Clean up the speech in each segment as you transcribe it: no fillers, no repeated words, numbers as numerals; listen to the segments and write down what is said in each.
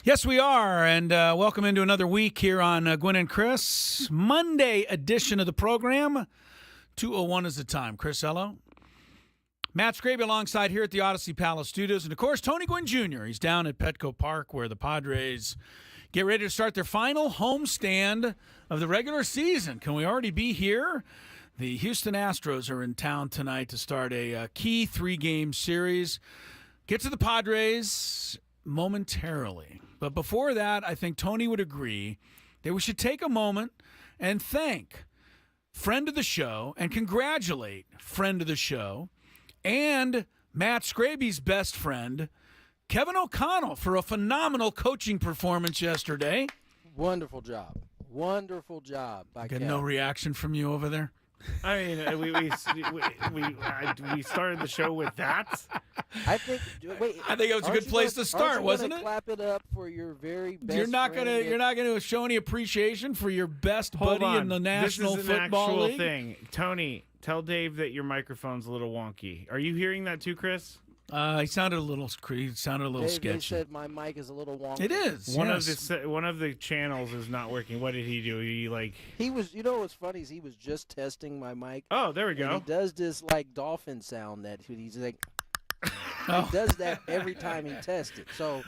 Yes, we are, and welcome into another week here on Gwynn and Chris. Monday edition of the program. 2:01 is the time. Chris Ello. Matt Skraby alongside here at the Odyssey Palace Studios. And, of course, Tony Gwynn Jr. He's down at Petco Park where the Padres get ready to start their final homestand of the regular season. Can we already be here? The Houston Astros are in town tonight to start a key three-game series. Get to the Padres momentarily. But before that, I think Tony would agree that we should take a moment and thank friend of the show and congratulate friend of the show and Matt Skraby's best friend, Kevin O'Connell, for a phenomenal coaching performance yesterday. Wonderful job. Wonderful job by Kevin. No reaction from you over there? I mean, we started the show with that. I think it was a good place to start, wasn't it? Clap it up for your very best. You're not gonna show any appreciation for your best buddy in the National Football League. This is an actual thing. Tony, tell Dave that your microphone's a little wonky. Are you hearing that too, Chris? He sounded a little sketchy. They said my mic is a little wonky. It is. One of the channels is not working. What did he do? He was. You know what's funny is he was just testing my mic. Oh, there we go. And he does this like dolphin sound that he's like. He does that every time he tests it. So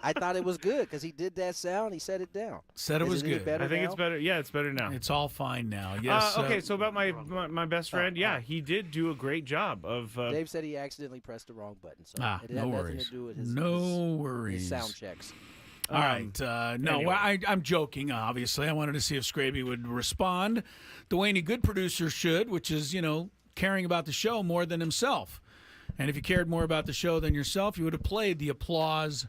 I thought it was good because he did that sound. He set it down. Said it was good. I think it's better. Yeah, it's better now. It's all fine now. Yes. Okay, so about my best friend, he did do a great job of. Dave said he accidentally pressed the wrong button. So it had no nothing worries. to do with his sound checks. All right. Anyway. I'm joking, obviously. I wanted to see if Skraby would respond the way any good producer should, which is, caring about the show more than himself. And if you cared more about the show than yourself, you would have played the applause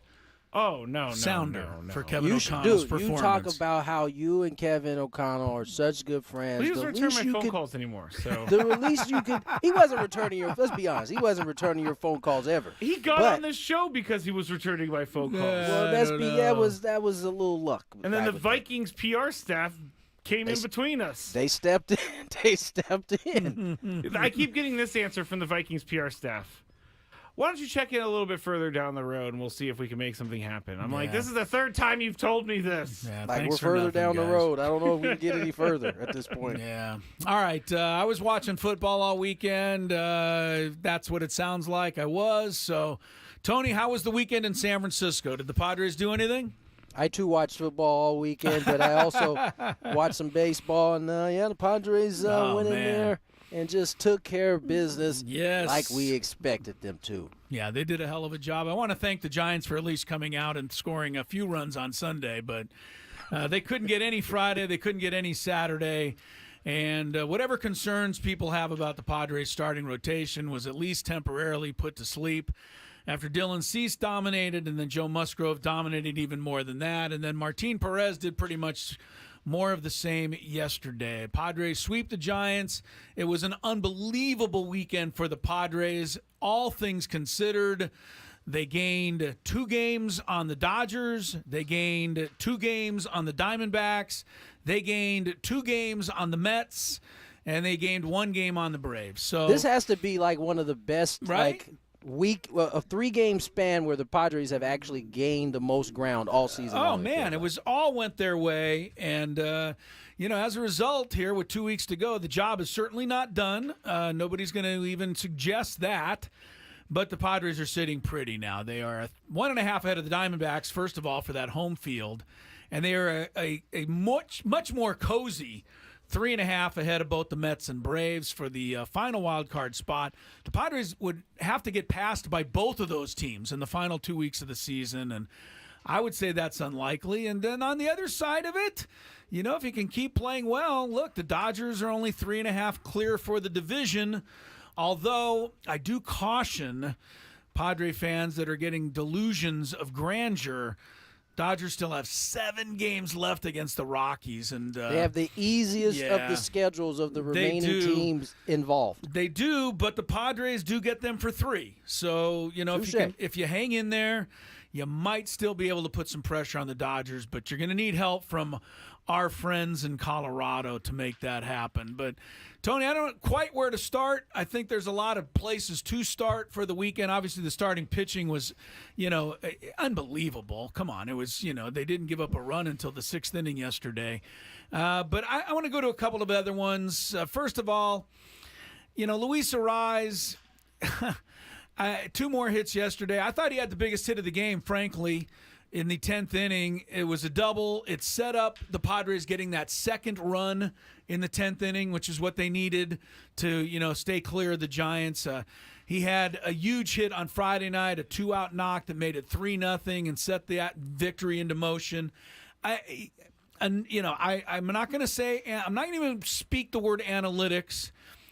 sounder for Kevin O'Connell's performance. You talk about how you and Kevin O'Connell are such good friends. Well, he doesn't return my phone calls anymore. So the least you could. He wasn't returning your. Let's be honest. He wasn't returning your phone calls ever. He got on this show because he was returning my phone calls. Well, that was a little luck. And then the Vikings PR staff came in between us. They stepped in. I keep getting this answer from the Vikings PR staff. Why don't you check in a little bit further down the road and we'll see if we can make something happen. I'm like, this is the third time you've told me this. Yeah, like we're further down the road. I don't know if we can get any further at this point. Yeah. All right. I was watching football all weekend. That's what it sounds like. I was. So, Tony, how was the weekend in San Francisco? Did the Padres do anything? I, too, watched football all weekend, but I also watched some baseball. And, the Padres went in there and just took care of business like we expected them to. Yeah, they did a hell of a job. I want to thank the Giants for at least coming out and scoring a few runs on Sunday, but they couldn't get any Friday. They couldn't get any Saturday. And whatever concerns people have about the Padres' starting rotation was at least temporarily put to sleep after Dylan Cease dominated, and then Joe Musgrove dominated even more than that. And then Martin Perez did pretty much more of the same yesterday. Padres sweep the Giants. It was an unbelievable weekend for the Padres. All things considered, they gained 2 games on the Dodgers. They gained 2 games on the Diamondbacks. They gained 2 games on the Mets. And they gained 1 game on the Braves. So this has to be like one of the best, right? A 3-game span where the Padres have actually gained the most ground all season long. Oh, man, it was all went their way. And, as a result here with 2 weeks to go, the job is certainly not done. Nobody's going to even suggest that. But the Padres are sitting pretty now. They are 1.5 ahead of the Diamondbacks, first of all, for that home field. And they are a much more cozy 3.5 ahead of both the Mets and Braves for the final wild card spot. The Padres would have to get passed by both of those teams in the final 2 weeks of the season, and I would say that's unlikely. And then on the other side of it, if you can keep playing well, look, the Dodgers are only 3.5 clear for the division, although I do caution Padre fans that are getting delusions of grandeur. Dodgers still have 7 games left against the Rockies, and they have the easiest of the schedules of the remaining teams involved. They do, but the Padres do get them for 3. So if you hang in there, you might still be able to put some pressure on the Dodgers, but you're going to need help from our friends in Colorado to make that happen. But, Tony, I don't know quite where to start. I think there's a lot of places to start for the weekend. Obviously, the starting pitching was, unbelievable. Come on. It was, they didn't give up a run until the 6th inning yesterday. But I want to go to a couple of other ones. First of all, Luis Suarez, 2 more hits yesterday. I thought he had the biggest hit of the game, frankly, in the 10th inning. It was a double. It set up the Padres getting that second run in the 10th inning, which is what they needed to, stay clear of the Giants. He had a huge hit on Friday night, a 2-out knock that made it 3-0 and set that victory into motion. I'm not going to say, I'm not going to even speak the word analytics,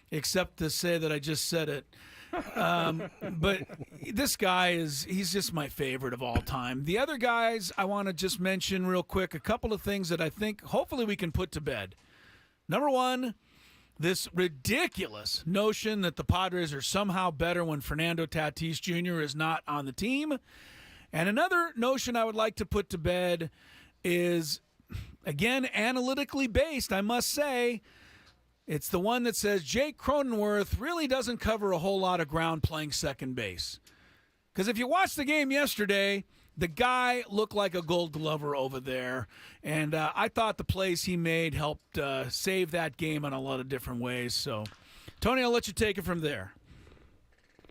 except to say that I just said it. But this guy he's just my favorite of all time. The other guys I want to just mention real quick, a couple of things that I think hopefully we can put to bed. Number one, this ridiculous notion that the Padres are somehow better when Fernando Tatis Jr. is not on the team. And another notion I would like to put to bed is, again, analytically based, I must say. It's the one that says Jake Cronenworth really doesn't cover a whole lot of ground playing second base. Because if you watched the game yesterday, the guy looked like a Gold Glover over there. And I thought the plays he made helped save that game in a lot of different ways. So, Tony, I'll let you take it from there.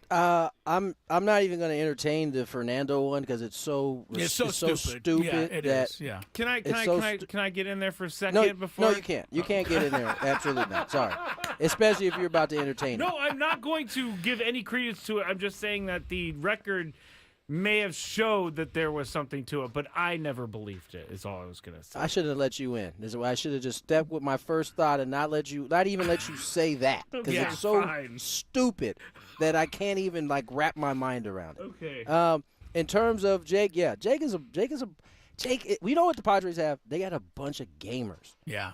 I'm not even going to entertain the Fernando one because it's so stupid. Yeah, it is. Yeah. Can I get in there for a second before? No, you can't. You can't get in there. Absolutely not. Sorry. Especially if you're about to entertain it. No, I'm not going to give any credence to it. I'm just saying that the record may have showed that there was something to it, but I never believed it, is all I was going to say. I shouldn't have let you in. I should have just stepped with my first thought and not even let you say that. Because it's so stupid that I can't even wrap my mind around it. Okay. In terms of Jake, Jake is a we know what the Padres have. They got a bunch of gamers. Yeah.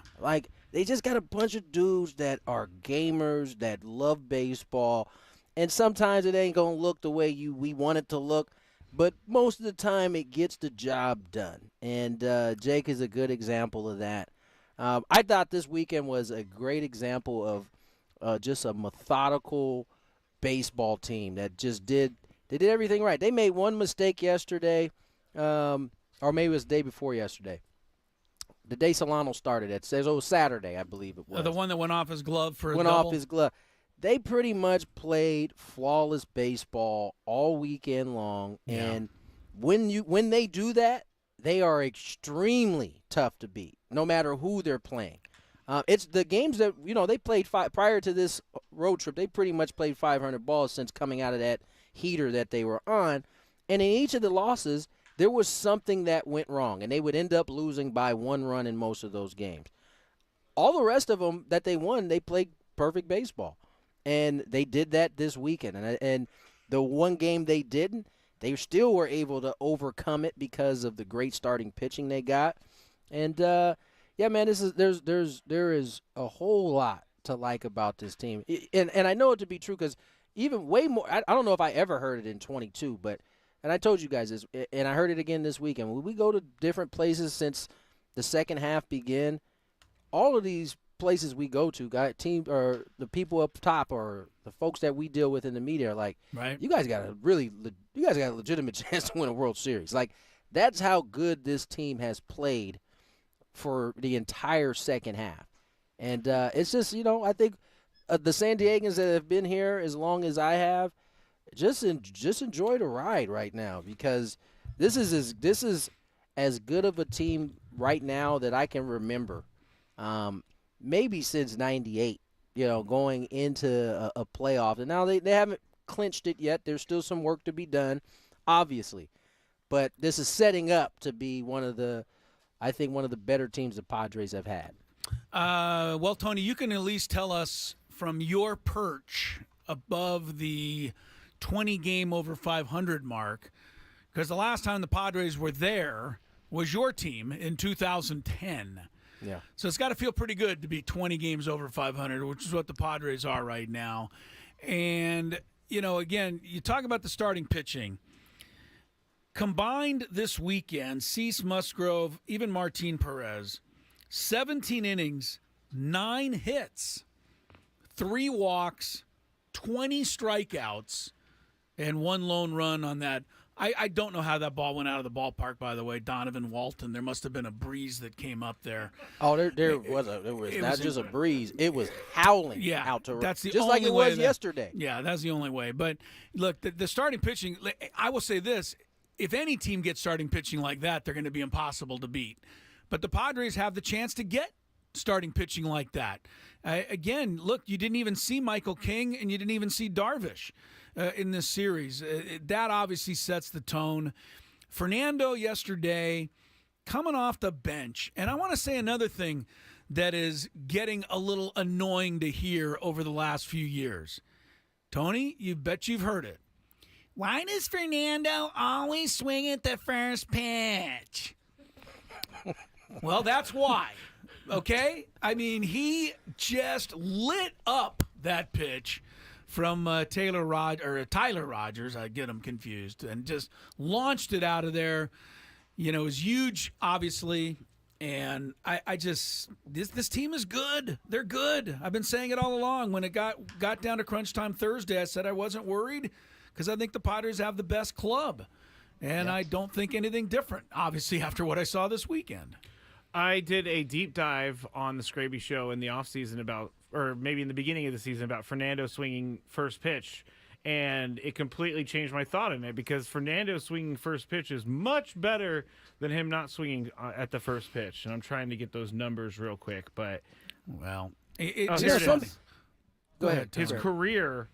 They just got a bunch of dudes that are gamers that love baseball. And sometimes it ain't going to look the way we want it to look. But most of the time, it gets the job done. And Jake is a good example of that. I thought this weekend was a great example of just a methodical baseball team that they did everything right. They made one mistake yesterday, or maybe it was the day before yesterday. The day Solano started, it was Saturday, I believe it was. The one that went off his glove for a went double? Off his glove. They pretty much played flawless baseball all weekend long, and when they do that, they are extremely tough to beat, no matter who they're playing. It's the games that they played prior to this road trip. They pretty much played 500 balls since coming out of that heater that they were on, and in each of the losses, there was something that went wrong, and they would end up losing by 1 run in most of those games. All the rest of them that they won, they played perfect baseball. And they did that this weekend. And the one game they didn't, they still were able to overcome it because of the great starting pitching they got. And, man, there is a whole lot to like about this team. And I know it to be true because even way more – I don't know if I ever heard it in 22, but – and I told you guys this, and I heard it again this weekend. When we go to different places since the second half began, all of these places we go to, or the people up top or the folks that we deal with in the media are like, right, you guys got a legitimate chance to win a World Series. That's how good this team has played for the entire second half. And it's just, I think the San Diegans that have been here as long as I have, just enjoy the ride right now because this is as good of a team right now that I can remember. Maybe since 98, going into a playoff. And now they haven't clinched it yet. There's still some work to be done, obviously. But this is setting up to be one of the better teams the Padres have had. Well, Tony, you can at least tell us from your perch above the 20-game over 500 mark, because the last time the Padres were there was your team in 2010. Yeah. So it's got to feel pretty good to be 20 games over 500, which is what the Padres are right now. And, again, you talk about the starting pitching. Combined this weekend, Cease, Musgrove, even Martin Perez, 17 innings, 9 hits, 3 walks, 20 strikeouts, and 1 lone run on that. I don't know how that ball went out of the ballpark, by the way. Donovan Walton. There must have been a breeze that came up there. Oh, there was not just a breeze. It was howling out to that's the just only like it way was yesterday. Yeah, that's the only way. But look, the starting pitching, I will say this. If any team gets starting pitching like that, they're going to be impossible to beat. But the Padres have the chance to get starting pitching like that. Again, look, you didn't even see Michael King and you didn't even see Darvish in this series. That obviously sets the tone. Fernando yesterday coming off the bench. And I want to say another thing that is getting a little annoying to hear over the last few years. Tony, you bet you've heard it. Why does Fernando always swing at the first pitch? Well, that's why. Okay? I mean, he just lit up that pitch from Tyler Rogers. I get him confused. And just launched it out of there. You know, it was huge, obviously. And I just this team is good. They're good. I've been saying it all along. When it got down to crunch time Thursday, I said I wasn't worried because I think the Padres have the best club. And I don't think anything different, obviously, after what I saw this weekend. I did a deep dive on the Skraby show in the offseason or maybe in the beginning of the season, about Fernando swinging first pitch, and it completely changed my thought on it because Fernando swinging first pitch is much better than him not swinging at the first pitch. And I'm trying to get those numbers real quick, but well, go ahead. His career,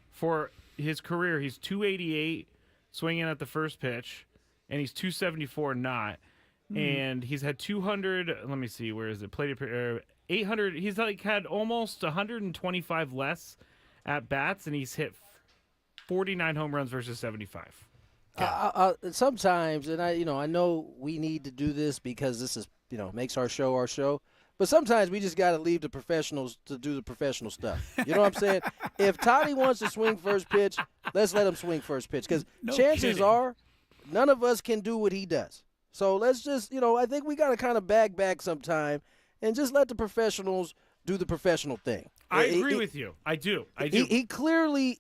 he's 288 swinging at the first pitch, and he's 274 not. And he's had 200. Let me see, where is it? 800. He's had almost 125 less at bats, and he's hit 49 home runs versus 75. Sometimes, and I know we need to do this because this is makes our show. But sometimes we just got to leave the professionals to do the professional stuff. You know what I'm saying? If Toddy wants to swing first pitch, let's let him swing first pitch because chances are none of us can do what he does. So let's just, I think we got to kind of back back and just let the professionals do the professional thing. I agree with you. I do. He clearly,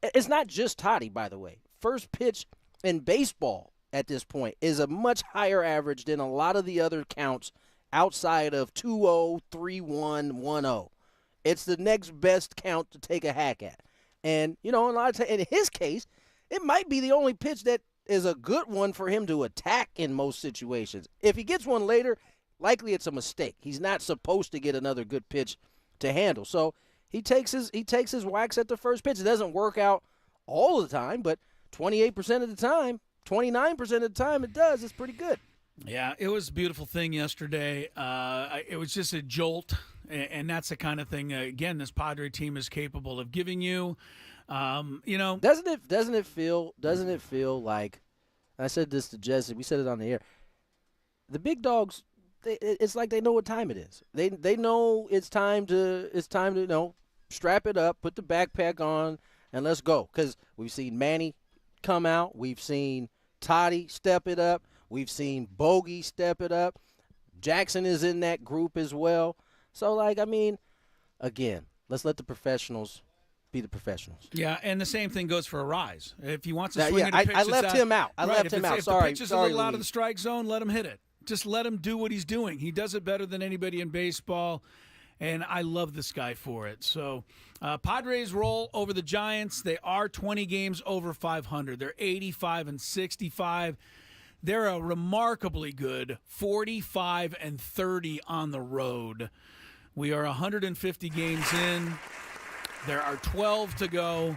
it's not just Toddy, by the way. First pitch in baseball at this point is a much higher average than a lot of the other counts outside of 2-0, 3-1, 1-0. It's the next best count to take a hack at. And, a lot of times, in his case, it might be the only pitch that is a good one for him to attack in most situations. If he gets one later, likely it's a mistake. He's not supposed to get another good pitch to handle. So he takes his whacks at the first pitch. It doesn't work out all the time, but 28% of the time, 29% of the time it does. It's pretty good. Yeah, it was a beautiful thing yesterday. It was just a jolt, and that's the kind of thing, again, this Padre team is capable of giving you. Doesn't it feel like, I said this to Jesse, we said it on the air, the big dogs, it's like they know what time it is. They know it's time to strap it up, put the backpack on, and let's go. Because we've seen Manny come out, we've seen Toddy step it up, we've seen Bogey step it up, Jackson is in that group as well. So again, let's let the professionals be the professionals. Yeah, and the same thing goes for Arise. If he wants to swing at a pitch, I left him out. If the pitch is a little out of the strike zone, let him hit it. Just let him do what he's doing. He does it better than anybody in baseball, and I love this guy for it. So Padres roll over the Giants. They are 20 games over 500. They're 85-65. They're a remarkably good 45-30 on the road. We are 150 games in. There are 12 to go.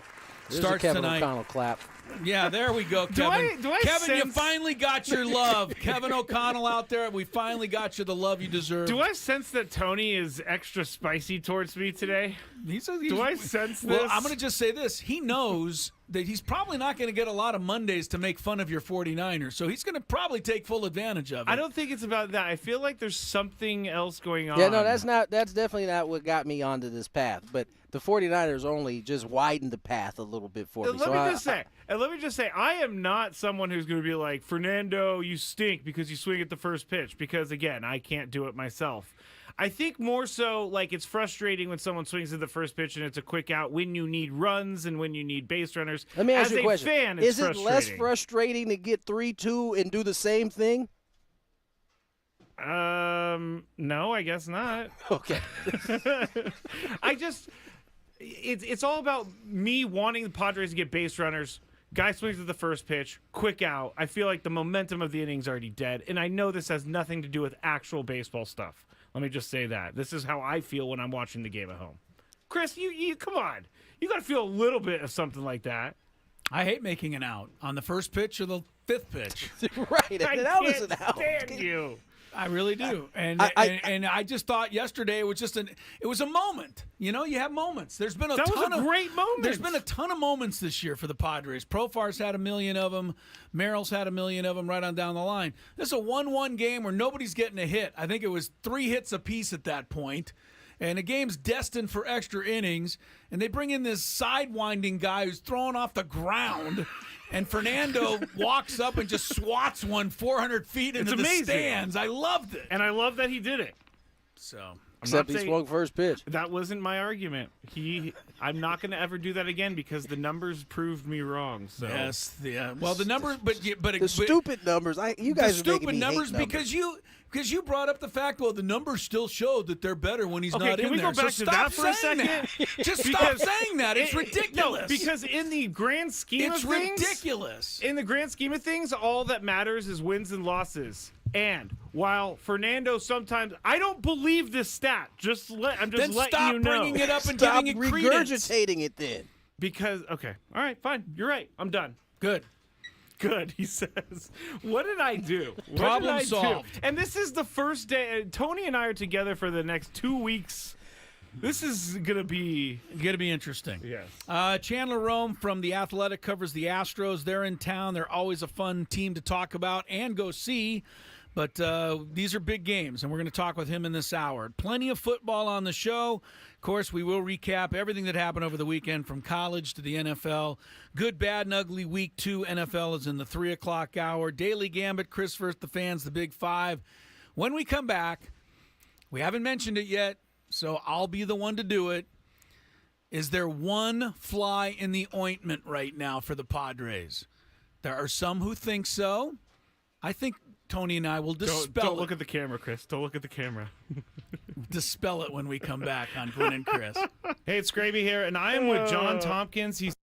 There's Starts a Kevin tonight. O'Connell clap. Yeah, there we go, Kevin. Kevin, you finally got your love. Kevin O'Connell out there, we finally got you the love you deserve. Do I sense that Tony is extra spicy towards me today? Do I sense this? Well, I'm going to just say this. He knows that he's probably not going to get a lot of Mondays to make fun of your 49ers, so he's going to probably take full advantage of it. I don't think it's about that. I feel like there's something else going on. Yeah, no, that's definitely not what got me onto this path, but the 49ers only just widened the path a little bit for me. Let me just say, And let me just say, I am not someone who's going to be like, Fernando, you stink because you swing at the first pitch. Because, again, I can't do it myself. I think more so, like, it's frustrating when someone swings at the first pitch and it's a quick out when you need runs and when you need base runners. Let me ask As you a question. Fan, it's Is it less frustrating to get 3-2 and do the same thing? No, I guess not. Okay. It's all about me wanting the Padres to get base runners. Guy swings at the first pitch, quick out. I feel like the momentum of the inning's already dead, and I know this has nothing to do with actual baseball stuff. Let me just say that. This is how I feel when I'm watching the game at home. Chris, you come on. You got to feel a little bit of something like that. I hate making an out on the first pitch or the fifth pitch. Right. That was an out. Stand you. I really do, and I just thought yesterday it was just it was a moment. You know, you have moments. There's been a ton of great moments. There's been a ton of moments this year for the Padres. Profar's had a million of them. Merrill's had a million of them right on down the line. This is a 1-1 game where nobody's getting a hit. I think it was 3 hits apiece at that point. And the game's destined for extra innings, and they bring in this sidewinding guy who's throwing off the ground, and Fernando walks up and just swats one 400 feet into the stands. I loved it. And I love that he did it. So, except he swung first pitch. That wasn't my argument. I'm not going to ever do that again because the numbers proved me wrong. So. Yes, yeah. Well, the numbers, but stupid numbers. You guys the are making stupid me numbers hate numbers because you brought up the fact. Well, the numbers still showed that they're better when he's not in there. Can we go back to that for a second? Just stop saying that. It's ridiculous. No, because in the grand scheme of things, it's ridiculous. In the grand scheme of things, all that matters is wins and losses. And while Fernando sometimes, I don't believe this stat. I'm just letting you know. Then stop bringing it up and Stop giving it credence. regurgitating it then. Because all right, fine. You're right. I'm done. Good, he says. What did I do? Problem solved. And this is the first day. Tony and I are together for the next 2 weeks. This is gonna be interesting. Yes. Chandler Rome from The Athletic covers the Astros. They're in town. They're always a fun team to talk about and go see. But these are big games, and we're going to talk with him in this hour. Plenty of football on the show. Of course, we will recap everything that happened over the weekend from college to the NFL. Good, bad, and ugly week 2. NFL is in the 3 o'clock hour. Daily Gambit, Chris versus the fans, the Big Five. When we come back, we haven't mentioned it yet, so I'll be the one to do it. Is there one fly in the ointment right now for the Padres? There are some who think so. I think Tony and I will dispel it. Don't look at the camera, Chris. Don't look at the camera. Dispel it when we come back on Gwynn and Chris. Hey, it's Skraby here, and I am with John Tompkins. He's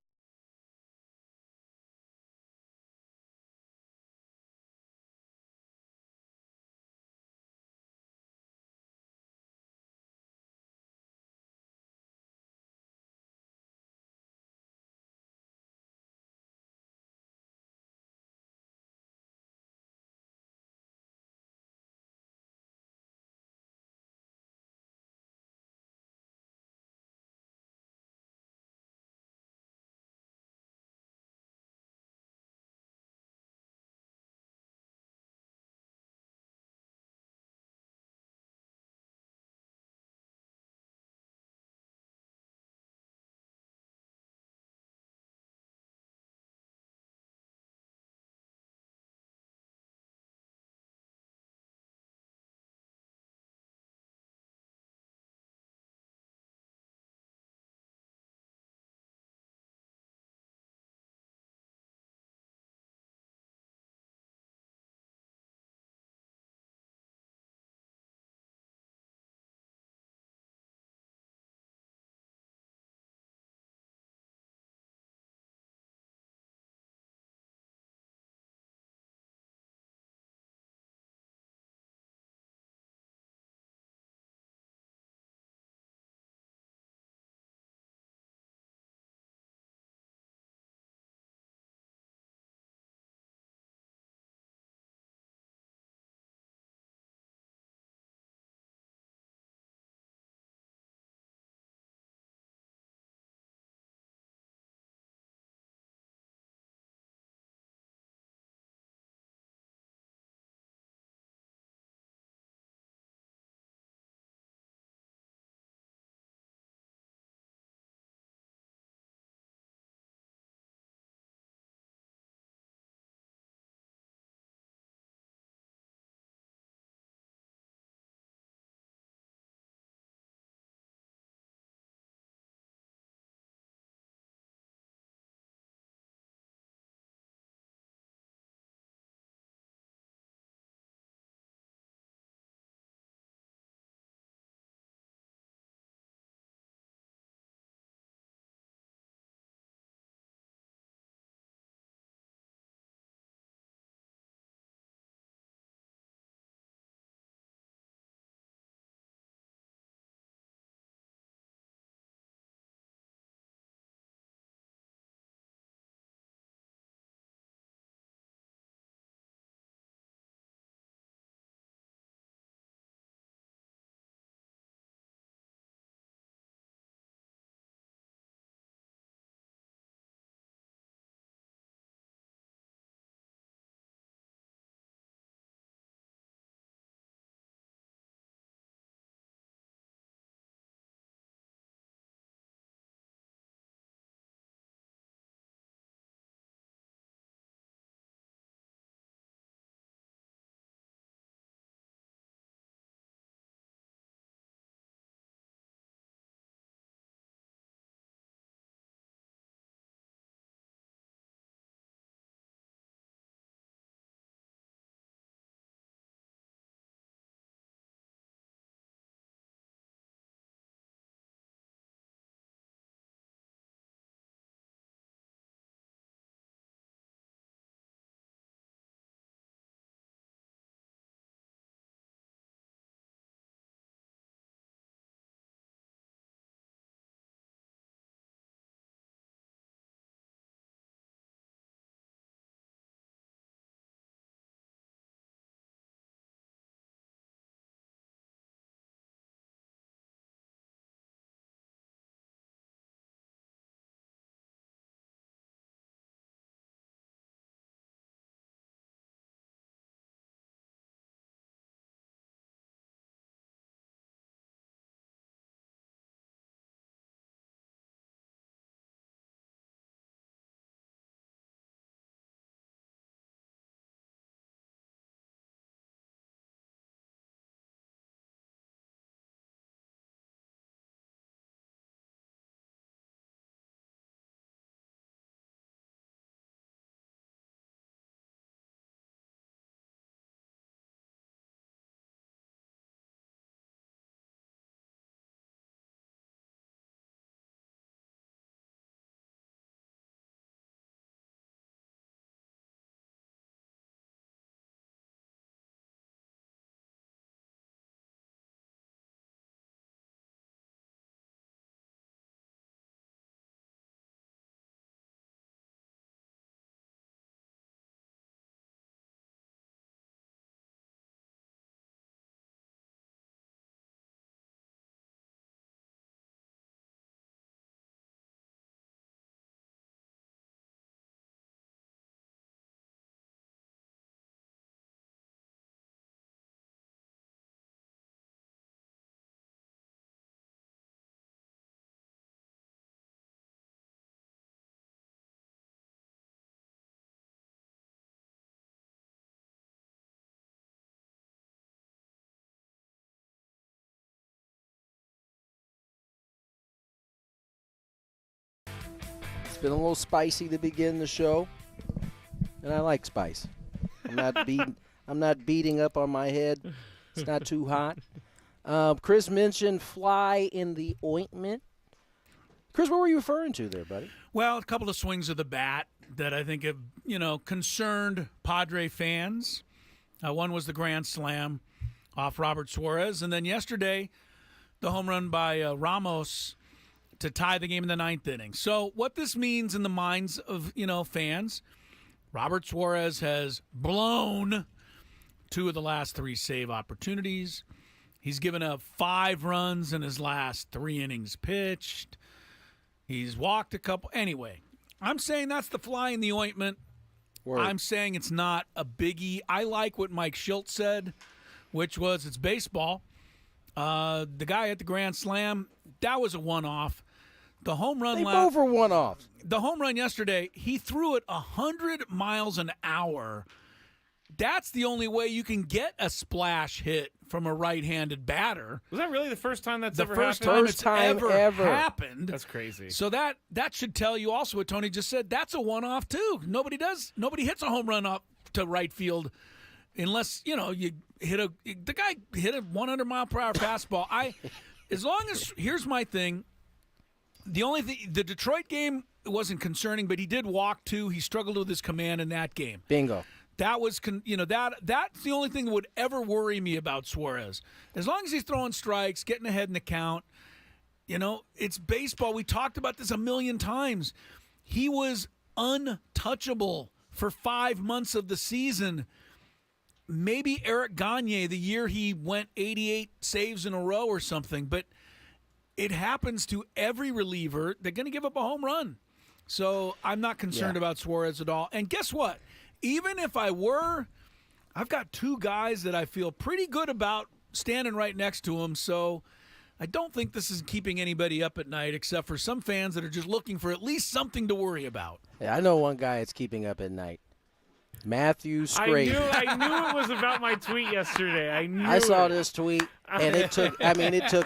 been a little spicy to begin the show, and I like spice. I'm not beating up on my head. It's not too hot. Chris mentioned fly in the ointment. Chris, what were you referring to there, buddy? Well, a couple of swings of the bat that I think have, concerned Padre fans. One was the grand slam off Robert Suarez, and then yesterday, the home run by Ramos to tie the game in the ninth inning. So what this means in the minds of, fans, Robert Suarez has blown 2 of the last 3 save opportunities. He's given up 5 runs in his last 3 innings pitched. He's walked a couple. Anyway, I'm saying that's the fly in the ointment. Word. I'm saying it's not a biggie. I like what Mike Schilt said, which was it's baseball. The guy at the grand slam, that was a one-off. The home run They both were one-offs. The home run yesterday, he threw it 100 miles an hour. That's the only way you can get a splash hit from a right-handed batter. Was that really the first time that's The ever first happened? time First it's time ever. happened. That's crazy. So that should tell you also what Tony just said. That's a one-off too. Nobody hits a home run up to right field unless you hit the guy hit a 100-mile-per-hour fastball. Here's my thing. The Detroit game wasn't concerning, but he did walk 2. He struggled with his command in that game. Bingo. That was, that's the only thing that would ever worry me about Suarez. As long as he's throwing strikes, getting ahead in the count, it's baseball. We talked about this a million times. He was untouchable for 5 months of the season. Maybe Eric Gagne, the year he went 88 saves in a row or something, but it happens to every reliever. They're going to give up a home run. So I'm not concerned about Suarez at all. And guess what? Even if I were, I've got 2 guys that I feel pretty good about standing right next to him. So I don't think this is keeping anybody up at night except for some fans that are just looking for at least something to worry about. Yeah, I know one guy that's keeping up at night. Matthew Skraby. I knew it was about my tweet yesterday. I saw this tweet, and it took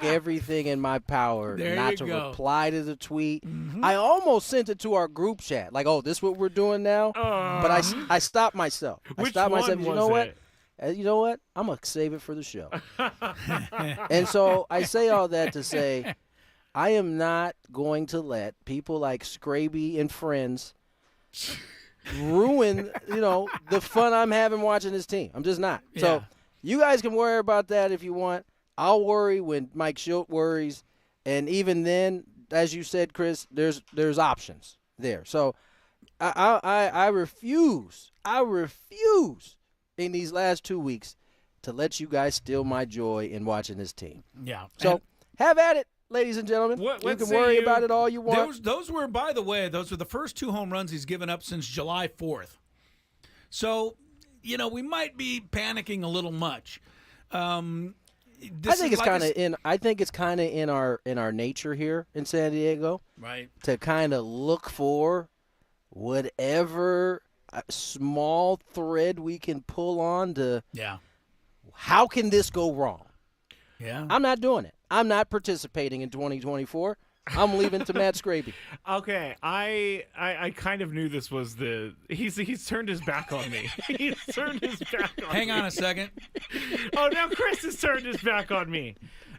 everything in my power not to reply to the tweet. Mm-hmm. I almost sent it to our group chat, like, "Oh, this is what we're doing now." But I stopped myself. Which one was you know what? it? You know what? I'm gonna save it for the show. And so I say all that to say, I am not going to let people like Skraby and friends ruin, the fun I'm having watching this team. I'm just not. Yeah. So you guys can worry about that if you want. I'll worry when Mike Schilt worries, and even then, as you said, Chris, there's options there. So I refuse in these last 2 weeks to let you guys steal my joy in watching this team. Yeah. So have at it, ladies and gentlemen. You can worry about it all you want. Those were, by the way, the first 2 home runs he's given up since July 4th. So, we might be panicking a little much. I think it's kind of in our nature here in San Diego, right? To kind of look for whatever small thread we can pull on to. Yeah. How can this go wrong? Yeah. I'm not doing it. I'm not participating in 2024. I'm leaving to Matt Skraby. Okay, I kind of knew this was he's turned his back on me. He's turned his back on me. Hang on a second. Oh, now Chris has turned his back on me.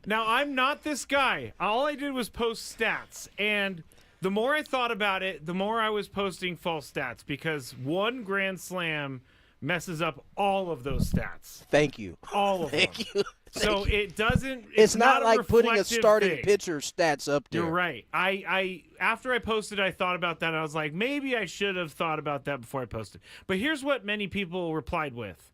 Now, I'm not this guy. All I did was post stats, and the more I thought about it, the more I was posting false stats because one grand slam messes up all of those stats. Thank you. All of them. Thank you. So it doesn't. It's not like putting a reflective starting thing. pitcher stats up there. You're right. I after I posted, I thought about that. And I was like, maybe I should have thought about that before I posted. But here's what many people replied with: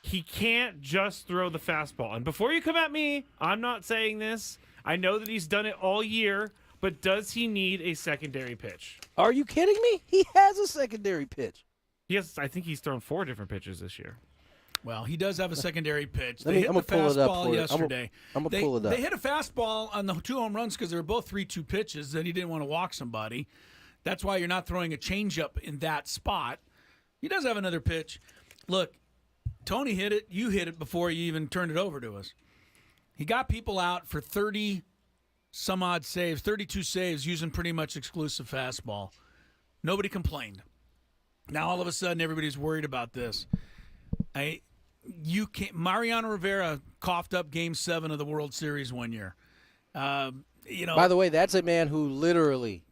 he can't just throw the fastball. And before you come at me, I'm not saying this. I know that he's done it all year. But does he need a secondary pitch? Are you kidding me? He has a secondary pitch. Yes, I think he's thrown 4 different pitches this year. Well, he does have a secondary pitch. I'm going to pull it up for yesterday. I'm going to pull it up. They hit a fastball on the 2 home runs because they were both 3-2 pitches. Then he didn't want to walk somebody. That's why you're not throwing a changeup in that spot. He does have another pitch. Look, Tony hit it. You hit it before you even turned it over to us. He got people out for 30 some odd saves, 32 saves using pretty much exclusive fastball. Nobody complained. Now all of a sudden everybody's worried about this. You can't. Mariano Rivera coughed up Game 7 of the World Series one year. By the way, that's a man who literally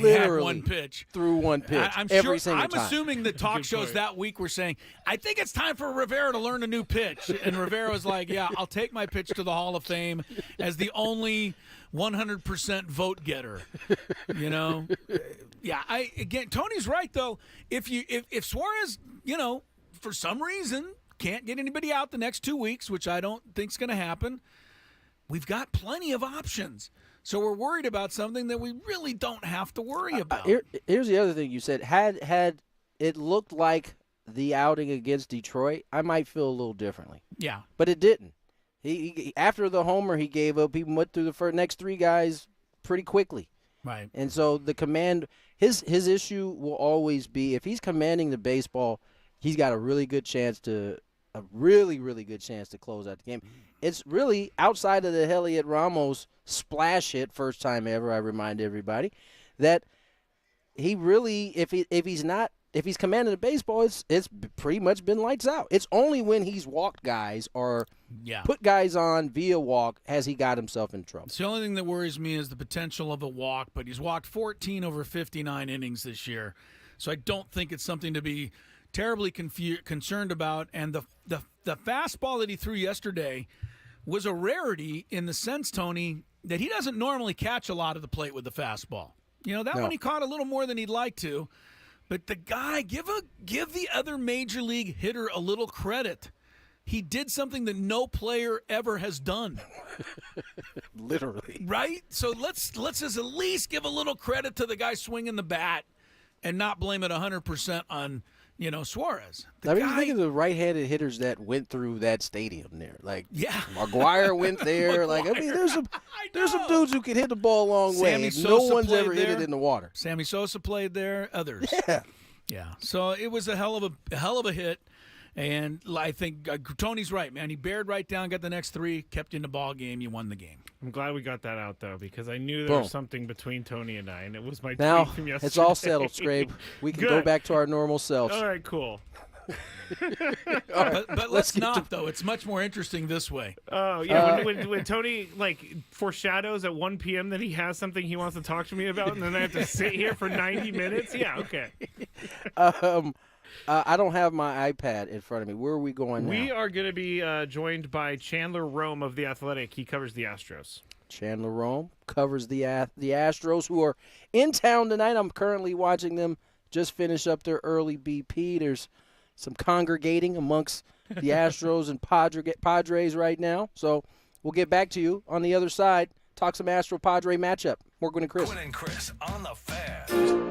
had one pitch. Threw one pitch I'm every single time. I'm assuming the talk shows that week were saying, I think it's time for Rivera to learn a new pitch. And Rivera was like, yeah, I'll take my pitch to the Hall of Fame as the only 100% vote getter. Yeah, again, Tony's right, though. If Suarez, for some reason can't get anybody out the next 2 weeks, which I don't think's going to happen, we've got plenty of options. So we're worried about something that we really don't have to worry about. Here's the other thing you said. Had it looked like the outing against Detroit, I might feel a little differently. Yeah. But it didn't. He after the homer he gave up, he went through the next three guys pretty quickly. Right. And so the command, his issue will always be, if he's commanding the baseball, he's got a really good chance to close out the game. It's really outside of the Elliot Ramos splash hit, first time ever, I remind everybody, that he really, if he's commanding the baseball, it's pretty much been lights out. It's only when he's walked guys or put guys on via walk has he got himself in trouble. The only thing that worries me is the potential of a walk, but he's walked 14 over 59 innings this year, so I don't think it's something to be terribly concerned about. And the fastball that he threw yesterday was a rarity in the sense, Tony, that he doesn't normally catch a lot of the plate with the fastball. One he caught a little more than he'd like to. But the guy, give the other major league hitter a little credit. He did something that no player ever has done. Literally. Right? So let's just at least give a little credit to the guy swinging the bat and not blame it 100% on Suarez. You think of the right-handed hitters that went through that stadium there. Maguire went there. There's some dudes who can hit the ball a long way. And no one's ever hit it in the water. Sammy Sosa played there. Others. Yeah. So it was a hell of a hit. And I think Tony's right, man. He bared right down, got the next three, kept you in the ball game. You won the game. I'm glad we got that out, though, because I knew there was something between Tony and I, and it was my now, tweet from yesterday. It's all settled, Skrabe. We can go back to our normal selves. All right, cool. All right, but let's not, though. It's much more interesting this way. Oh, yeah. When Tony, foreshadows at 1 p.m. that he has something he wants to talk to me about, and then I have to sit here for 90 minutes? Yeah, okay. I don't have my iPad in front of me. Where are we going now? We are going to be joined by Chandler Rome of The Athletic. He covers the Astros. Chandler Rome covers the Astros, who are in town tonight. I'm currently watching them just finish up their early BP. There's some congregating amongst the Astros and Padres right now. So we'll get back to you on the other side. Talk some Astro-Padre matchup. More Gwynn and Chris. Gwynn and Chris on the Fan.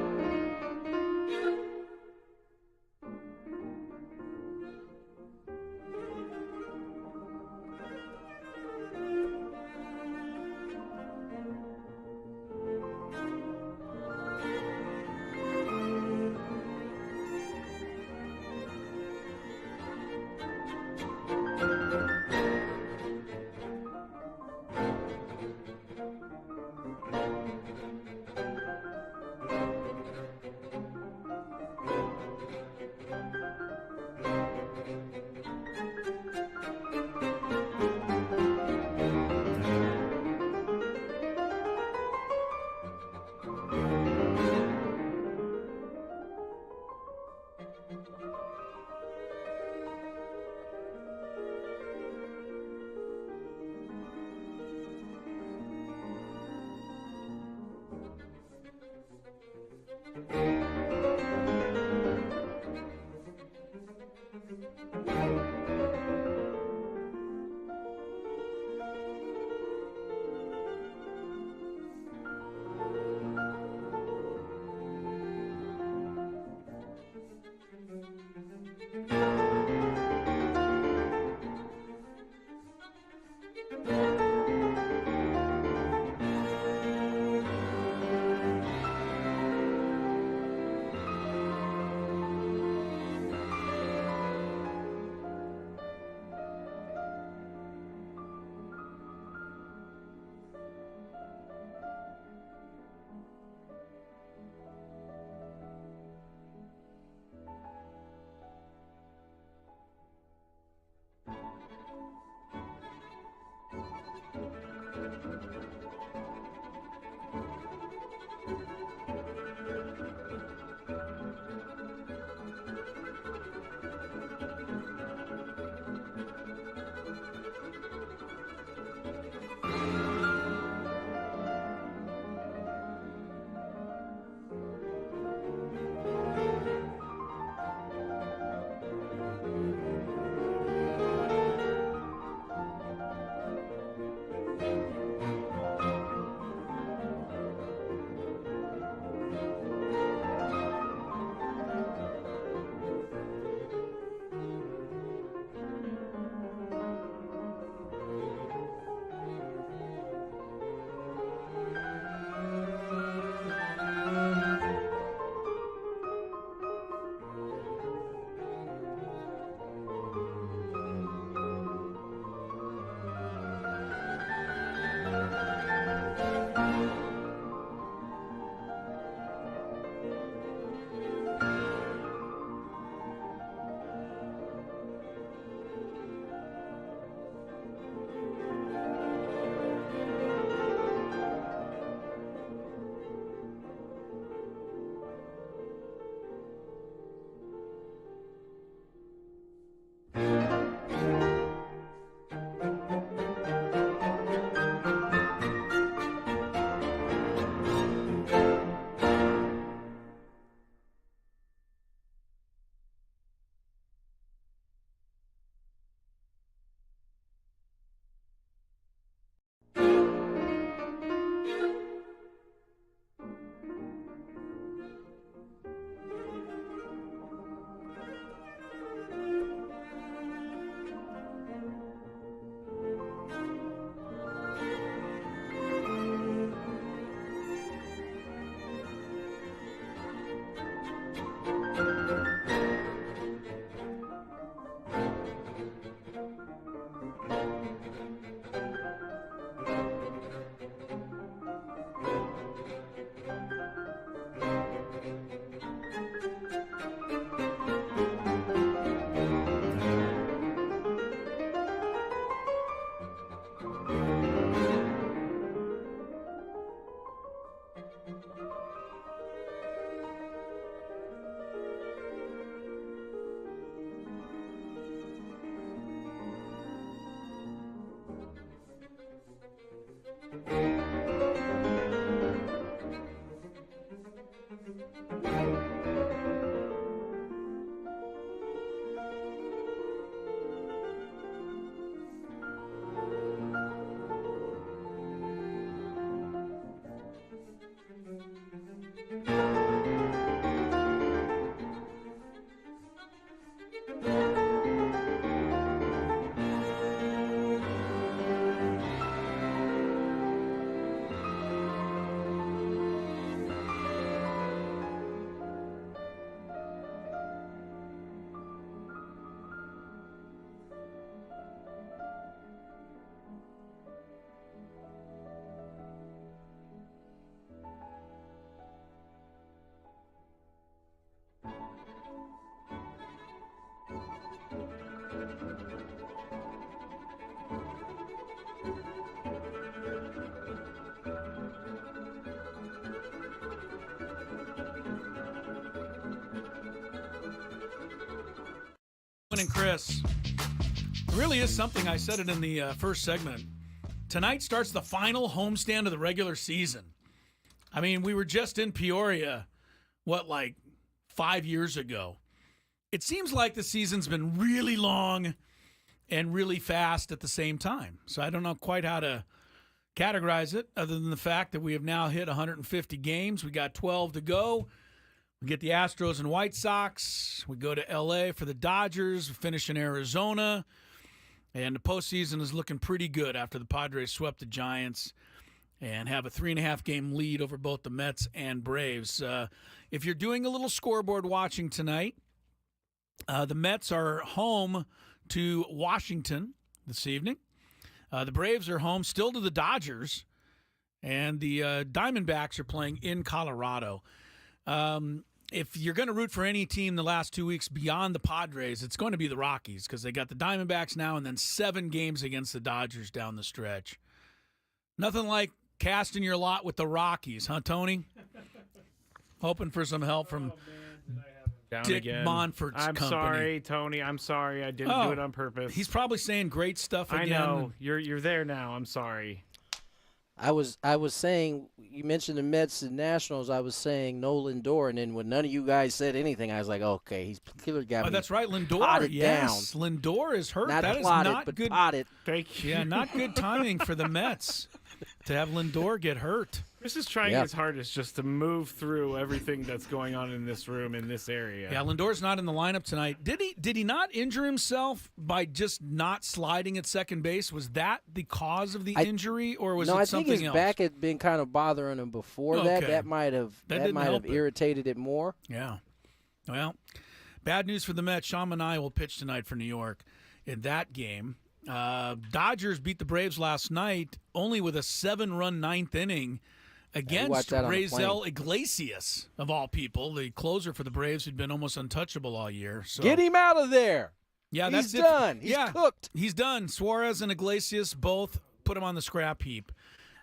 Kevin and Chris. It really is something. I said it in the first segment. Tonight starts the final homestand of the regular season. I mean, we were just in Peoria, 5 years ago. It seems like the season's been really long and really fast at the same time. So I don't know quite how to categorize it other than the fact that we have now hit 150 games. We got 12 to go. We get the Astros and White Sox. We go to L.A. for the Dodgers. We finish in Arizona. And the postseason is looking pretty good after the Padres swept the Giants and have a 3.5-game lead over both the Mets and Braves. If you're doing a little scoreboard watching tonight, the Mets are home to Washington this evening. The Braves are home still to the Dodgers, and the Diamondbacks are playing in Colorado. If you're going to root for any team the last 2 weeks beyond the Padres, it's going to be the Rockies because they got the Diamondbacks now and then 7 games against the Dodgers down the stretch. Nothing like casting your lot with the Rockies, huh, Tony? Hoping for some help from Down Dick again. Monfort's I'm company. sorry, Tony. I'm sorry. I didn't do it on purpose. He's probably saying great stuff again. I know. You're there now. I'm sorry. I was saying, you mentioned the Mets and Nationals. I was saying no Lindor, and then when none of you guys said anything, I was like, okay, he's clearly got me. Oh, that's right, Lindor. potted Yes, Lindor is hurt. Not That plotted, is not but good. potted. Thank you. Yeah, not good timing for the Mets to have Lindor get hurt. Chris is trying Yep. his hardest just to move through everything that's going on in this room, in this area. Yeah, Lindor's not in the lineup tonight. Did he not injure himself by just not sliding at second base? Was that the cause of the injury, or was No, it I something think his else? back had been kind of bothering him before that. Okay. That might have didn't help it. irritated it more. Yeah. Well, bad news for the Mets. Sean Manaea will pitch tonight for New York in that game. Dodgers beat the Braves last night only with a 7-run ninth inning against watched that on the Raisel Iglesias, of all people, the closer for the Braves who'd been almost untouchable all year. So, Get him out of there. yeah, He's that's it. done. He's Yeah, cooked. He's done. Suarez and Iglesias both put him on the scrap heap.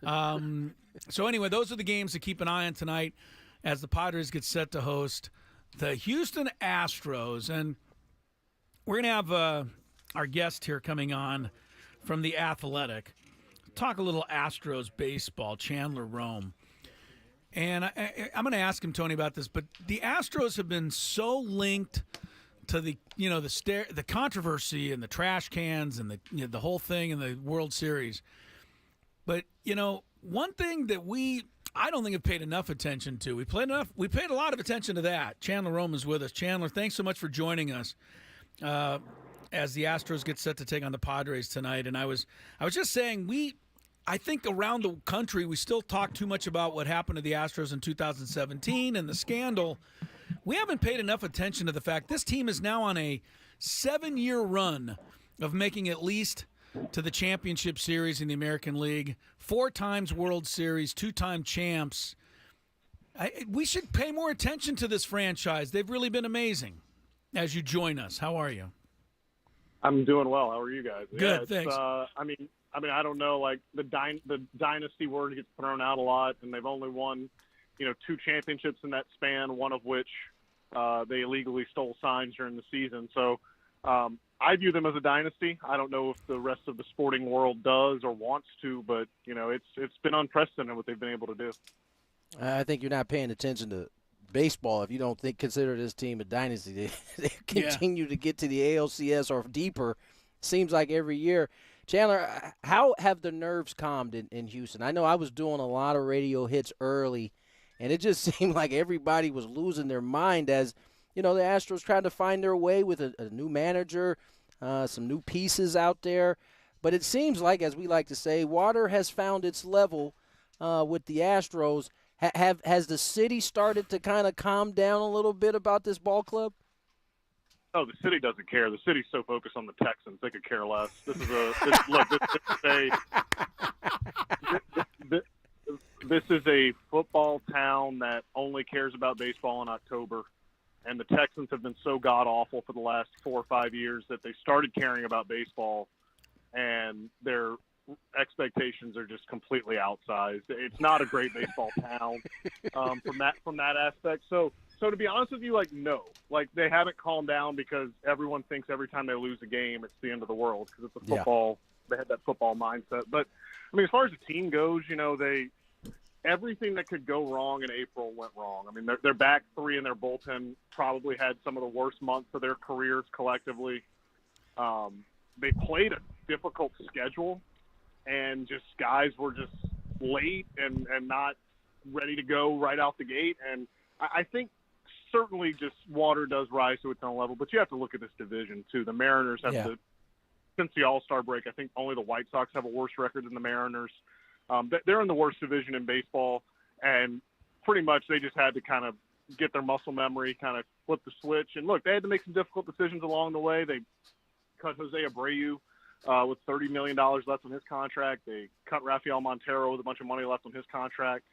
So anyway, those are the games to keep an eye on tonight as the Padres get set to host the Houston Astros. And we're going to have our guest here coming on from The Athletic. Talk a little Astros baseball, Chandler Rome. And I'm going to ask him, Tony, about this, but the Astros have been so linked to the controversy and the trash cans and the whole thing in the World Series. But one thing that I don't think have paid enough attention to. We paid a lot of attention to that. Chandler Rome is with us. Chandler, thanks so much for joining us as the Astros get set to take on the Padres tonight. And I was just saying I think around the country we still talk too much about what happened to the Astros in 2017 and the scandal. We haven't paid enough attention to the fact this team is now on a 7-year run of making at least to the championship series in the American League, 4 times World Series, 2-time champs. We should pay more attention to this franchise. They've really been amazing. As you join us, how are you? I'm doing well. How are you guys? Good, thanks. I don't know. Like the dynasty word gets thrown out a lot, and they've only won, 2 championships in that span. One of which they illegally stole signs during the season. So I view them as a dynasty. I don't know if the rest of the sporting world does or wants to, but it's been unprecedented what they've been able to do. I think you're not paying attention to baseball if you don't consider this team a dynasty. They continue to get to the ALCS or deeper. Seems like every year. Chandler, how have the nerves calmed in Houston? I know I was doing a lot of radio hits early, and it just seemed like everybody was losing their mind as, the Astros trying to find their way with a new manager, some new pieces out there. But it seems like, as we like to say, water has found its level with the Astros. Has the city started to kind of calm down a little bit about this ball club? Oh, the city doesn't care. The city's so focused on the Texans, they could care less. This is a football town that only cares about baseball in October, and the Texans have been so god-awful for the last 4 or 5 years that they started caring about baseball, and their expectations are just completely outsized. It's not a great baseball town from that aspect. So So to be honest with you, like, no. Like, they haven't calmed down because everyone thinks every time they lose a game, it's the end of the world because it's a football. They had that football mindset. But, I mean, as far as the team goes, you know, everything that could go wrong in April went wrong. I mean, their back three and their bullpen probably had some of the worst months of their careers collectively. They played a difficult schedule, and just guys were just late and not ready to go right out the gate. And I think certainly just water does rise to its own level, but you have to look at this division too. The Mariners have since the All-Star break, I think only the White Sox have a worse record than the Mariners. They're in the worst division in baseball, and pretty much they just had to kind of get their muscle memory, kind of flip the switch. And look, they had to make some difficult decisions along the way. They cut Jose Abreu with $30 million left on his contract. They cut Rafael Montero with a bunch of money left on his contract.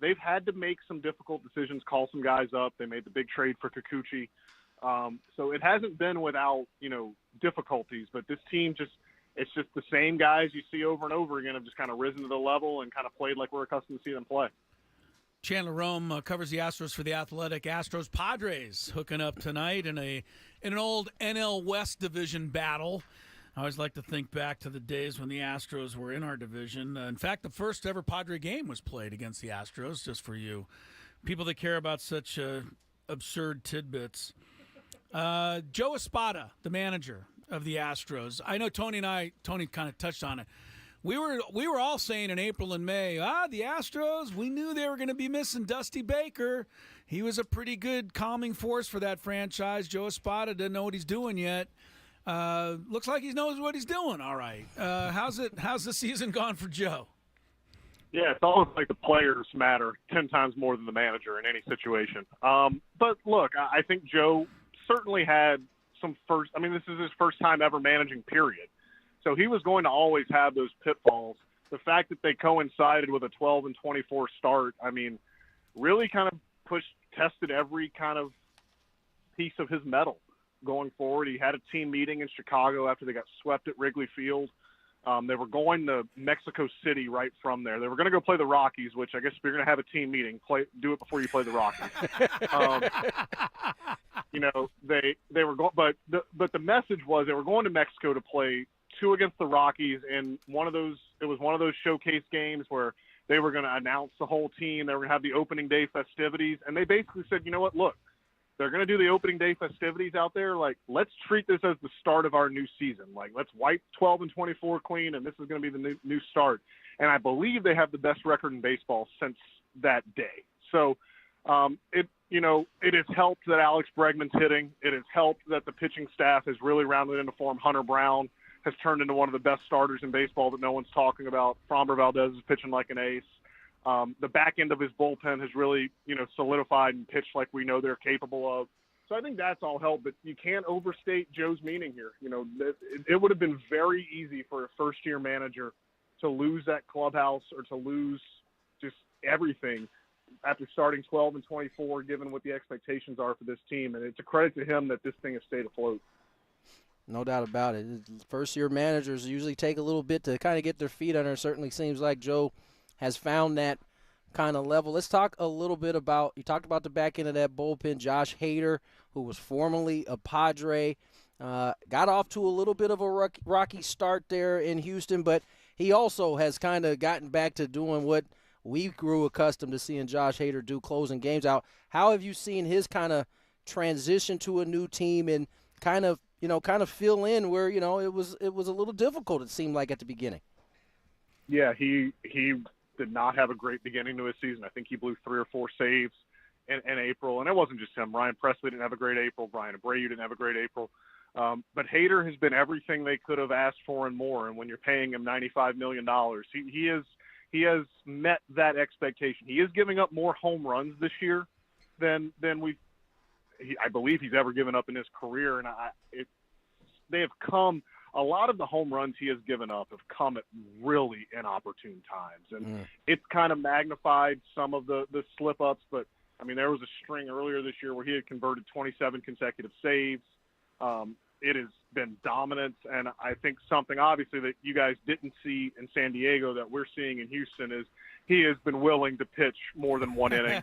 They've had to make some difficult decisions, call some guys up. They made the big trade for Kikuchi. So it hasn't been without, you know, difficulties, but this team it's just the same guys you see over and over again have just kind of risen to the level and kind of played like we're accustomed to see them play. Chandler Rome covers the Astros for The Athletic. Astros Padres hooking up tonight in an old NL West division battle. I always like to think back to the days when the Astros were in our division. In fact, the first ever Padre game was played against the Astros, just for you people that care about such absurd tidbits. Joe Espada, the manager of the Astros. I know Tony kind of touched on it. We were all saying in April and May, the Astros, we knew they were going to be missing Dusty Baker. He was a pretty good calming force for that franchise. Joe Espada didn't know what he's doing yet. Looks like he knows what he's doing. All right. How's the season gone for Joe? Yeah, it's almost like the players matter 10 times more than the manager in any situation. But look, I think Joe certainly had this is his first time ever managing, period. So he was going to always have those pitfalls. The fact that they coincided with a 12-24 start, I mean, really kind of tested every kind of piece of his mettle going forward. He had a team meeting in Chicago after they got swept at Wrigley Field. They were going to Mexico City right from there. They were going to go play the Rockies, which I guess if you're going to have a team meeting, do it before you play the Rockies. You know, they were going, but the message was they were going to Mexico to play 2 against the Rockies, and it was one of those showcase games where they were going to announce the whole team. They were going to have the opening day festivities, and they basically said, you know what, look, they're going to do the opening day festivities out there. Like, let's treat this as the start of our new season. Like, let's wipe 12-24 clean, and this is going to be the new start. And I believe they have the best record in baseball since that day. So it has helped that Alex Bregman's hitting. It has helped that the pitching staff has really rounded into form. Hunter Brown has turned into one of the best starters in baseball that no one's talking about. Framber Valdez is pitching like an ace. The back end of his bullpen has really, solidified and pitched like we know they're capable of. So I think that's all helped, but you can't overstate Joe's meaning here. It would have been very easy for a first-year manager to lose that clubhouse or to lose just everything after starting 12-24, given what the expectations are for this team. And it's a credit to him that this thing has stayed afloat. No doubt about it. First-year managers usually take a little bit to kind of get their feet under. It certainly seems like Joe has found that kind of level. Let's talk a little bit about, you talked about the back end of that bullpen. Josh Hader, who was formerly a Padre, got off to a little bit of a rocky start there in Houston, but he also has kind of gotten back to doing what we grew accustomed to seeing Josh Hader do, closing games out. How have you seen his kind of transition to a new team and kind of fill in where, it was a little difficult, it seemed like, at the beginning? Yeah, he did not have a great beginning to his season. I think he blew 3 or 4 saves in April, and it wasn't just him. Ryan Presley didn't have a great April. Brian Abreu didn't have a great April. But Hader has been everything they could have asked for and more, and when you're paying him $95 million, he has met that expectation. He is giving up more home runs this year than I believe he's ever given up in his career, and they have come – a lot of the home runs he has given up have come at really inopportune times. And it's kind of magnified some of the slip-ups. But, I mean, there was a string earlier this year where he had converted 27 consecutive saves. it has been dominance. And I think something obviously that you guys didn't see in San Diego that we're seeing in Houston is he has been willing to pitch more than one inning.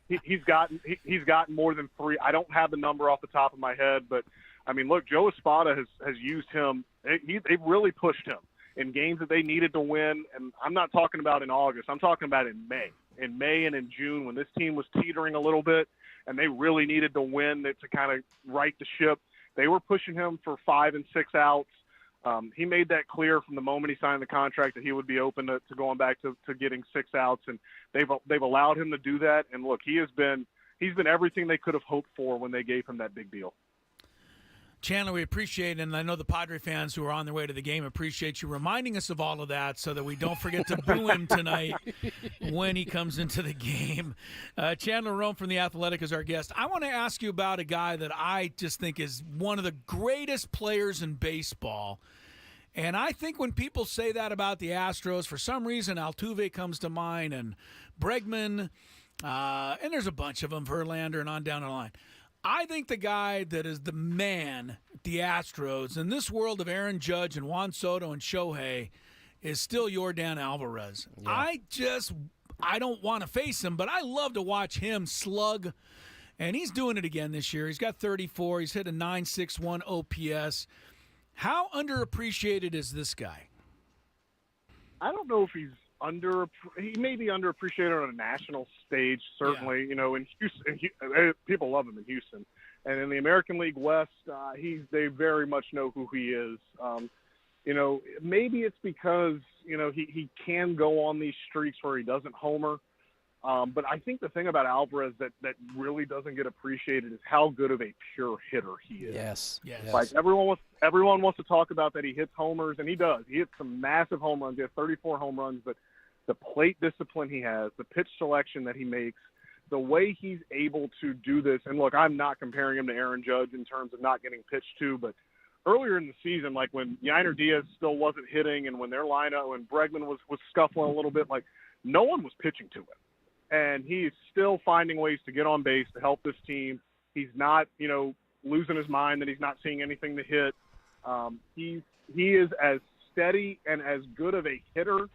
He's gotten more than three. I don't have the number off the top of my head, but I mean, look, Joe Espada has used him. They've really pushed him in games that they needed to win. And I'm not talking about in August. I'm talking about in May and in June when this team was teetering a little bit and they really needed to win to kind of right the ship. They were pushing him for 5 and 6 outs. He made that clear from the moment he signed the contract that he would be open to going back to getting 6 outs, and they've allowed him to do that. And look, he's been everything they could have hoped for when they gave him that big deal. Chandler, we appreciate it, and I know the Padre fans who are on their way to the game appreciate you reminding us of all of that so that we don't forget to boo him tonight when he comes into the game. Chandler Rome from The Athletic is our guest. I want to ask you about a guy that I just think is one of the greatest players in baseball. And I think when people say that about the Astros, for some reason Altuve comes to mind and Bregman, and there's a bunch of them, Verlander and on down the line. I think the guy that is the man at the Astros in this world of Aaron Judge and Juan Soto and Shohei is still Yordan Alvarez. Yeah. I don't want to face him, but I love to watch him slug, and he's doing it again this year. He's got 34. He's hit a 9.61 OPS. How underappreciated is this guy? I don't know if he may be underappreciated on a national stage, certainly. Yeah. You know, in Houston, people love him in Houston. And in the American League West, they very much know who he is. You know, maybe it's because, you know, he can go on these streaks where he doesn't homer. But I think the thing about Alvarez that really doesn't get appreciated is how good of a pure hitter he is. Yes. Like everyone wants to talk about that he hits homers, and he does. He hits some massive home runs. He has 34 home runs, but the plate discipline he has, the pitch selection that he makes, the way he's able to do this. And look, I'm not comparing him to Aaron Judge in terms of not getting pitched to, but earlier in the season, like when Yainer Diaz still wasn't hitting and when their lineup, when Bregman was scuffling a little bit, like no one was pitching to him. And he's still finding ways to get on base to help this team. He's not, you know, losing his mind that he's not seeing anything to hit. He is as steady and as good of a hitter.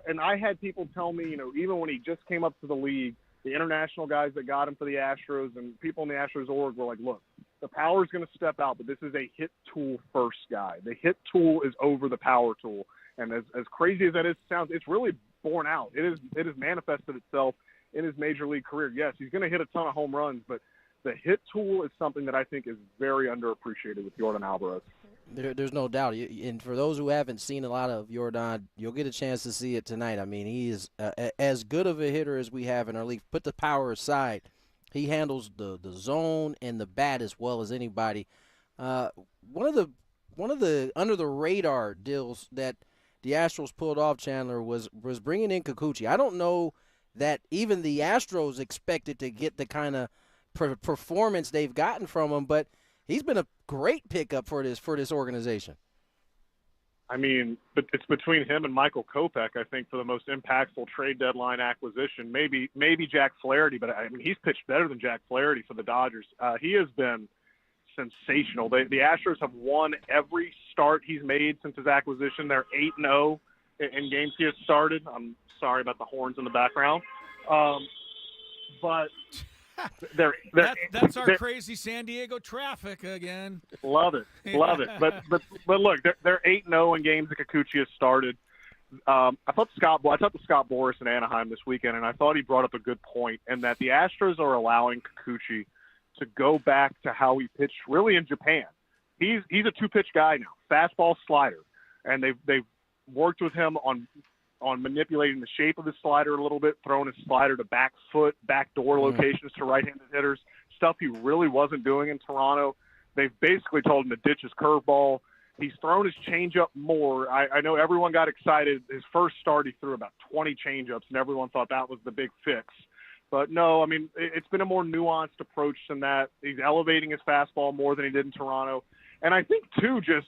And I had people tell me, you know, even when he just came up to the league, the international guys that got him for the Astros and people in the Astros org were like, look, the power is going to step out, but this is a hit tool first guy. The hit tool is over the power tool. And as crazy as that sounds, it's really borne out. It has manifested itself in his major league career. Yes, he's going to hit a ton of home runs, but the hit tool is something that I think is very underappreciated with Yordan Alvarez. There's no doubt. And for those who haven't seen a lot of Yordan, you'll get a chance to see it tonight. I mean, he is as good of a hitter as we have in our league. Put the power aside, he handles the zone and the bat as well as anybody. One of the under the radar deals that the Astros pulled off, Chandler, was bringing in Kikuchi. I don't know that even the Astros expected to get the kind of performance they've gotten from him, but he's been a great pickup for this organization. I mean, but it's between him and Michael Kopech, I think, for the most impactful trade deadline acquisition. Maybe Jack Flaherty, but I mean, he's pitched better than Jack Flaherty for the Dodgers. He has been sensational. The Astros have won every start he's made since his acquisition. They're 8-0 in games he has started. I'm sorry about the horns in the background, but. That's our crazy San Diego traffic again. Love it. But look, they're 8-0 in games that Kikuchi has started. I thought the Scott Boras in Anaheim this weekend, and I thought he brought up a good point, and that the Astros are allowing Kikuchi to go back to how he pitched really in Japan. He's a two-pitch guy now, fastball, slider, and they've worked with him on manipulating the shape of his slider a little bit, throwing his slider to back foot, back door locations to right-handed hitters, stuff he really wasn't doing in Toronto. They've basically told him to ditch his curveball. He's thrown his changeup more. I know everyone got excited. His first start, he threw about 20 changeups, and everyone thought that was the big fix. But no, I mean, it's been a more nuanced approach than that. He's elevating his fastball more than he did in Toronto. And I think, too, just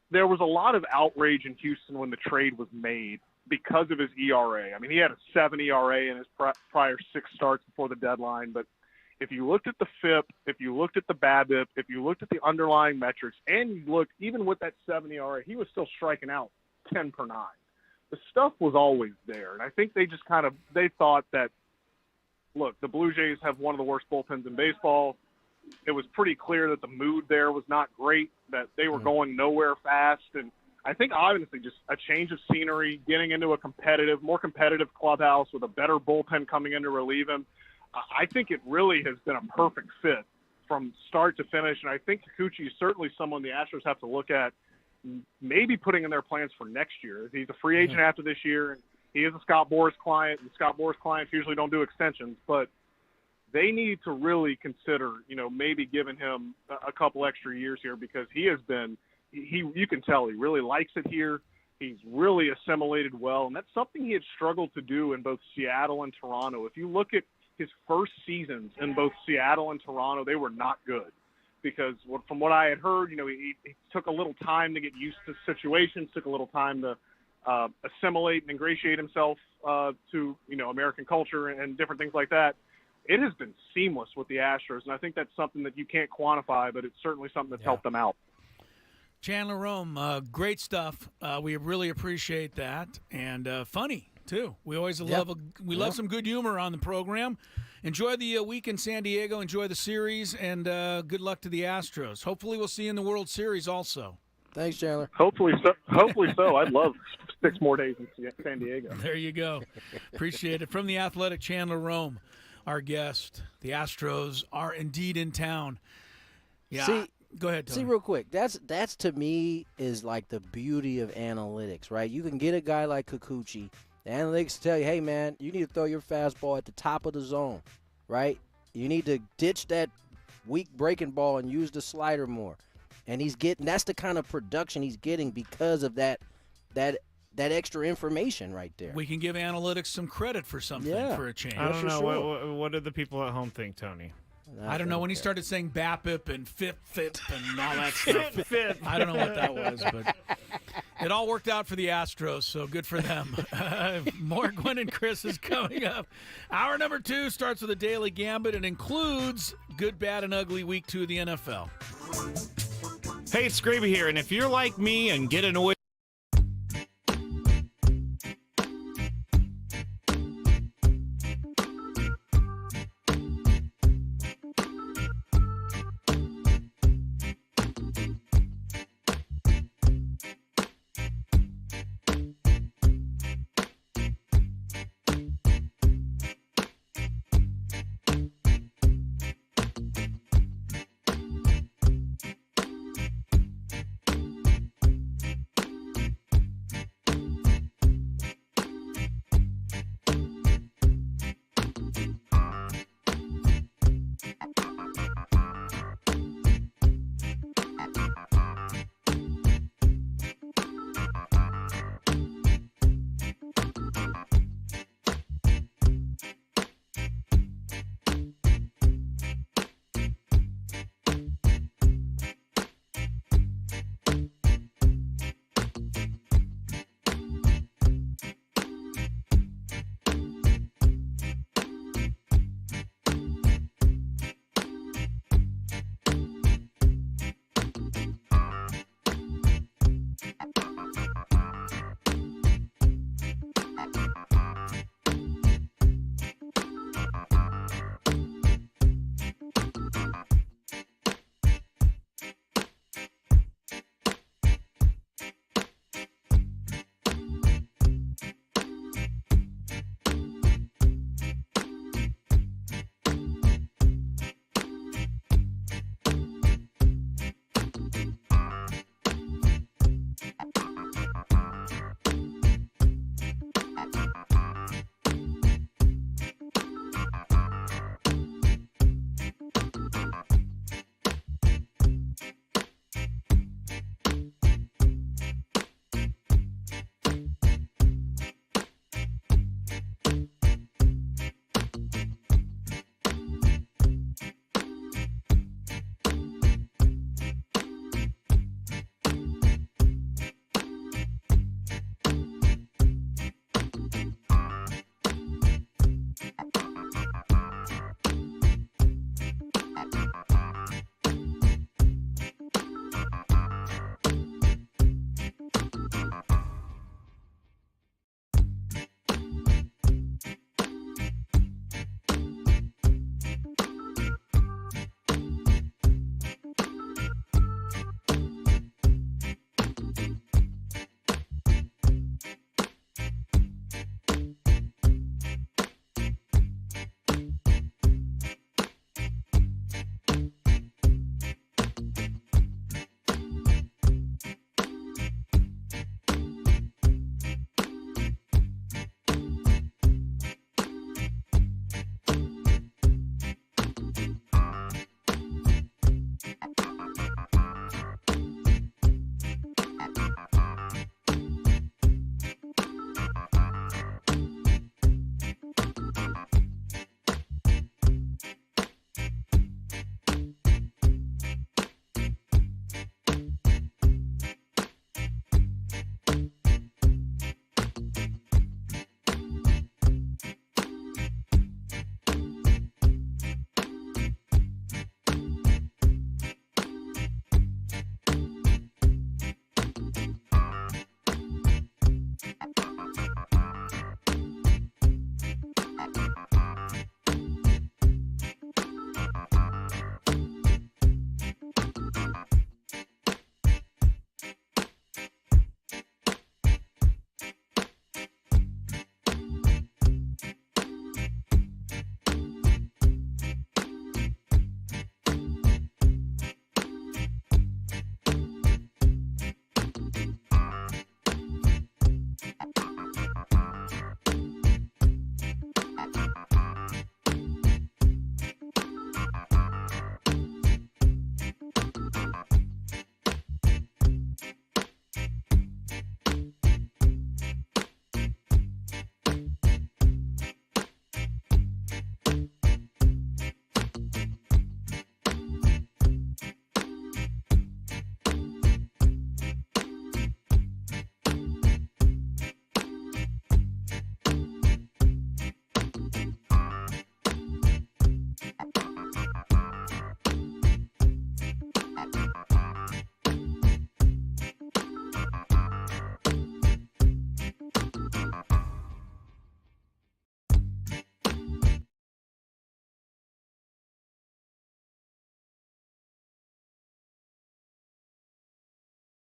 there was a lot of outrage in Houston when the trade was made because of his ERA. I mean, he had a 7 ERA in his prior 6 starts before the deadline, but if you looked at the FIP, if you looked at the BABIP, if you looked at the underlying metrics, and you looked even with that 7 ERA, he was still striking out 10 per 9. The stuff was always there, and I think they just they thought that, look, the Blue Jays have one of the worst bullpens in baseball. It was pretty clear that the mood there was not great, that they were going nowhere fast, and I think obviously just a change of scenery, getting into a more competitive clubhouse with a better bullpen coming in to relieve him. I think it really has been a perfect fit from start to finish, and I think Kikuchi is certainly someone the Astros have to look at, maybe putting in their plans for next year. He's a free agent after this year. He is a Scott Boras client, and Scott Boras clients usually don't do extensions, but they need to really consider, maybe giving him a couple extra years here, because he has been – you can tell he really likes it here. He's really assimilated well, and that's something he had struggled to do in both Seattle and Toronto. If you look at his first seasons in both Seattle and Toronto, they were not good, because from what I had heard, he took a little time to get used to situations, took a little time to assimilate and ingratiate himself to, American culture and different things like that. It has been seamless with the Astros, and I think that's something that you can't quantify, but it's certainly something that's helped them out. Chandler Rome, great stuff. We really appreciate that, and funny too. We always love some good humor on the program. Enjoy the week in San Diego. Enjoy the series, and good luck to the Astros. Hopefully, we'll see you in the World Series also. Thanks, Chandler. Hopefully so. I'd love 6 more days in San Diego. There you go. Appreciate it. From the Athletic, Chandler Rome, our guest. The Astros are indeed in town. Yeah. See, go ahead, Tony. See, real quick, that's to me is like the beauty of analytics, right? You can get a guy like Kikuchi. The analytics tell you, hey, man, you need to throw your fastball at the top of the zone, right? You need to ditch that weak breaking ball and use the slider more. And that's the kind of production he's getting because of that extra information right there. We can give analytics some credit for something for a change. I don't know. Sure. What did the people at home think, Tony? I don't know. When he started saying BAPIP and FIP and all that stuff, I don't know what that was, but it all worked out for the Astros, so good for them. More Gwynn and Chris is coming up. Hour number 2 starts with a daily Gambit and includes good, bad, and ugly week 2 of the NFL. Hey, it's Skraby here, and if you're like me and get annoyed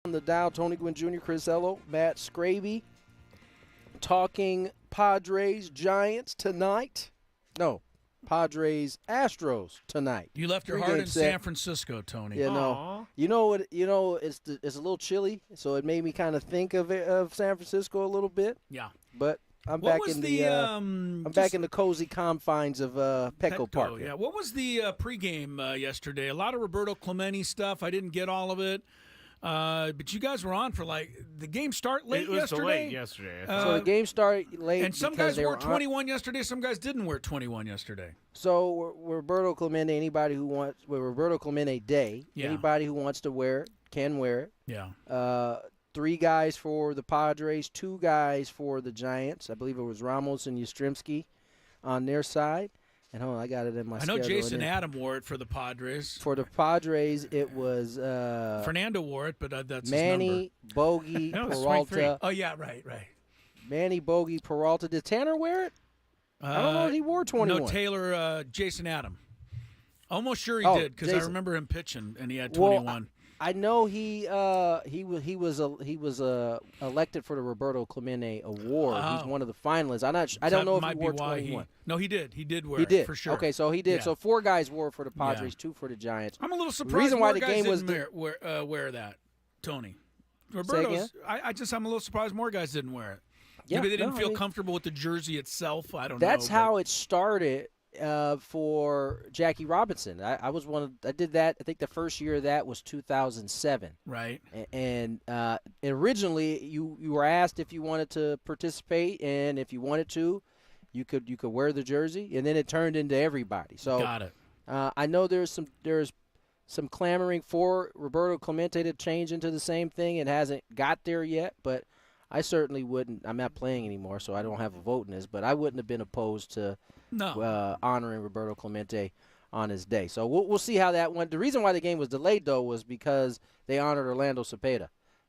on the dial, Tony Gwynn Jr., Chris Ello, Matt Skraby, talking Padres Giants tonight. No, Padres Astros tonight. You left your heart in San Francisco, Tony. You know, it's a little chilly, so it made me kind of think of San Francisco a little bit. Yeah, but I'm what back was in the back in the cozy confines of Petco Park. Yeah, what was the pregame yesterday? A lot of Roberto Clemente stuff. I didn't get all of it. But you guys were on for the game start late yesterday? It was delayed yesterday. So the game started late. And some guys wore 21 yesterday, some guys didn't wear 21 yesterday. So Roberto Clemente, anybody who wants, Roberto Clemente Day, anybody who wants to wear it can wear it. Yeah. 3 guys for the Padres, 2 guys for the Giants. I believe it was Ramos and Yastrzemski on their side. And hold on, I got it in my schedule. I know Jason Adam wore it for the Padres. For the Padres, it was Fernando wore it, but that's Manny, his Bogey, Peralta. Oh, yeah, right. Manny, Bogey, Peralta. Did Tanner wear it? I don't know if he wore 21. No, Taylor, Jason Adam. Almost sure he did, because I remember him pitching, and he had 21. Well, I know he was elected for the Roberto Clemente Award. He's one of the finalists. I don't know if he wore 21. No, he did. He did wear it for sure. Okay, so he did. Yeah. So 4 guys wore for the Padres, 2 for the Giants. I'm a little surprised. The reason why the guys game was didn't wear that, Tony. Roberto's. I'm a little surprised more guys didn't wear it. Yeah, maybe they didn't feel comfortable with the jersey itself. I don't know. That's how it started. For Jackie Robinson, I did that. I think the first year of that was 2007. Right. And originally, you were asked if you wanted to participate, and if you wanted to, you could wear the jersey, and then it turned into everybody. So got it. I know there's some clamoring for Roberto Clemente to change into the same thing. It hasn't got there yet, but I certainly wouldn't. I'm not playing anymore, so I don't have a vote in this, but I wouldn't have been opposed to honoring Roberto Clemente on his day. So we'll see how that went. The reason why the game was delayed, though, was because they honored Orlando Cepeda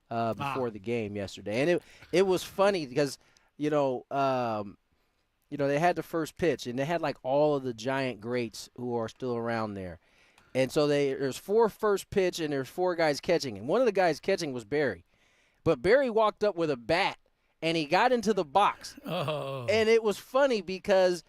before the game yesterday. And it was funny because, they had the first pitch, and they had all of the Giant greats who are still around there. And so there's 4 first pitch, and there's 4 guys catching. And one of the guys catching was Barry. But Barry walked up with a bat, and he got into the box. Oh. And it was funny because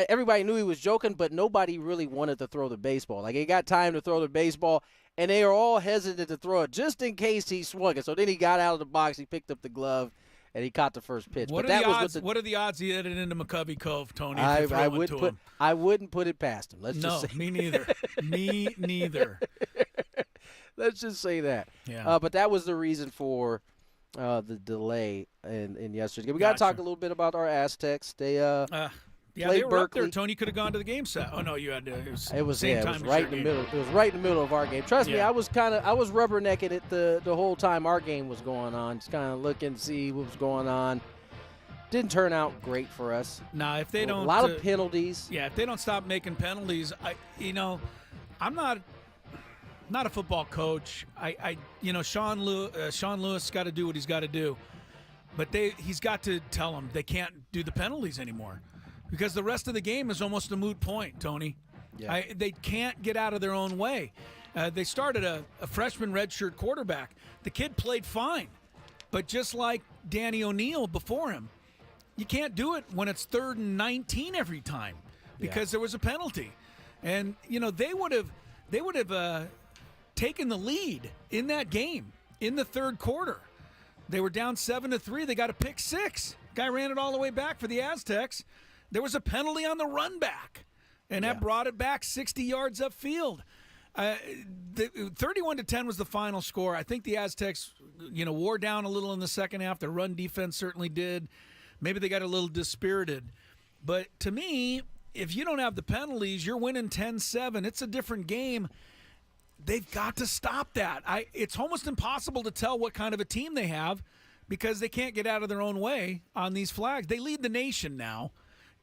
everybody knew he was joking, but nobody really wanted to throw the baseball. He got time to throw the baseball, and they were all hesitant to throw it just in case he swung it. So then he got out of the box, he picked up the glove, and he caught the first pitch. What are the odds he hit it into McCovey Cove, Tony? I wouldn't put it past him. Me neither. Me neither. Let's just say that. Yeah. But that was the reason for the delay in yesterday. We got to talk a little bit about our Aztecs. They they were Berkeley. up there. Tony could have gone to the game set. Oh no, you had to. It was right in the middle. It was right in the middle of our game. Trust me, I was rubbernecking it the whole time our game was going on, just kind of looking to see what was going on. Didn't turn out great for us. Nah, if they don't, a lot of penalties. Yeah, if they don't stop making penalties, I'm not a football coach. Sean Lewis got to do what he's got to do, but he's got to tell them they can't do the penalties anymore, because the rest of the game is almost a moot point, Tony. Yeah. They can't get out of their own way. They started a freshman redshirt quarterback. The kid played fine, but just like Danny O'Neal before him, you can't do it when it's 3rd and 19 every time because there was a penalty. And they would have taken the lead in that game in the 3rd quarter. They were down 7-3. They got a pick 6. Guy ran it all the way back for the Aztecs. There was a penalty on the run back, and that brought it back 60 yards upfield. 31-10 was the final score. I think the Aztecs, wore down a little in the second half. Their run defense certainly did. Maybe they got a little dispirited. But to me, if you don't have the penalties, you're winning 10-7. It's a different game. They've got to stop that. It's almost impossible to tell what kind of a team they have because they can't get out of their own way on these flags. They lead the nation now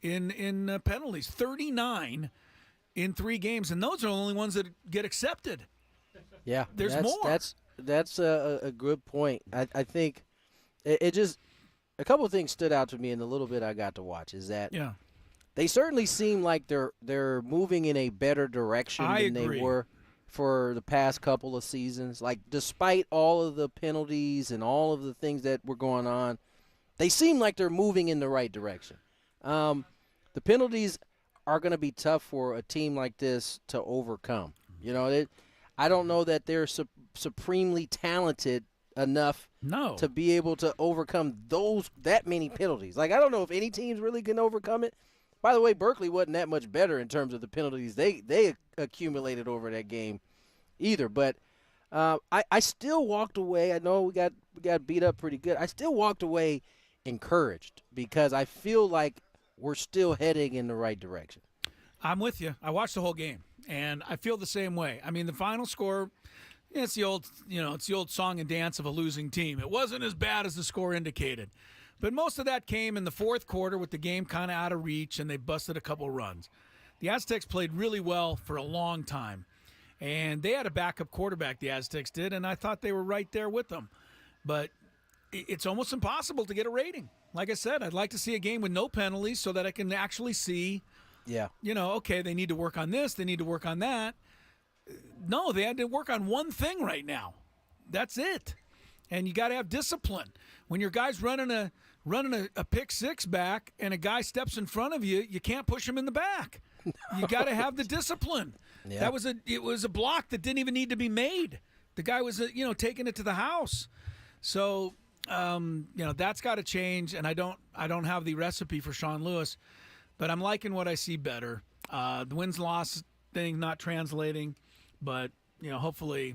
in penalties, 39 in 3 games, and those are the only ones that get accepted. Yeah, there's more. That's a good point. I think it just a couple of things stood out to me in the little bit I got to watch is that they certainly seem like they're moving in a better direction than they were for the past couple of seasons. Like, despite all of the penalties and all of the things that were going on, they seem like they're moving in the right direction. The penalties are going to be tough for a team like this to overcome. You know, I don't know that they're supremely talented enough to be able to overcome that many penalties. Like, I don't know if any teams really can overcome it. By the way, Berkeley wasn't that much better in terms of the penalties they accumulated over that game either. But I still walked away. I know we got beat up pretty good. I still walked away encouraged because I feel like we're still heading in the right direction. I'm with you. I watched the whole game, and I feel the same way. I mean, the final score, it's the old song and dance of a losing team. It wasn't as bad as the score indicated. But most of that came in the fourth quarter with the game kind of out of reach, and they busted a couple runs. The Aztecs played really well for a long time, and they had a backup quarterback, the Aztecs did, and I thought they were right there with them. But it's almost impossible to get a rating. Like I said, I'd like to see a game with no penalties so that I can actually see, okay, they need to work on this, they need to work on that. No, they had to work on one thing right now. That's it. And you got to have discipline. When your guy's running a pick six back and a guy steps in front of you, you can't push him in the back. You got to have the discipline. Yeah. It was a block that didn't even need to be made. The guy was taking it to the house. So that's got to change. And I don't have the recipe for Sean Lewis, but I'm liking what I see better. The wins-loss thing not translating, but hopefully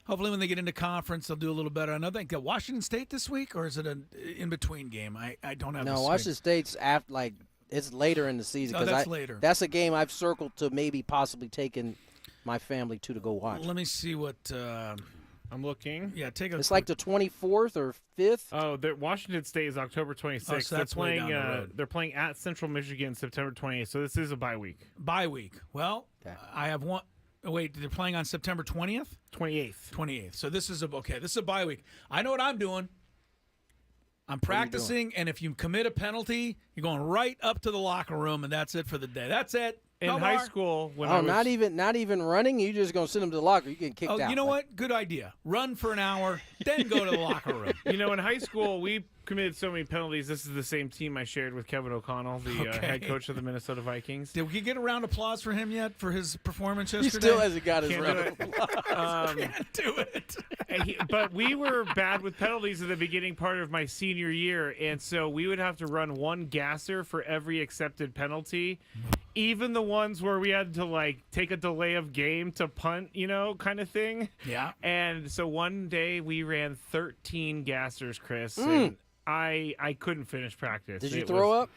when they get into conference, they'll do a little better. I know they got Washington State this week, or is it an in-between game? I don't have. No, Washington State's it's later in the season. That's later. That's a game I've circled to maybe possibly taking my family to go watch. Let me see what I'm looking. Yeah, take a. It's like the 24th or 5th. Oh, Washington State is October 26th. So that's way down the road. They're playing at Central Michigan September 28th. So this is a bye week. Bye week. Well, okay. I have one. Wait, they're playing on September 20th? 28th. 28th. So this is a bye week. I know what I'm doing. I'm practicing, and if you commit a penalty, you're going right up to the locker room, and that's it for the day. That's it. In high school, not even running. You're just going to send them to the locker. You're getting kicked out. You know what? Good idea. Run for an hour, then go to the locker room. In high school, we committed so many penalties. This is the same team I shared with Kevin O'Connell, the head coach of the Minnesota Vikings. Did we get a round of applause for him yet for his performance yesterday? He still hasn't got his round of applause. Can't do it. But we were bad with penalties at the beginning part of my senior year, and so we would have to run one gasser for every accepted penalty. Even the ones where we had to take a delay of game to punt, kind of thing. Yeah. And so one day we ran 13 gassers, Chris. And I couldn't finish practice. Did you throw up?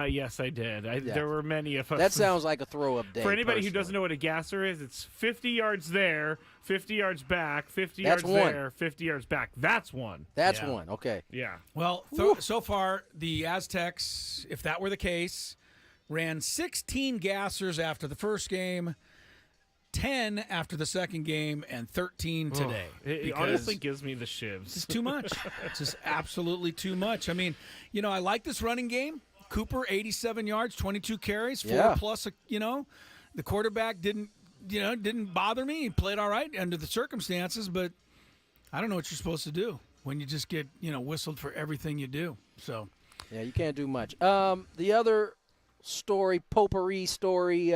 Yes, I did. There were many of us. That sounds like a throw-up day. For anybody personally. who doesn't know what a gasser is, it's 50 yards there, 50 yards back, 50 That's yards one. there, 50 yards back. That's one. That's one. Okay. Yeah. Well, so far, the Aztecs, if that were the case, ran 16 gassers after the first game, 10 after the second game, and 13 today. It honestly gives me the shivs. It's too much. It's just absolutely too much. I mean, I like this running game. Cooper, 87 yards, 22 carries, 4 plus. The quarterback didn't bother me. He played all right under the circumstances, but I don't know what you're supposed to do when you just get whistled for everything you do. So yeah, you can't do much. The other potpourri story,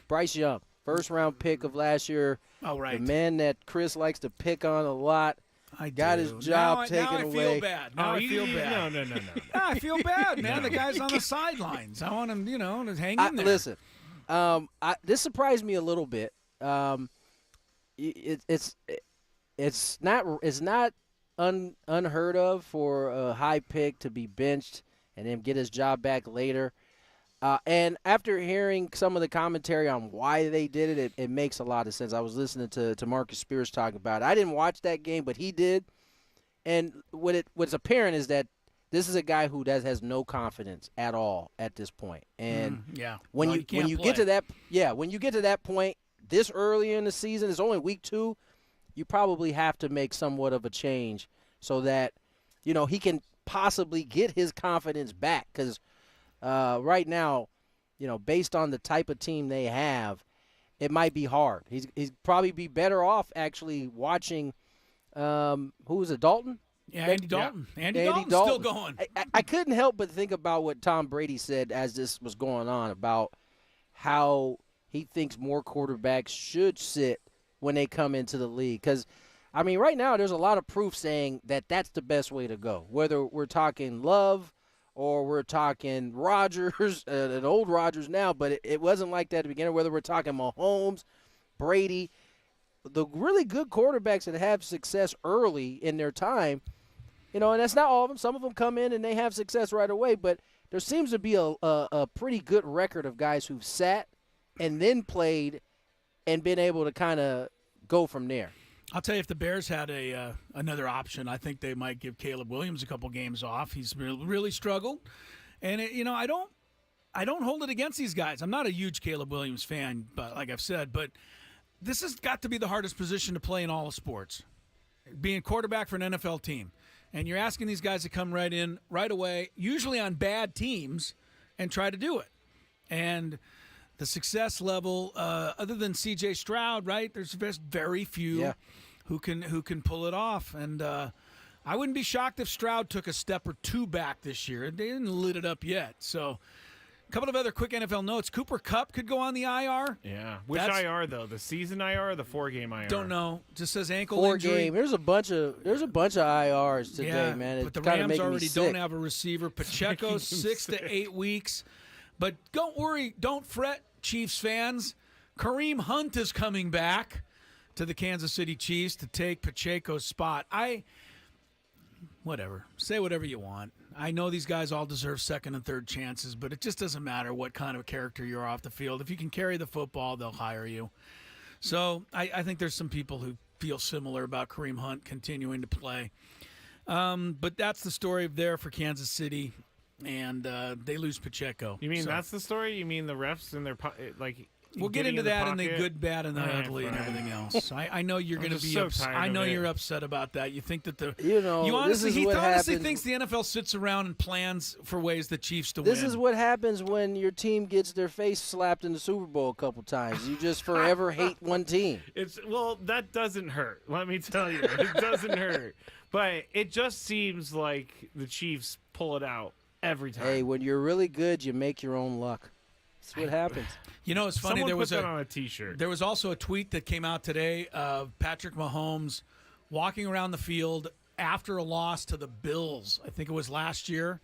Bryce Young, first-round pick of last year. Oh, right. The man that Chris likes to pick on a lot. I got his job taken away. Now I feel bad. Now I feel bad. No. I feel bad, man. The guy's on the sidelines. I want him, to hang in there. Listen, this surprised me a little bit. It's not unheard of for a high pick to be benched and then get his job back later. And after hearing some of the commentary on why they did it, it makes a lot of sense. I was listening to Marcus Spears talk about it. I didn't watch that game, but he did. And what's apparent is that this is a guy who has no confidence at all at this point. And when you get to that point this early in the season, it's only week 2, you probably have to make somewhat of a change so that he can possibly get his confidence back, because right now, based on the type of team they have, it might be hard. He's probably be better off actually watching. Who was it? Dalton? Yeah, Andy Dalton. Andy Dalton's still going. I couldn't help but think about what Tom Brady said as this was going on about how he thinks more quarterbacks should sit when they come into the league. Because, I mean, right now there's a lot of proof saying that that's the best way to go. Whether we're talking Love or we're talking Rodgers, an old Rodgers now, but it wasn't like that at the beginning. Whether we're talking Mahomes, Brady, the really good quarterbacks that have success early in their time, and that's not all of them. Some of them come in and they have success right away, but there seems to be a pretty good record of guys who've sat and then played and been able to kind of go from there. I'll tell you, if the Bears had another option, I think they might give Caleb Williams a couple games off. He's really struggled, and I don't hold it against these guys. I'm not a huge Caleb Williams fan, but like I've said, but this has got to be the hardest position to play in all of sports, being quarterback for an NFL team. And you're asking these guys to come right in right away, usually on bad teams, and try to do it. And the success level, other than C.J. Stroud, right? There's very few who can pull it off. And I wouldn't be shocked if Stroud took a step or two back this year. They didn't lit it up yet. So a couple of other quick NFL notes. Cooper Kupp could go on the IR. Yeah. Which IR, though? The season IR or the 4-game IR? Don't know. Just says ankle injury. 4-game. There's a bunch of IRs today, man. But the Rams already don't have a receiver. Pacheco, 6 to 8 weeks. But don't worry. Don't fret, Chiefs fans. Kareem Hunt is coming back to the Kansas City Chiefs to take Pacheco's spot. Whatever. Say whatever you want. I know these guys all deserve second and third chances, but it just doesn't matter what kind of character you're off the field. If you can carry the football, they'll hire you. So I think there's some people who feel similar about Kareem Hunt continuing to play. But that's the story there for Kansas City, and they lose Pacheco. You mean that's the story? You mean the refs and their We'll get into that and the good, bad, and the ugly and everything else. I know you're going to be upset. I know you're upset about that. You think that he honestly thinks the NFL sits around and plans for ways the Chiefs to win. This is what happens when your team gets their face slapped in the Super Bowl a couple times. You just forever hate one team. That doesn't hurt. Let me tell you, it doesn't hurt. But it just seems like the Chiefs pull it out every time. Hey, when you're really good, you make your own luck. That's what happens. It's funny. Someone put that on a T-shirt. There was also a tweet that came out today of Patrick Mahomes walking around the field after a loss to the Bills. I think it was last year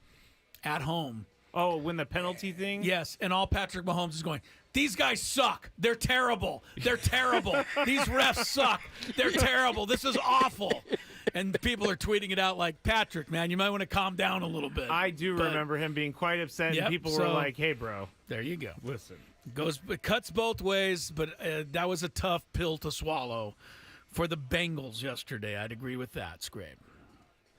at home. Oh, when the penalty thing? Yes, and all Patrick Mahomes is going, these guys suck. They're terrible. They're terrible. These refs suck. They're terrible. This is awful. And people are tweeting it out like, Patrick, man, you might want to calm down a little bit. I do remember him being quite upset, and people were like, hey, bro. There you go. Listen. It cuts both ways, but that was a tough pill to swallow for the Bengals yesterday. I'd agree with that, Skraby.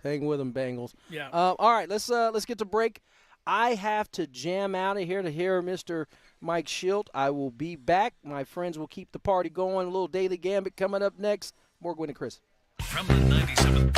Hang with them, Bengals. Yeah. All right, let's get to break. I have to jam out of here to hear Mr. Mike Schilt. I will be back. My friends will keep the party going. A little Daily Gambit coming up next. More Gwynn and Chris. From the 97.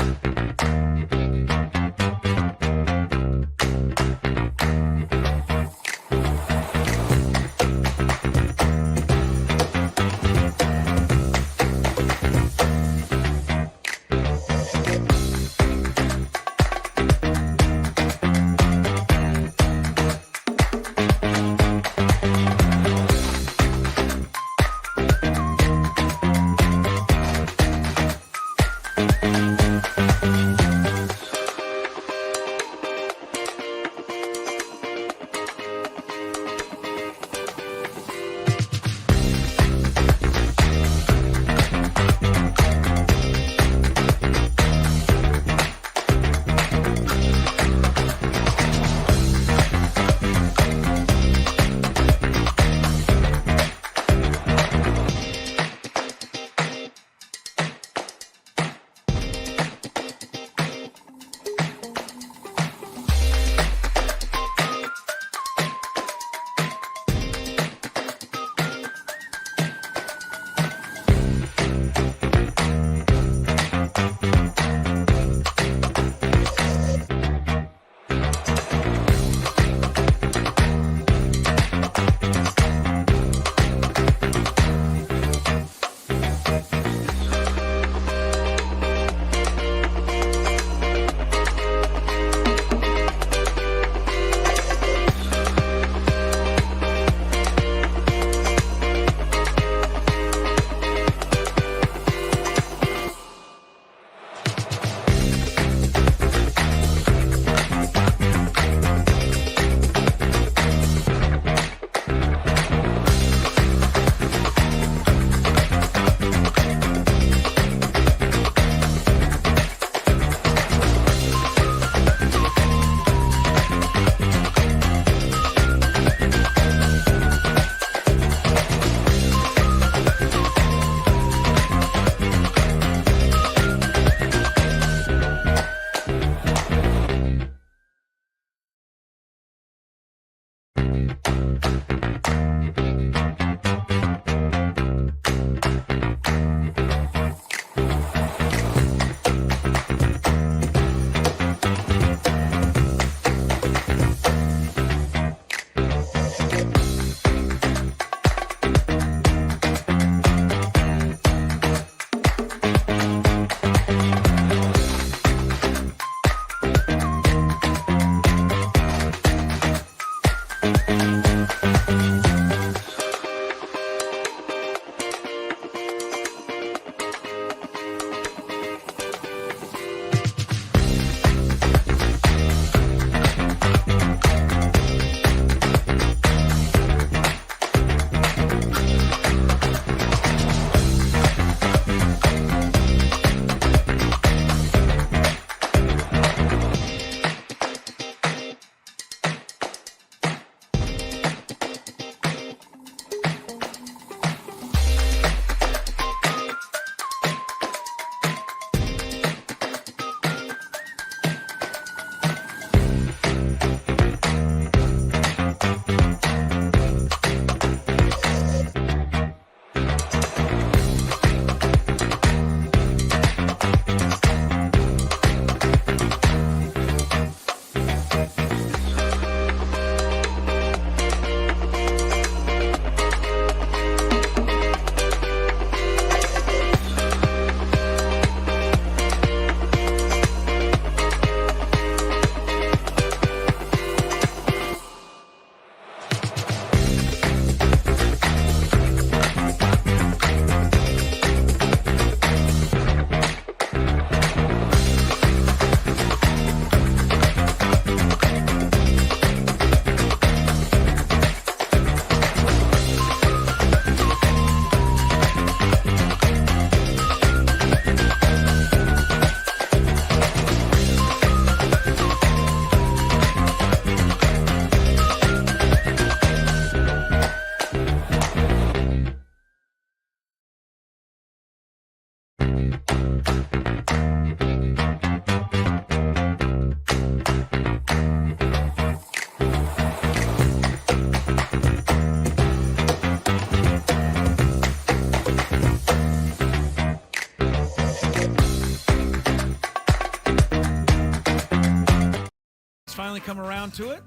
It's finally come around to it.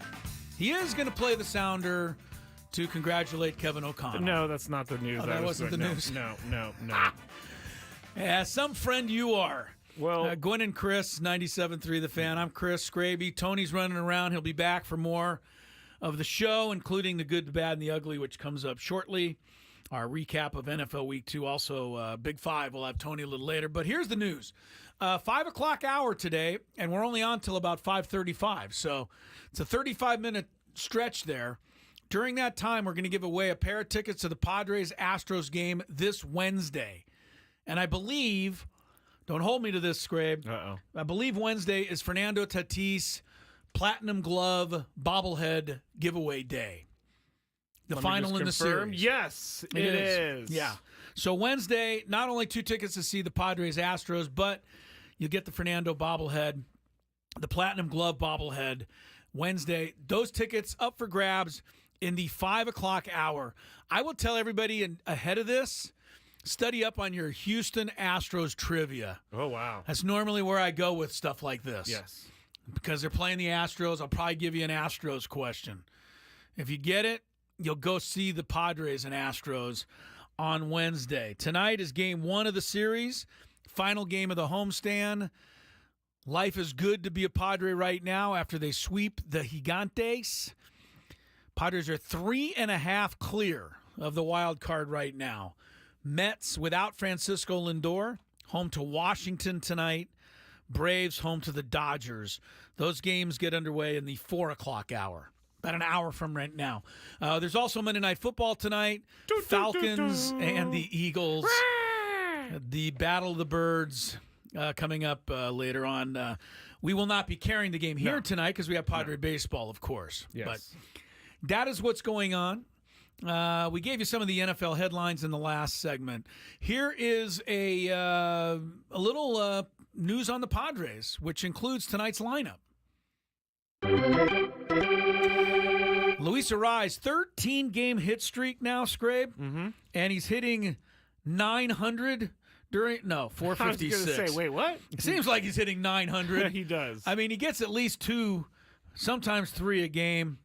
He is going to play the sounder to congratulate Kevin O'Connell. No, that's not the news. Oh, that wasn't the news? No. Yeah, some friend you are. Well, Gwynn and Chris, 97.3 The Fan. I'm Chris Skraby. Tony's running around. He'll be back for more of the show, including the good, the bad, and the ugly, which comes up shortly. Our recap of NFL Week 2. Also, Big Five. We'll have Tony a little later. But here's the news. 5 o'clock hour today, and we're only on till about 5:35. So it's a 35-minute stretch there. During that time, we're going to give away a pair of tickets to the Padres-Astros game this Wednesday. And I believe, don't hold me to this, Scrabe. I believe Wednesday is Fernando Tatis Platinum Glove bobblehead giveaway day. The final in the series. Yes, it is. Yeah. So Wednesday, not only 2 tickets to see the Padres-Astros, but you'll get the Fernando bobblehead, the Platinum Glove bobblehead Wednesday. Those tickets up for grabs in the 5 o'clock hour. I will tell everybody ahead of this, study up on your Houston Astros trivia. Oh, wow. That's normally where I go with stuff like this. Yes. Because they're playing the Astros, I'll probably give you an Astros question. If you get it, you'll go see the Padres and Astros on Wednesday. Tonight is game 1 of the series, final game of the homestand. Life is good to be a Padre right now after they sweep the Gigantes. Padres are 3.5 clear of the wild card right now. Mets without Francisco Lindor, home to Washington tonight. Braves home to the Dodgers. Those games get underway in the 4 o'clock hour. About an hour from right now. There's also Monday Night Football tonight. Falcons and the Eagles. The Battle of the Birds coming up later on. We will not be carrying the game here tonight because we have Padre baseball, of course. Yes. But that is what's going on. We gave you some of the NFL headlines in the last segment. Here is a little news on the Padres, which includes tonight's lineup. Luis Arraez, 13-game hit streak now, Scrabe, and he's hitting 900 456. I was going to say, wait, what? It seems like he's hitting 900. He does. I mean, he gets at least 2, sometimes 3 a game.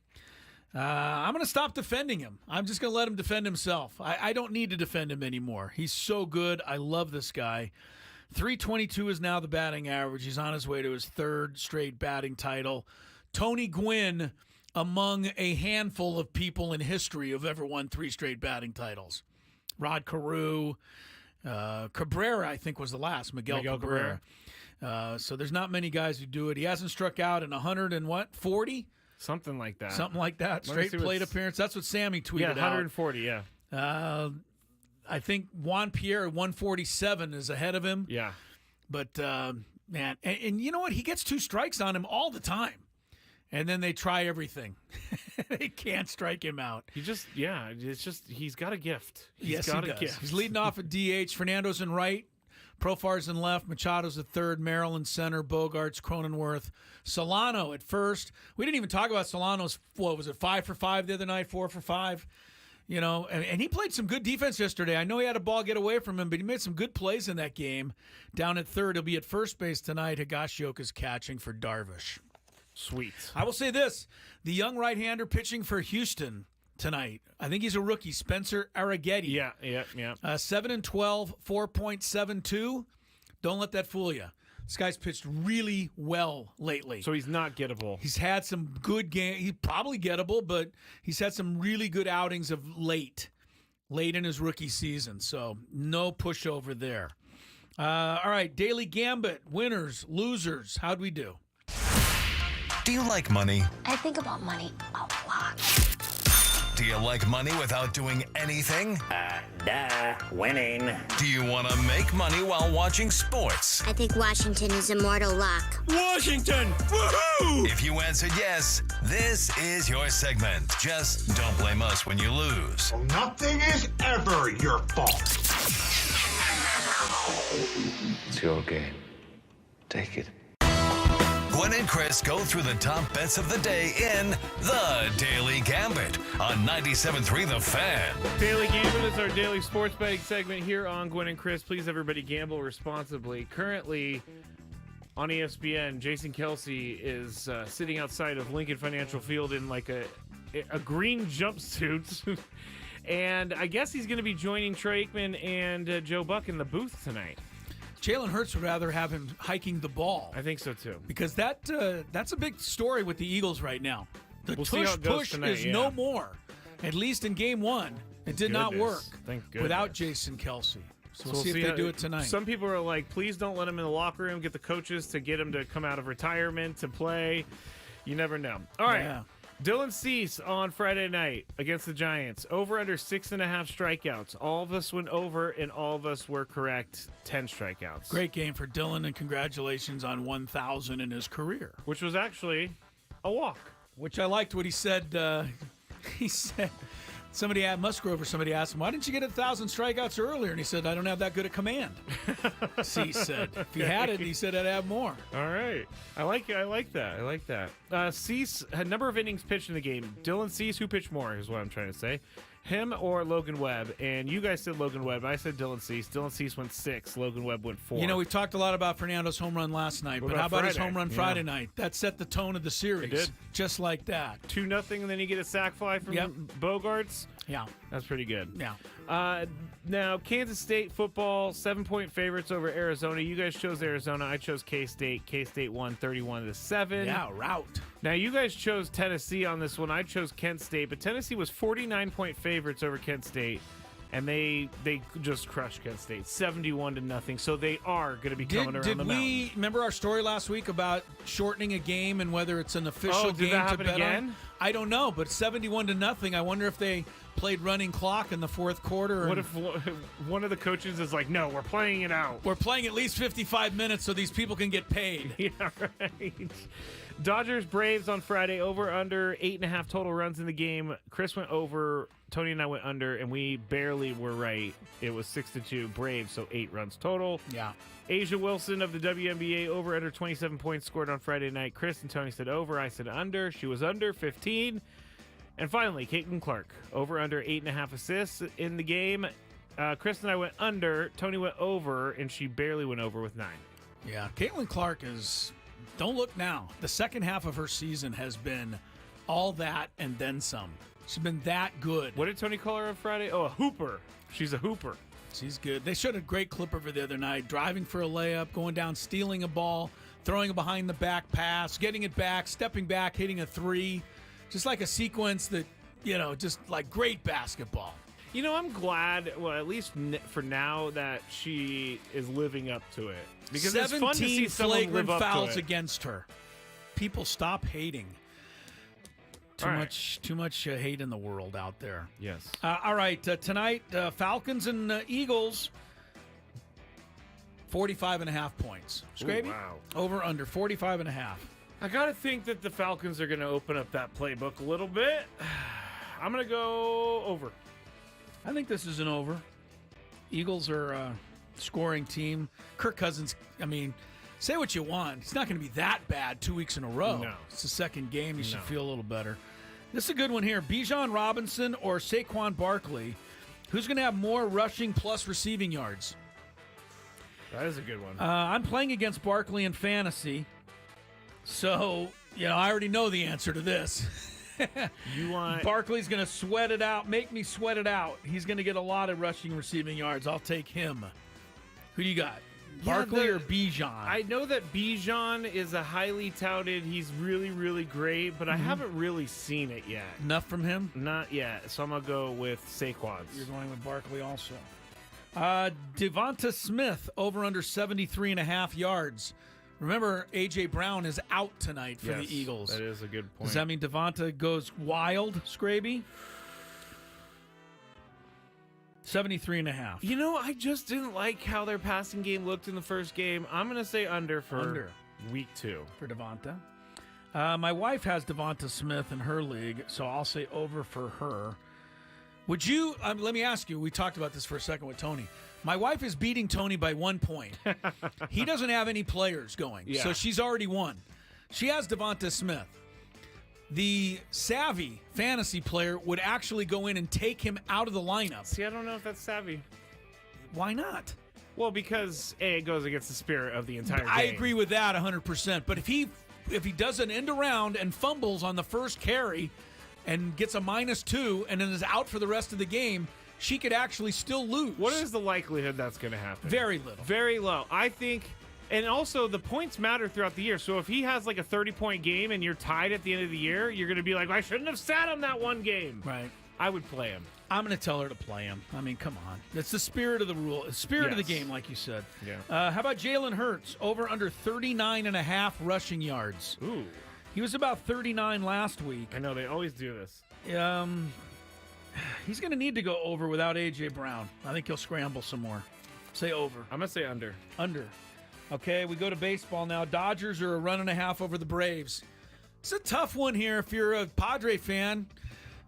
I'm going to stop defending him. I'm just going to let him defend himself. I don't need to defend him anymore. He's so good. I love this guy. 322 is now the batting average. He's on his way to his 3rd straight batting title. Tony Gwynn, among a handful of people in history who've ever won 3 straight batting titles. Rod Carew, Cabrera, I think, was the last. Miguel Cabrera. So there's not many guys who do it. He hasn't struck out in 140? Something like that. Something like that. Straight plate appearance. That's what Sammy tweeted out. Yeah, 140, yeah. I think Juan Pierre, 147, is ahead of him. Yeah. But, man, and you know what? He gets 2 strikes on him all the time. And then they try everything. They can't strike him out. It's just, he's got a gift. Yes, he does. He's leading off at DH. Fernando's in right. Profar's in left. Machado's at 3rd. Merrill in center. Bogarts, Cronenworth. Solano at first. We didn't even talk about Solano's, 5 for 5 the other night, 4 for 5. You know, and he played some good defense yesterday. I know he had a ball get away from him, but he made some good plays in that game. Down at 3rd, he'll be at first base tonight. Higashioka's catching for Darvish. Sweet. I will say this. The young right-hander pitching for Houston tonight. I think he's a rookie, Spencer Arrighetti. Yeah. 7-12, 4.72. Don't let that fool you. This guy's pitched really well lately. So he's not gettable. He's had some good games. He's probably gettable, but he's had some really good outings of late in his rookie season. So no pushover there. All right, Daily Gambit, winners, losers. How'd we do? Do you like money? I think about money a lot. Do you like money without doing anything? Winning. Do you want to make money while watching sports? I think Washington is immortal luck. Washington! Woohoo! If you answered yes, this is your segment. Just don't blame us when you lose. Nothing is ever your fault. It's your game. Take it. Gwynn and Chris go through the top bets of the day in The Daily Gambit on 97.3 The Fan. Daily Gambit is our daily sports betting segment here on Gwynn and Chris. Please, everybody, gamble responsibly. Currently, on ESPN, Jason Kelsey is sitting outside of Lincoln Financial Field in like a green jumpsuit. And I guess he's going to be joining Troy Aikman and Joe Buck in the booth tonight. Jalen Hurts would rather have him hiking the ball. I think so, too. Because that's a big story with the Eagles right now. The We'll see how it goes push tonight, is yeah. no more. At least in game one, it did not work Thank goodness. without Jason Kelsey. So we'll see if they how- do it tonight. Some people are like, please don't let him in the locker room. Get the coaches to get him to come out of retirement to play. You never know. All right. Yeah. Dylan Cease on Friday night against the Giants. Over under 6.5 strikeouts. All of us went over, and all of us were correct. 10 strikeouts. Great game for Dylan, and congratulations on 1,000 in his career. Which was actually a walk. Which I liked what he said. He said, Musgrove or somebody asked him, why didn't you get 1,000 strikeouts earlier? And he said, I don't have that good a command. Cease said, if he had it, he said I'd have more. All right. I like that. Cease had number of innings pitched in the game. Dylan Cease, who pitched more is what I'm trying to say. Him or Logan Webb. And you guys said Logan Webb. I said Dylan Cease. Dylan Cease went 6. Logan Webb went 4. You know, we talked a lot about Fernando's home run last night, but how about his home run Yeah. Friday night? That set the tone of the series. It did. Just like that. 2-0, and then you get a sac fly from Yep. Bogarts. Yeah. That's pretty good. Yeah. Now, Kansas State football, 7-point favorites over Arizona. You guys chose Arizona. I chose K-State. K-State won 31-7. Yeah, route. Now, you guys chose Tennessee on this one. I chose Kent State, but Tennessee was 49-point favorites over Kent State, and they just crushed Kent State, 71-0. So they are going to be coming around the mountain. Did we remember our story last week about shortening a game and whether it's an official did game that to happen bet again? on? I don't know, but 71-0. I wonder if they played running clock in the fourth quarter. What if one of the coaches is like, no, we're playing it out? We're playing at least 55 minutes so these people can get paid. Yeah, right. Dodgers Braves on Friday, over under 8.5 total runs in the game. Chris went over, Tony and I went under, and we barely were right. It was 6-2 Braves, so 8 runs total. Yeah. Asia Wilson of the WNBA, over under 27 points scored on Friday night. Chris and Tony said over, I said under. She was under 15. And finally, Caitlin Clark, over under 8.5 assists in the game. Chris and I went under, Tony went over, and she barely went over with 9. Yeah, Caitlin Clark is, don't look now. The second half of her season has been all that and then some. She's been that good. What did Tony call her on Friday? Oh, a hooper. She's a hooper. She's good. They showed a great clip of her the other night, driving for a layup, going down, stealing a ball, throwing a behind the back pass, getting it back, stepping back, hitting a 3. Just like a sequence that, just like great basketball. You know, I'm glad, well, at least for now, that she is living up to it. Because it's fun to see 17 someone live flagrant up fouls to it. against her. People stop hating. Too All right. much hate in the world out there. Yes. All right, tonight, Falcons and Eagles, 45.5 points. Skraby? wow. Over, under, 45.5. I got to think that the Falcons are going to open up that playbook a little bit. I'm going to go over. I think this is an over. Eagles are a scoring team. Kirk Cousins, say what you want. It's not going to be that bad 2 weeks in a row. No. It's the second game. You should No. feel a little better. This is a good one here. Bijan Robinson or Saquon Barkley. Who's going to have more rushing plus receiving yards? That is a good one. I'm playing against Barkley in fantasy. So, I already know the answer to this. You want Barkley's going to sweat it out, make me sweat it out. He's going to get a lot of rushing receiving yards. I'll take him. Who do you got? Barkley or Bijan? I know that Bijan is a highly touted. He's really, really great, but I haven't really seen it yet. Enough from him? Not yet. So I'm going to go with Saquon. You're going with Barkley also. Devonta Smith, over under 73.5 yards. Remember, A.J. Brown is out tonight for the Eagles. That is a good point. Does that mean Devonta goes wild, Skraby? 73.5. You know, I just didn't like how their passing game looked in the first game. I'm going to say under for week 2. For Devonta. My wife has Devonta Smith in her league, so I'll say over for her. Would you, let me ask you, we talked about this for a second with Tony. My wife is beating Tony by 1 point. He doesn't have any players going, so she's already won. She has Devonta Smith. The savvy fantasy player would actually go in and take him out of the lineup. See, I don't know if that's savvy. Why not? Well, because it goes against the spirit of the entire game. I agree with that 100%. But if he does an end around and fumbles on the first carry and gets a -2 and then is out for the rest of the game, she could actually still lose. What is the likelihood that's going to happen? Very little. Very low. I think, and also the points matter throughout the year. So if he has like a 30-point game and you're tied at the end of the year, you're going to be like, I shouldn't have sat him that one game. Right. I would play him. I'm going to tell her to play him. I mean, come on. It's the spirit of the rule. It's the spirit of the game, like you said. Yeah. How about Jalen Hurts? Over under 39.5 rushing yards. Ooh. He was about 39 last week. I know, they always do this. He's going to need to go over without A.J. Brown. I think he'll scramble some more. Say over. I'm going to say under. Under. Okay, we go to baseball now. Dodgers are a 1.5 over the Braves. It's a tough one here if you're a Padre fan.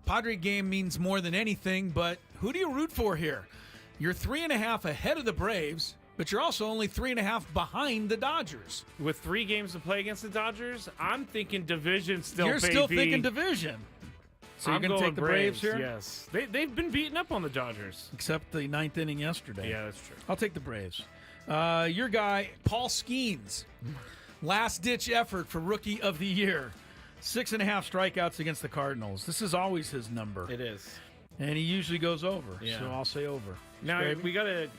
Padre game means more than anything, but who do you root for here? You're 3.5 ahead of the Braves, but you're also only 3.5 behind the Dodgers. With 3 games to play against the Dodgers, I'm thinking division still, You're baby. still thinking division. So you're going to take the Braves here? Yes. They've been beating up on the Dodgers. Except the 9th inning yesterday. Yeah, that's true. I'll take the Braves. Your guy, Paul Skeens. Last-ditch effort for Rookie of the Year. 6.5 strikeouts against the Cardinals. This is always his number. It is. And he usually goes over, Yeah. so I'll say over. Now, Skraby? we got a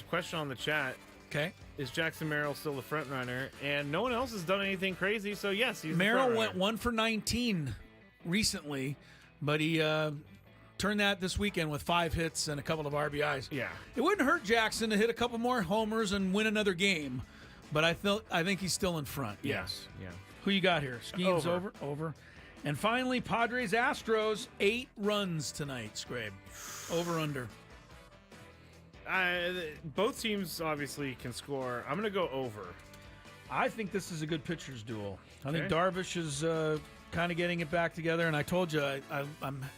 question on the chat. Okay. Is Jackson Merrill still the front runner? And no one else has done anything crazy, so yes, he's Merrill the front went runner. 1 for 19 recently, but he turned that this weekend with 5 hits and a couple of RBIs. Yeah. It wouldn't hurt Jackson to hit a couple more homers and win another game, but I think he's still in front. Yes. Yeah. Who you got here? Skeens Over. Over. And finally, Padres Astros, 8 runs tonight, Skrabe. Over under. Both teams obviously can score. I'm going to go over. I think this is a good pitcher's duel. I think Okay. Darvish is kind of getting it back together, and I told you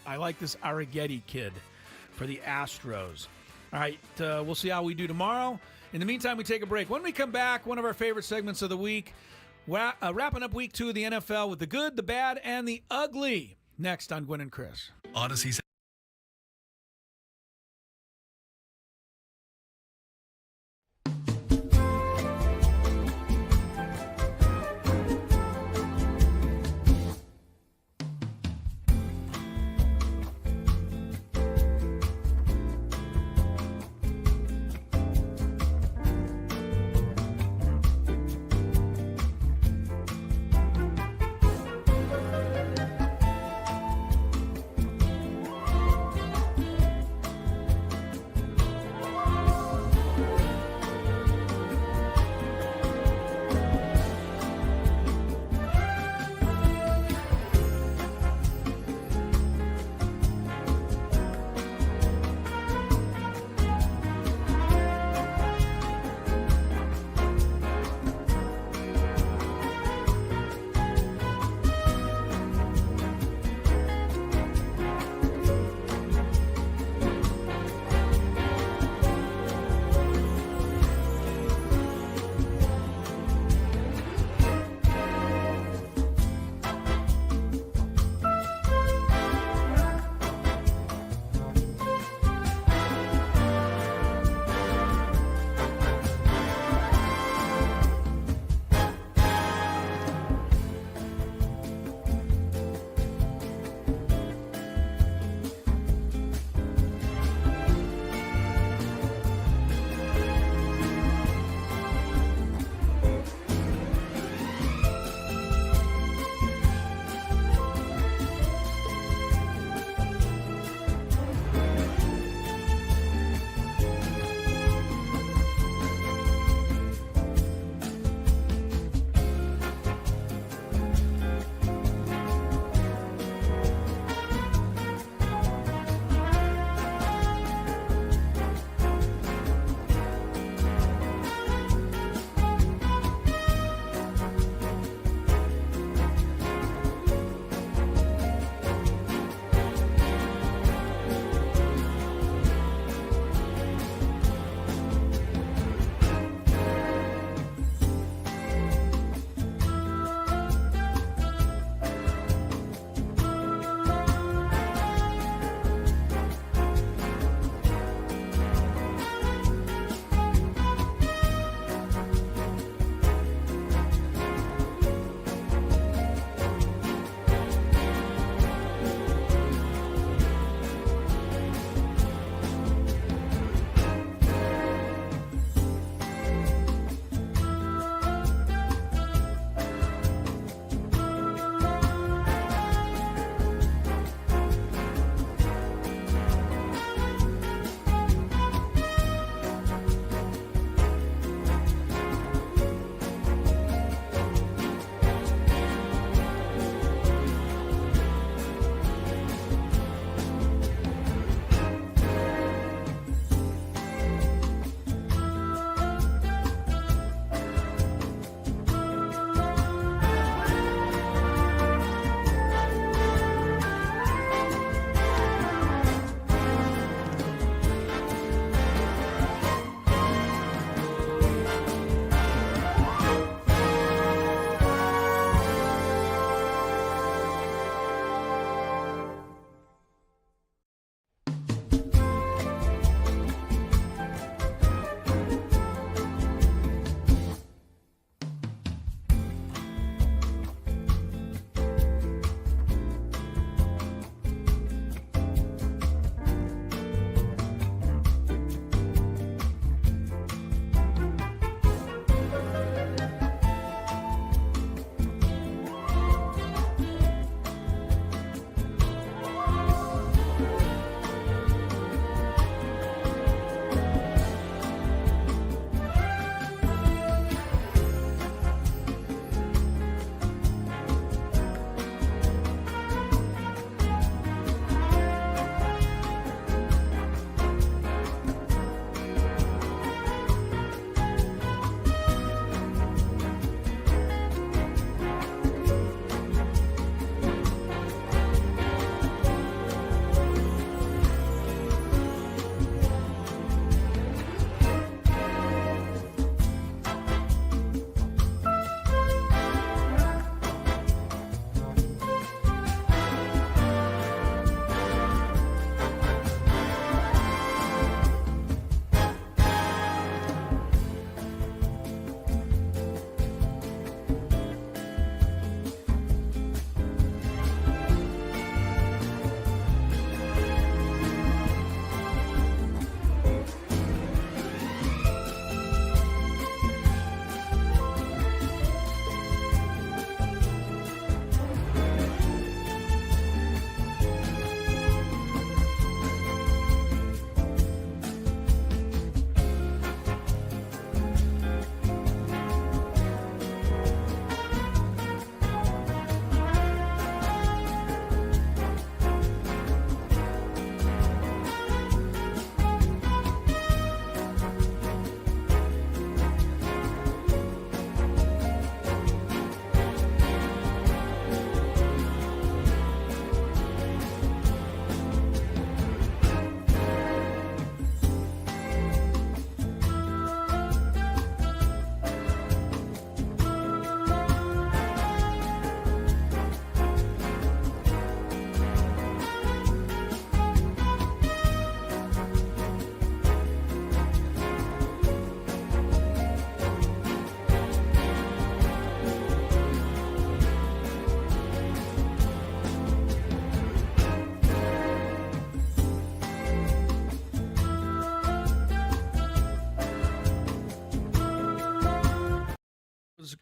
I like this Arrighetti kid for the Astros. All right, we'll see how we do tomorrow. In the meantime, we take a break. When we come back, one of our favorite segments of the week, wrapping up week 2 of the NFL with the good, the bad, and the ugly. Next on Gwynn and Chris. Odyssey's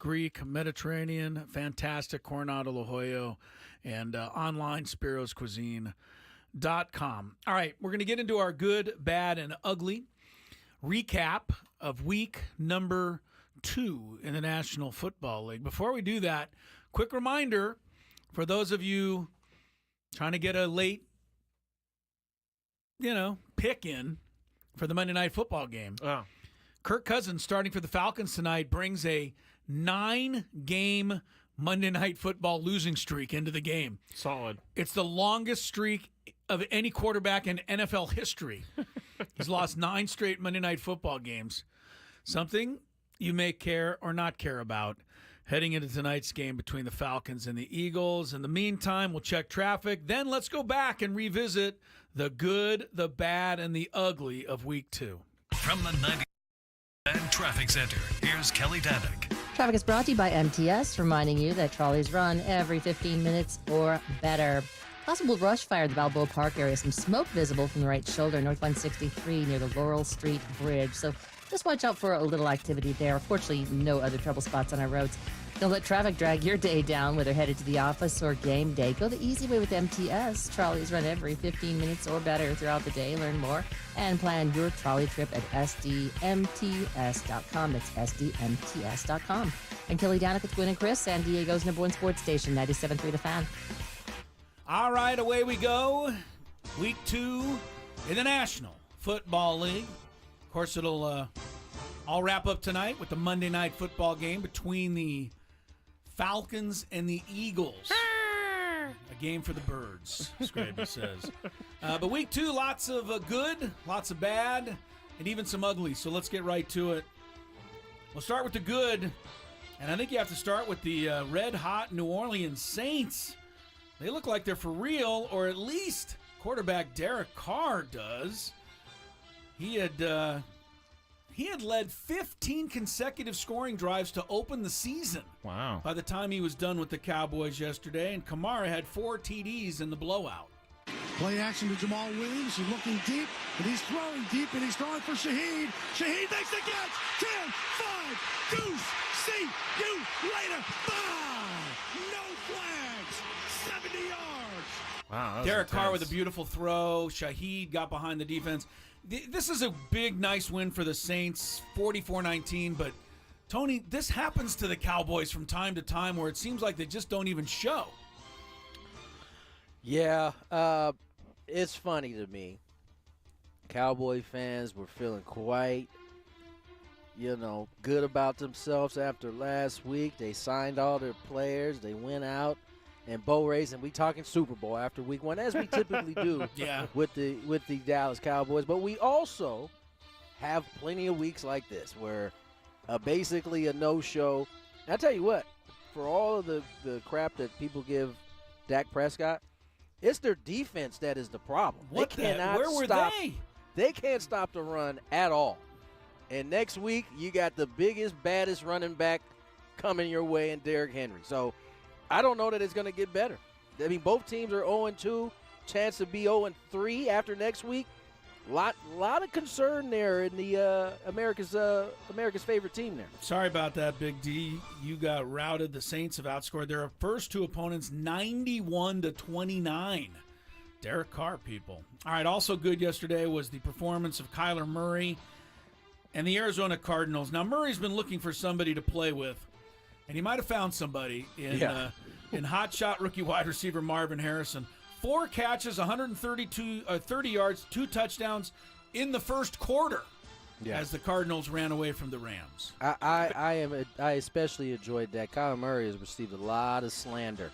Greek, Mediterranean, fantastic Coronado La Jolla, and online spiroscuisine.com. All right, we're going to get into our good, bad, and ugly recap of week number 2 in the National Football League. Before we do that, quick reminder for those of you trying to get a late, pick in for the Monday Night Football game. Oh. Kirk Cousins, starting for the Falcons tonight, brings a 9-game Monday Night Football losing streak into the game. Solid. It's the longest streak of any quarterback in NFL history. He's lost 9 straight Monday Night Football games. Something you may care or not care about heading into tonight's game between the Falcons and the Eagles. In the meantime, we'll check traffic. Then let's go back and revisit the good, the bad, and the ugly of week 2. From the 90 Traffic Center, here's Kelly Danick. Traffic is brought to you by MTS, reminding you that trolleys run every 15 minutes or better. Possible brush fire at the Balboa Park area. Some smoke visible from the right shoulder, North 163 near the Laurel Street Bridge. So just watch out for a little activity there. Fortunately, no other trouble spots on our roads. Don't let traffic drag your day down, whether headed to the office or game day. Go the easy way with MTS. Trolleys run every 15 minutes or better throughout the day. Learn more and plan your trolley trip at sdmts.com. That's sdmts.com. And Kelly Danick with Gwynn and Chris, San Diego's #1 sports station, 97.3 The Fan. All right, away we go. Week 2 in the National Football League. Of course, it'll all wrap up tonight with the Monday Night Football game between the Falcons and the Eagles. A game for the birds, Skraby says. But week 2, lots of good, lots of bad, and even some ugly. So let's get right to it. We'll start with the good, and I think you have to start with the red-hot New Orleans Saints. They look like they're for real, or at least quarterback Derek Carr does. He had led 15 consecutive scoring drives to open the season. Wow. By the time he was done with the Cowboys yesterday, and Kamara had 4 TDs in the blowout. Play action to Jamal Williams. He's looking deep, and he's throwing deep, and he's throwing for Shaheed. Shaheed makes the catch. 10, 5, deuce. See you later. 5. No flags. 70 yards. Wow. That was Derek Carr with a intense. beautiful throw. Shaheed got behind the defense. This is a big, nice win for the Saints, 44-19. But, Tony, this happens to the Cowboys from time to time where it seems like they just don't even show. Yeah, it's funny to me. Cowboy fans were feeling quite, good about themselves after last week. They signed all their players. They went out and bow race, and we talking Super Bowl after week 1, as we typically do with the Dallas Cowboys. But we also have plenty of weeks like this where basically a no-show. And I tell you what, for all of the crap that people give Dak Prescott, it's their defense that is the problem. Where were they? They can't stop the run at all. And next week, you got the biggest, baddest running back coming your way in Derrick Henry. So I don't know that it's going to get better. I mean, both teams are 0-2, chance to be 0-3 after next week. Lot of concern there in the America's favorite team there. Sorry about that, Big D. You got routed. The Saints have outscored their first 2 opponents 91-29. Derek Carr, people. All right, also good yesterday was the performance of Kyler Murray and the Arizona Cardinals. Now, Murray's been looking for somebody to play with, and he might have found somebody in hotshot rookie wide receiver Marvin Harrison. 4 catches, 30 yards, 2 touchdowns in the first quarter as the Cardinals ran away from the Rams. I especially enjoyed that. Kyler Murray has received a lot of slander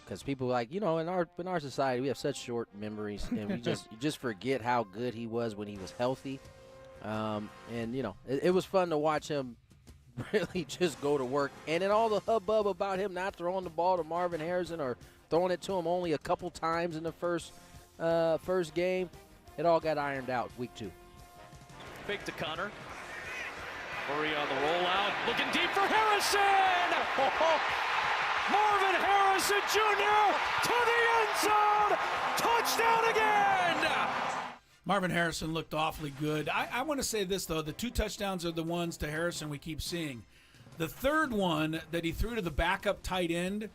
because people in our society we have such short memories, and you just forget how good he was when he was healthy. It was fun to watch him really just go to work, and then all the hubbub about him not throwing the ball to Marvin Harrison or throwing it to him only a couple times in the first game, it all got ironed out week 2. Fake to Connor. Murray on the rollout, looking deep for Harrison! Marvin Harrison Jr. to the end zone! Touchdown again! Marvin Harrison looked awfully good. I want to say this, though. The 2 touchdowns are the ones to Harrison we keep seeing. The third one that he threw to the backup tight end,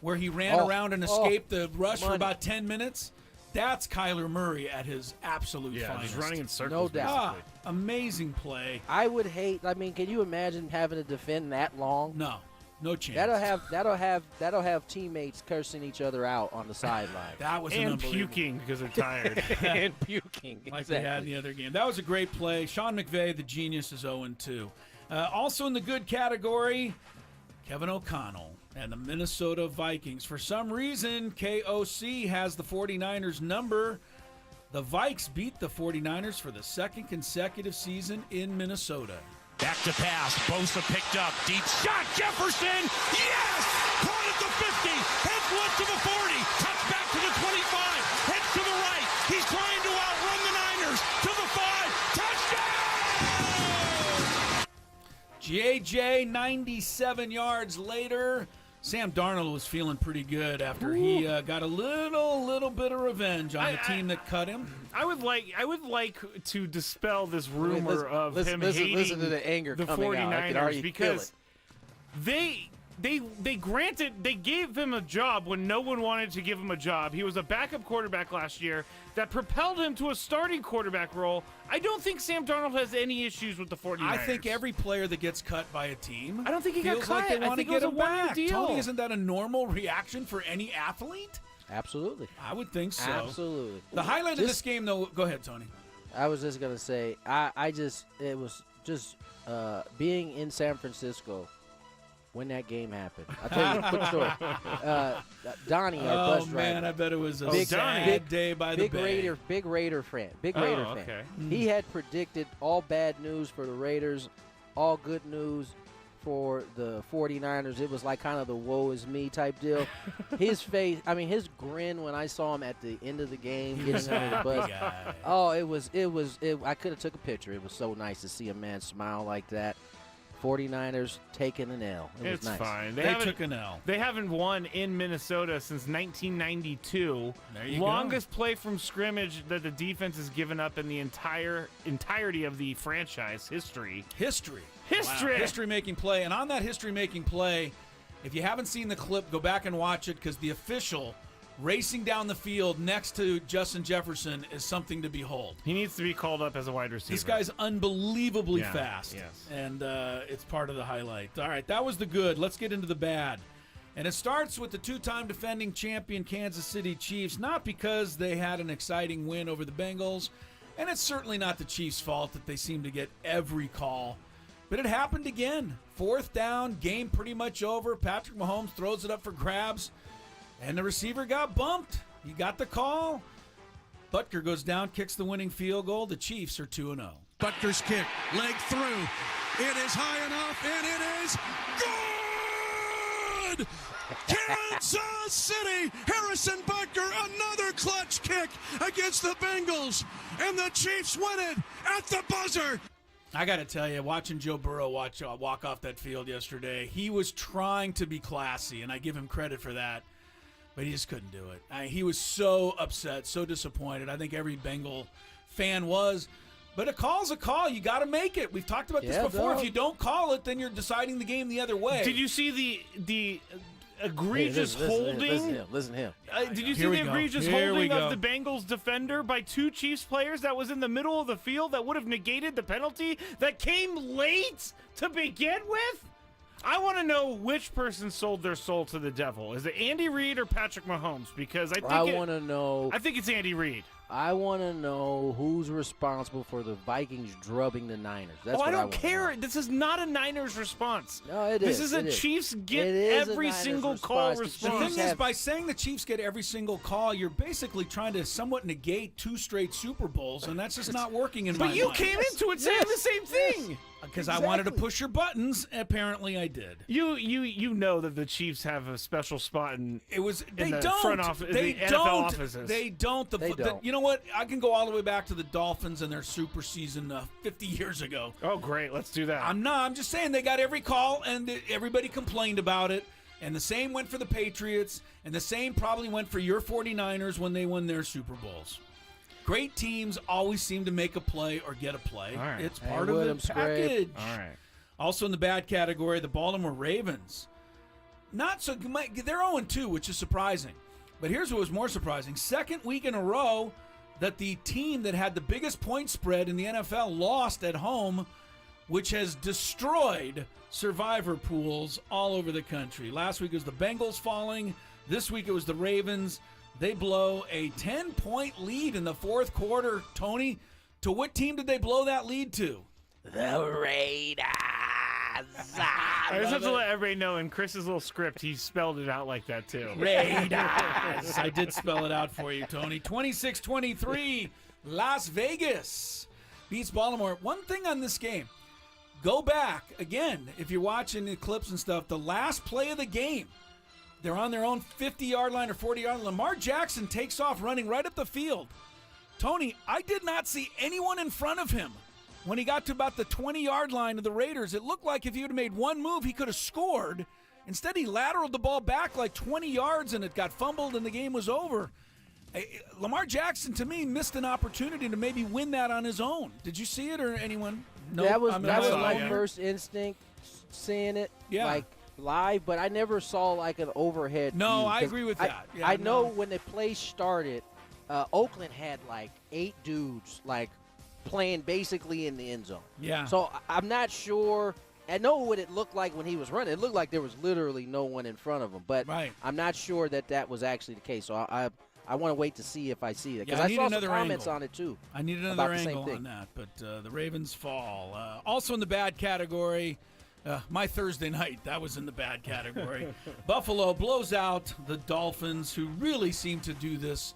where he ran around and escaped the rush for about 10 minutes, that's Kyler Murray at his absolute finest. Just running in circles. No doubt. Amazing play. I would hate. I mean, can you imagine having to defend that long? No chance. That'll have teammates cursing each other out on the sideline. That was and puking because they're tired. And puking, like they had in the other game. That was a great play. Sean McVay, the genius, is 0-2. Also in the good category, Kevin O'Connell and the Minnesota Vikings. For some reason, KOC has the 49ers number. The Vikes beat the 49ers for the second consecutive season in Minnesota. Back to pass. Bosa picked up. Deep shot. Jefferson. Yes! Caught at the 50. Heads left to the 40. Cuts back to the 25. Heads to the right. He's trying to outrun the Niners. To the 5. Touchdown! JJ, 97 yards later. Sam Darnold was feeling pretty good after he got a little bit of revenge on the team that cut him. I would like to dispel this rumor of him hating listen to the anger the coming 49ers out. I can already because feel it. they gave him a job when no one wanted to give him a job. He was a backup quarterback last year that propelled him to a starting quarterback role. I don't think Sam Darnold has any issues with the 49ers. I think every player that gets cut by a team, I don't think he got feels cut. like they I want to think it get was him a one-year back. deal. Tony, isn't that a normal reaction for any athlete? Absolutely. I would think so. Absolutely. The highlight of this game, though, go ahead, Tony. I was just gonna say, it was just being in San Francisco when that game happened. I'll tell you a quick story. Donnie, our bus driver. Man, I bet it was a Big- sad big- day by the bay. Big Raider fan. Big Raider fan. Okay. He had predicted all bad news for the Raiders, all good news for the 49ers. It was like kind of the woe is me type deal. His face, his grin when I saw him at the end of the game getting under the bus. Oh, I could have took a picture. It was so nice to see a man smile like that. 49ers taking an L. It's nice. fine. They took an L. They haven't won in Minnesota since 1992. There you Longest play from scrimmage that the defense has given up in the entirety of the franchise history. History. History. Wow. History-making play. And on that history-making play, if you haven't seen the clip, go back and watch it because the official racing down the field next to Justin Jefferson is something to behold. He needs to be called up as a wide receiver. This guy's unbelievably Yeah, fast. yes. And it's part of the highlight. All right, that was the good. Let's get into the bad. And it starts with the two-time defending champion Kansas City Chiefs, not because they had an exciting win over the Bengals, and it's certainly not the Chiefs' fault that they seem to get every call. But it happened again. 4th down, game pretty much over. Patrick Mahomes throws it up for grabs, and the receiver got bumped. He got the call. Butker goes down, kicks the winning field goal. The Chiefs are 2-0. Butker's kick, leg through. It is high enough, and it is good! Kansas City! Harrison Butker, another clutch kick against the Bengals, and the Chiefs win it at the buzzer. I got to tell you, watching Joe Burrow walk off that field yesterday, he was trying to be classy, and I give him credit for that, but he just couldn't do it. He was so upset, so disappointed. I think every Bengal fan was. But a call's a call. You got to make it. We've talked about this before. If you don't call it, then you're deciding the game the other way. Did you see the egregious holding? Listen to him. Did you see the egregious holding of the Bengals defender by two Chiefs players that was in the middle of the field that would have negated the penalty that came late to begin with? I want to know which person sold their soul to the devil. Is it Andy Reid or Patrick Mahomes? Because I want to know. I think it's Andy Reid. I want to know who's responsible for the Vikings drubbing the Niners. That's what I don't wanna care. know. This is not a Niners response. No, it is. This is a Chiefs get every single call response. The thing is, by saying the Chiefs get every single call, you're basically trying to somewhat negate 2 straight Super Bowls, and that's just not working in my mind. But you came into it saying the same thing. Because I wanted to push your buttons. Apparently, I did. You know that the Chiefs have a special spot in the front office, they the don't. NFL offices. They don't. You know what? I can go all the way back to the Dolphins and their super season 50 years ago. Oh, great. Let's do that. I'm just saying they got every call, and everybody complained about it. And the same went for the Patriots, and the same probably went for your 49ers when they won their Super Bowls. Great teams always seem to make a play or get a play. All right. It's part of the package. All right. Also in the bad category, the Baltimore Ravens. Not so. They're 0-2, which is surprising. But here's what was more surprising. Second week in a row that the team that had the biggest point spread in the NFL lost at home, which has destroyed survivor pools all over the country. Last week it was the Bengals falling. This week it was the Ravens. They blow a 10-point lead in the fourth quarter. Tony, to what team did they blow that lead to? The Raiders. I just have to let everybody know in Chris's little script, he spelled it out like that too. Raiders. I did spell it out for you, Tony. 26-23, Las Vegas beats Baltimore. One thing on this game, go back, again, if you're watching the clips and stuff, the last play of the game, they're on their own 50-yard line or 40-yard line. Lamar Jackson takes off running right up the field. Tony, I did not see anyone in front of him. When he got to about the 20-yard line of the Raiders, it looked like if he would have made one move, he could have scored. Instead, he lateraled the ball back like 20 yards, and it got fumbled, and the game was over. Lamar Jackson, to me, missed an opportunity to maybe win that on his own. Did you see it or anyone? No, that was my first instinct, seeing it like live, but I never saw like an overhead view. I agree with that. I know when the play started, Oakland had like 8 dudes like playing basically in the end zone. Yeah. So I'm not sure. I know what it looked like when he was running. It looked like there was literally no one in front of him, but I'm not sure that was actually the case. So I want to wait to see if I see that because I saw some comments on it too. I need another angle on that, but the Ravens fall. Also in the bad category, my Thursday night, that was in the bad category. Buffalo blows out the Dolphins, who really seem to do this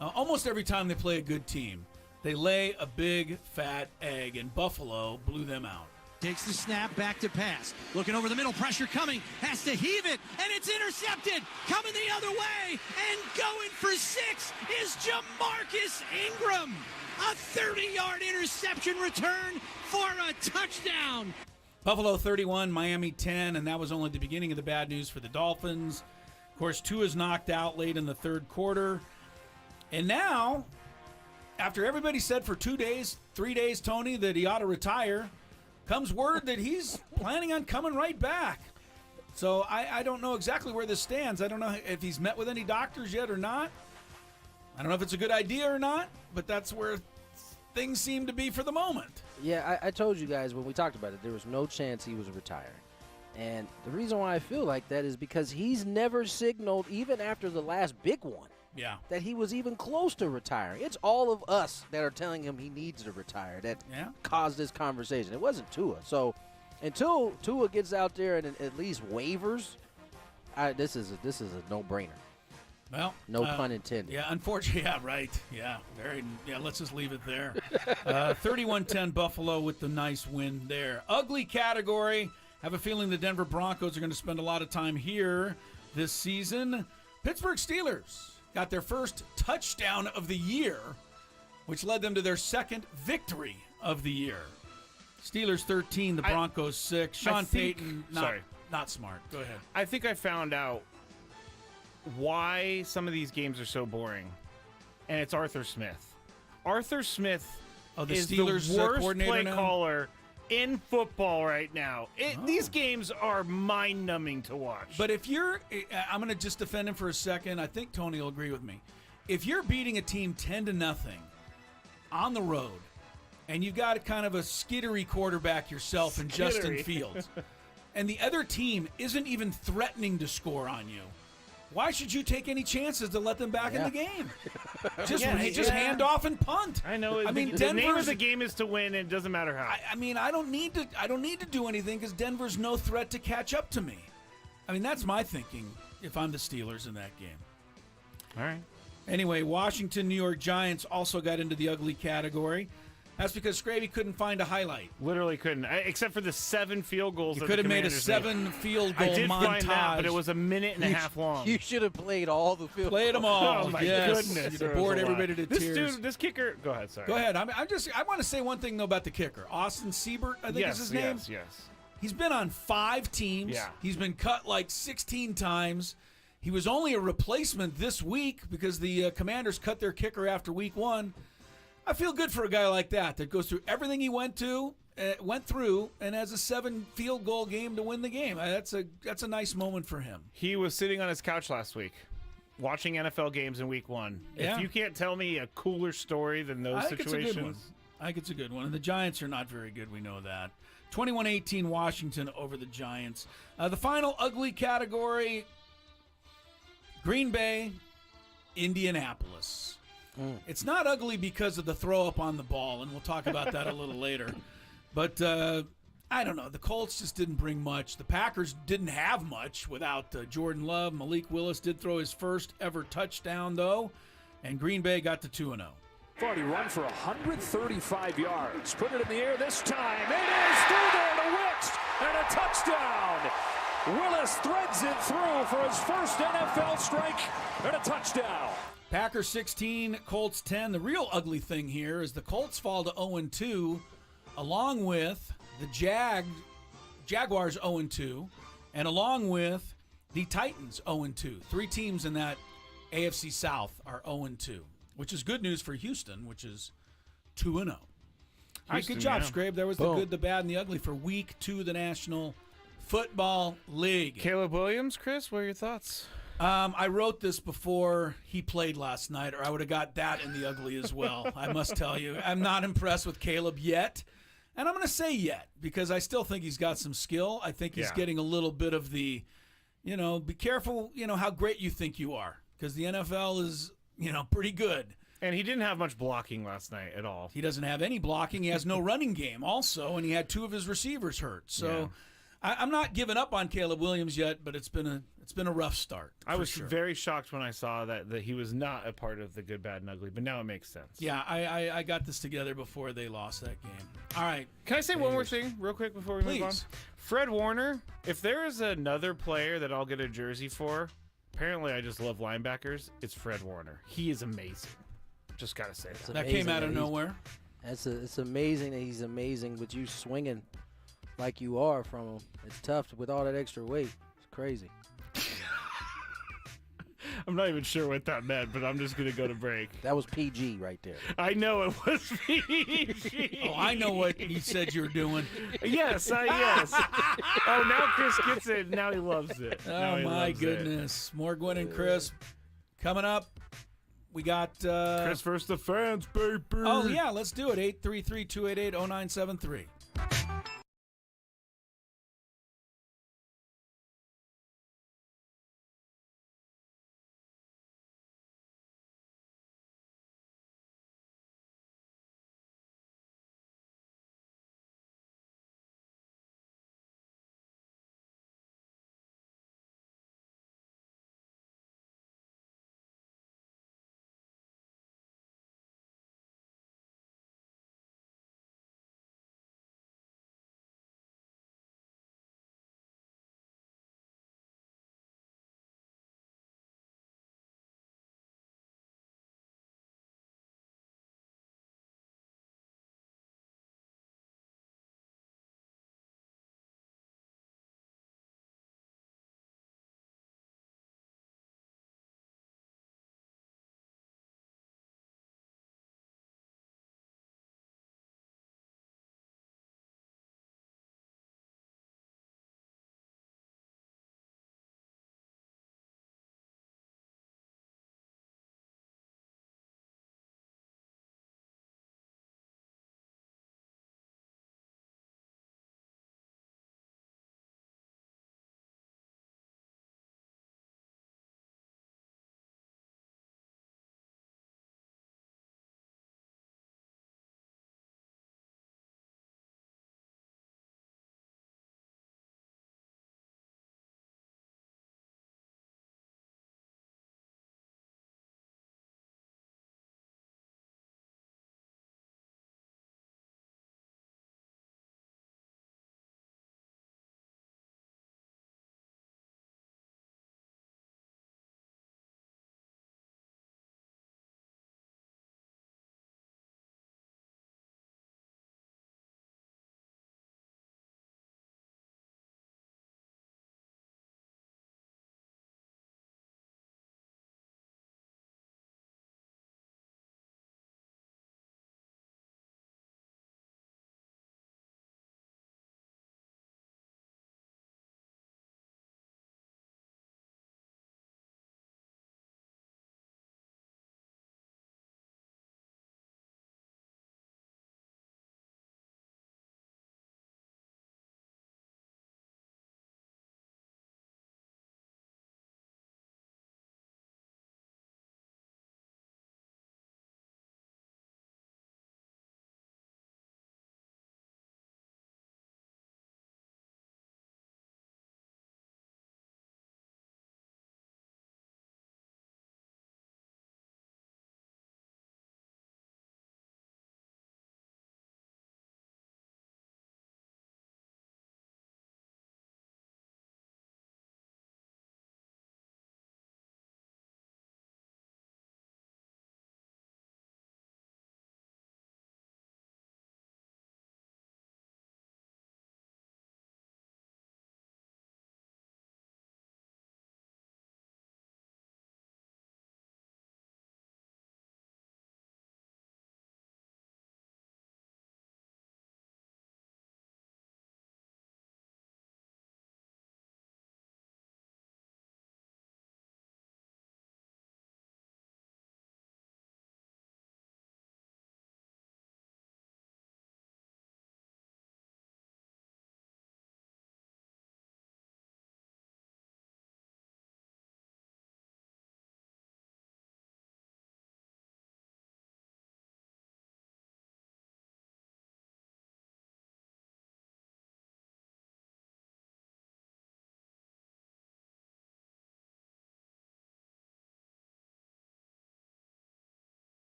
almost every time they play a good team. They lay a big, fat egg, and Buffalo blew them out. Takes the snap, back to pass. Looking over the middle, pressure coming. Has to heave it, and it's intercepted. Coming the other way, and going for 6 is Jamarcus Ingram. A 30-yard interception return for a touchdown. Buffalo 31, Miami 10, and that was only the beginning of the bad news for the Dolphins. Of course, Tua's knocked out late in the third quarter. And now, after everybody said for 2 days, 3 days, Tony, that he ought to retire, comes word that he's planning on coming right back. So I don't know exactly where this stands. I don't know if he's met with any doctors yet or not. I don't know if it's a good idea or not, but that's where things seem to be for the moment. Yeah, I told you guys when we talked about it, there was no chance he was retiring. And the reason why I feel like that is because he's never signaled, even after the last big one, that he was even close to retiring. It's all of us that are telling him he needs to retire that caused this conversation. It wasn't Tua. So until Tua gets out there and at least wavers, this is a no-brainer. Well, no pun intended. Yeah, unfortunately, right. Yeah, let's just leave it there. 31-10 Buffalo with the nice win there. Ugly category. Have a feeling the Denver Broncos are going to spend a lot of time here this season. Pittsburgh Steelers got their first touchdown of the year, which led them to their second victory of the year. Steelers 13, the Broncos 6. Sean Payton, not smart. Go ahead. I think I found out why some of these games are so boring, and it's Arthur Smith. Arthur Smith is Steelers the worst coordinator play now? caller in football right now. These games are mind-numbing to watch. But if you're, I'm going to just defend him for a second. I think Tony will agree with me. If you're beating a team 10-0 on the road, and you've got kind of a skittery quarterback yourself in Justin Fields, and the other team isn't even threatening to score on you, why should you take any chances to let them back in the game? Just hand off and punt. I know. The name of the game is to win, and it doesn't matter how. I don't need to do anything because Denver's no threat to catch up to me. I mean, that's my thinking if I'm the Steelers in that game. All right. Anyway, Washington, New York Giants also got into the ugly category. That's because Skraby couldn't find a highlight. Literally couldn't, except for the 7 field goals. You could have made a 7 field goal montage. I did find that, but it was a minute and a half long. You should have played all the field goals. Played them all. Oh, my goodness. You'd have bored everybody to tears. This kicker. Go ahead, sorry. Go ahead. I want to say one thing, though, about the kicker. Austin Siebert, I think is his name. Yes. He's been on 5 teams. Yeah. He's been cut like 16 times. He was only a replacement this week because the Commanders cut their kicker after week 1. I feel good for a guy like that goes through everything he went to went through and has a 7 field goal game to win the game. That's a nice moment for him. He was sitting on his couch last week watching NFL games in week 1. Yeah. If you can't tell me a cooler story than those situations. I think it's a good one. And the Giants are not very good. We know that. 21-18 Washington over the Giants. The final ugly category, Green Bay, Indianapolis. It's not ugly because of the throw up on the ball, and we'll talk about that a little later. But I don't know. The Colts just didn't bring much. The Packers didn't have much without Jordan Love. Malik Willis did throw his first ever touchdown, though, and Green Bay got to 2-0. Already run for 135 yards. Put it in the air this time. It is through there to Wicks, and a touchdown. Willis threads it through for his first NFL strike and a touchdown. Packers 16, Colts 10. The real ugly thing here is the Colts fall to 0-2, along with the Jaguars 0-2, and along with the Titans 0-2. 3 teams in that AFC South are 0-2, which is good news for Houston, which is 2-0. All right, good job, Skrabe. There was the good, the bad, and the ugly for Week 2 of the National Football League. Caleb Williams, Chris, what are your thoughts? I wrote this before he played last night, or I would have got that in the ugly as well. I must tell you, I'm not impressed with Caleb yet. And I'm going to say yet, because I still think he's got some skill. I think he's getting a little bit of the, be careful, how great you think you are, because the NFL is, pretty good. And he didn't have much blocking last night at all. He doesn't have any blocking. He has no running game also, and he had 2 of his receivers hurt. So I'm not giving up on Caleb Williams yet, but it's been a rough start. I was very shocked when I saw that he was not a part of the good, bad, and ugly, but now it makes sense. Yeah, I got this together before they lost that game. All right. Can I say one more thing real quick before we move on? Fred Warner, if there is another player that I'll get a jersey for, apparently I just love linebackers, it's Fred Warner. He is amazing. Just got to say that. That came out of nowhere. It's amazing that he's amazing, but you swinging like you are from him. It's tough with all that extra weight. It's crazy. I'm not even sure what that meant, but I'm just going to go to break. That was PG right there. I know it was PG. Oh, I know what he said you're doing. Yes, yes. Oh, now Chris gets it. Now he loves it. Oh, my goodness. More Gwynn and Chris coming up. We got Chris versus the fans, baby. Oh, yeah, let's do it. 833-288-0973.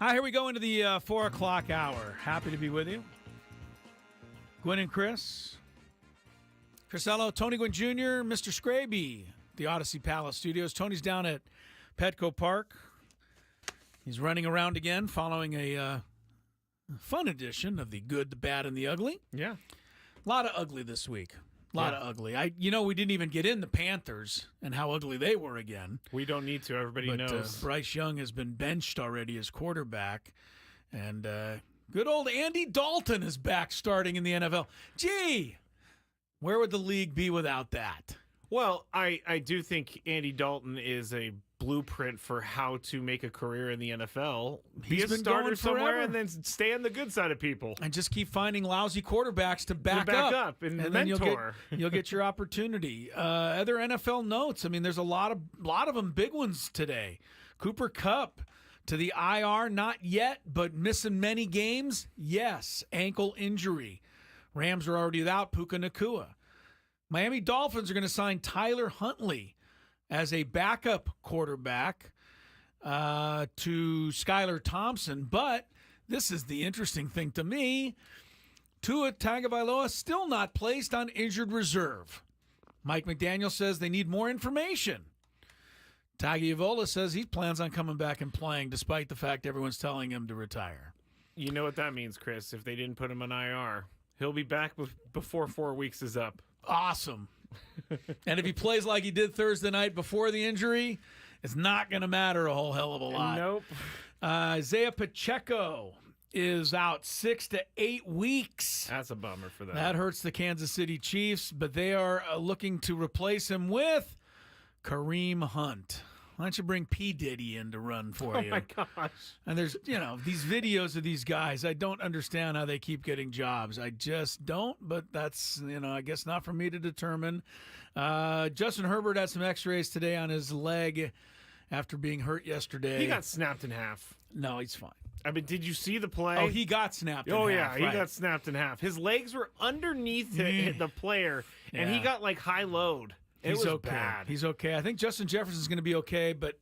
All right, here we go into the 4 o'clock hour. Happy to be with you. Gwynn and Chris. Crisello, Tony Gwynn Jr., Mr. Skraby, the Odyssey Palace Studios. Tony's down at Petco Park. He's running around again following a fun edition of the Good, the Bad, and the Ugly. Yeah. A lot of ugly this week. A lot of ugly. We didn't even get in the Panthers and how ugly they were again. We don't need to. Everybody knows. Bryce Young has been benched already as quarterback. And good old Andy Dalton is back starting in the NFL. Gee, where would the league be without that? Well, I do think Andy Dalton is a blueprint for how to make a career in the NFL. Be a starter somewhere and then stay on the good side of people. And just keep finding lousy quarterbacks to back up and then mentor. You'll get your opportunity. Other NFL notes. I mean, there's a lot of them big ones today. Cooper Kupp to the IR, not yet, but missing many games. Yes, ankle injury. Rams are already without Puka Nacua. Miami Dolphins are going to sign Tyler Huntley as a backup quarterback to Skylar Thompson. But this is the interesting thing to me. Tua Tagovailoa still not placed on injured reserve. Mike McDaniel says they need more information. Tagovailoa says he plans on coming back and playing despite the fact everyone's telling him to retire. You know what that means, Chris. If they didn't put him on IR, he'll be back before 4 weeks is up. Awesome. And if he plays like he did Thursday night before the injury, it's not going to matter a whole hell of a lot. Nope. Isaiah Pacheco is out 6 to 8 weeks. That's a bummer for them. That hurts the Kansas City Chiefs, but they are looking to replace him with Kareem Hunt. Why don't you bring P. Diddy in to run for you? Oh, my gosh. And there's, these videos of these guys. I don't understand how they keep getting jobs. I just don't, but that's, I guess not for me to determine. Justin Herbert had some x-rays today on his leg after being hurt yesterday. He got snapped in half. No, he's fine. I mean, did you see the play? Oh, he got snapped in half. Oh, yeah, right. he got snapped in half. His legs were underneath the player, and he got, high load. It was okay. bad. He's okay. I think Justin Jefferson's going to be okay, but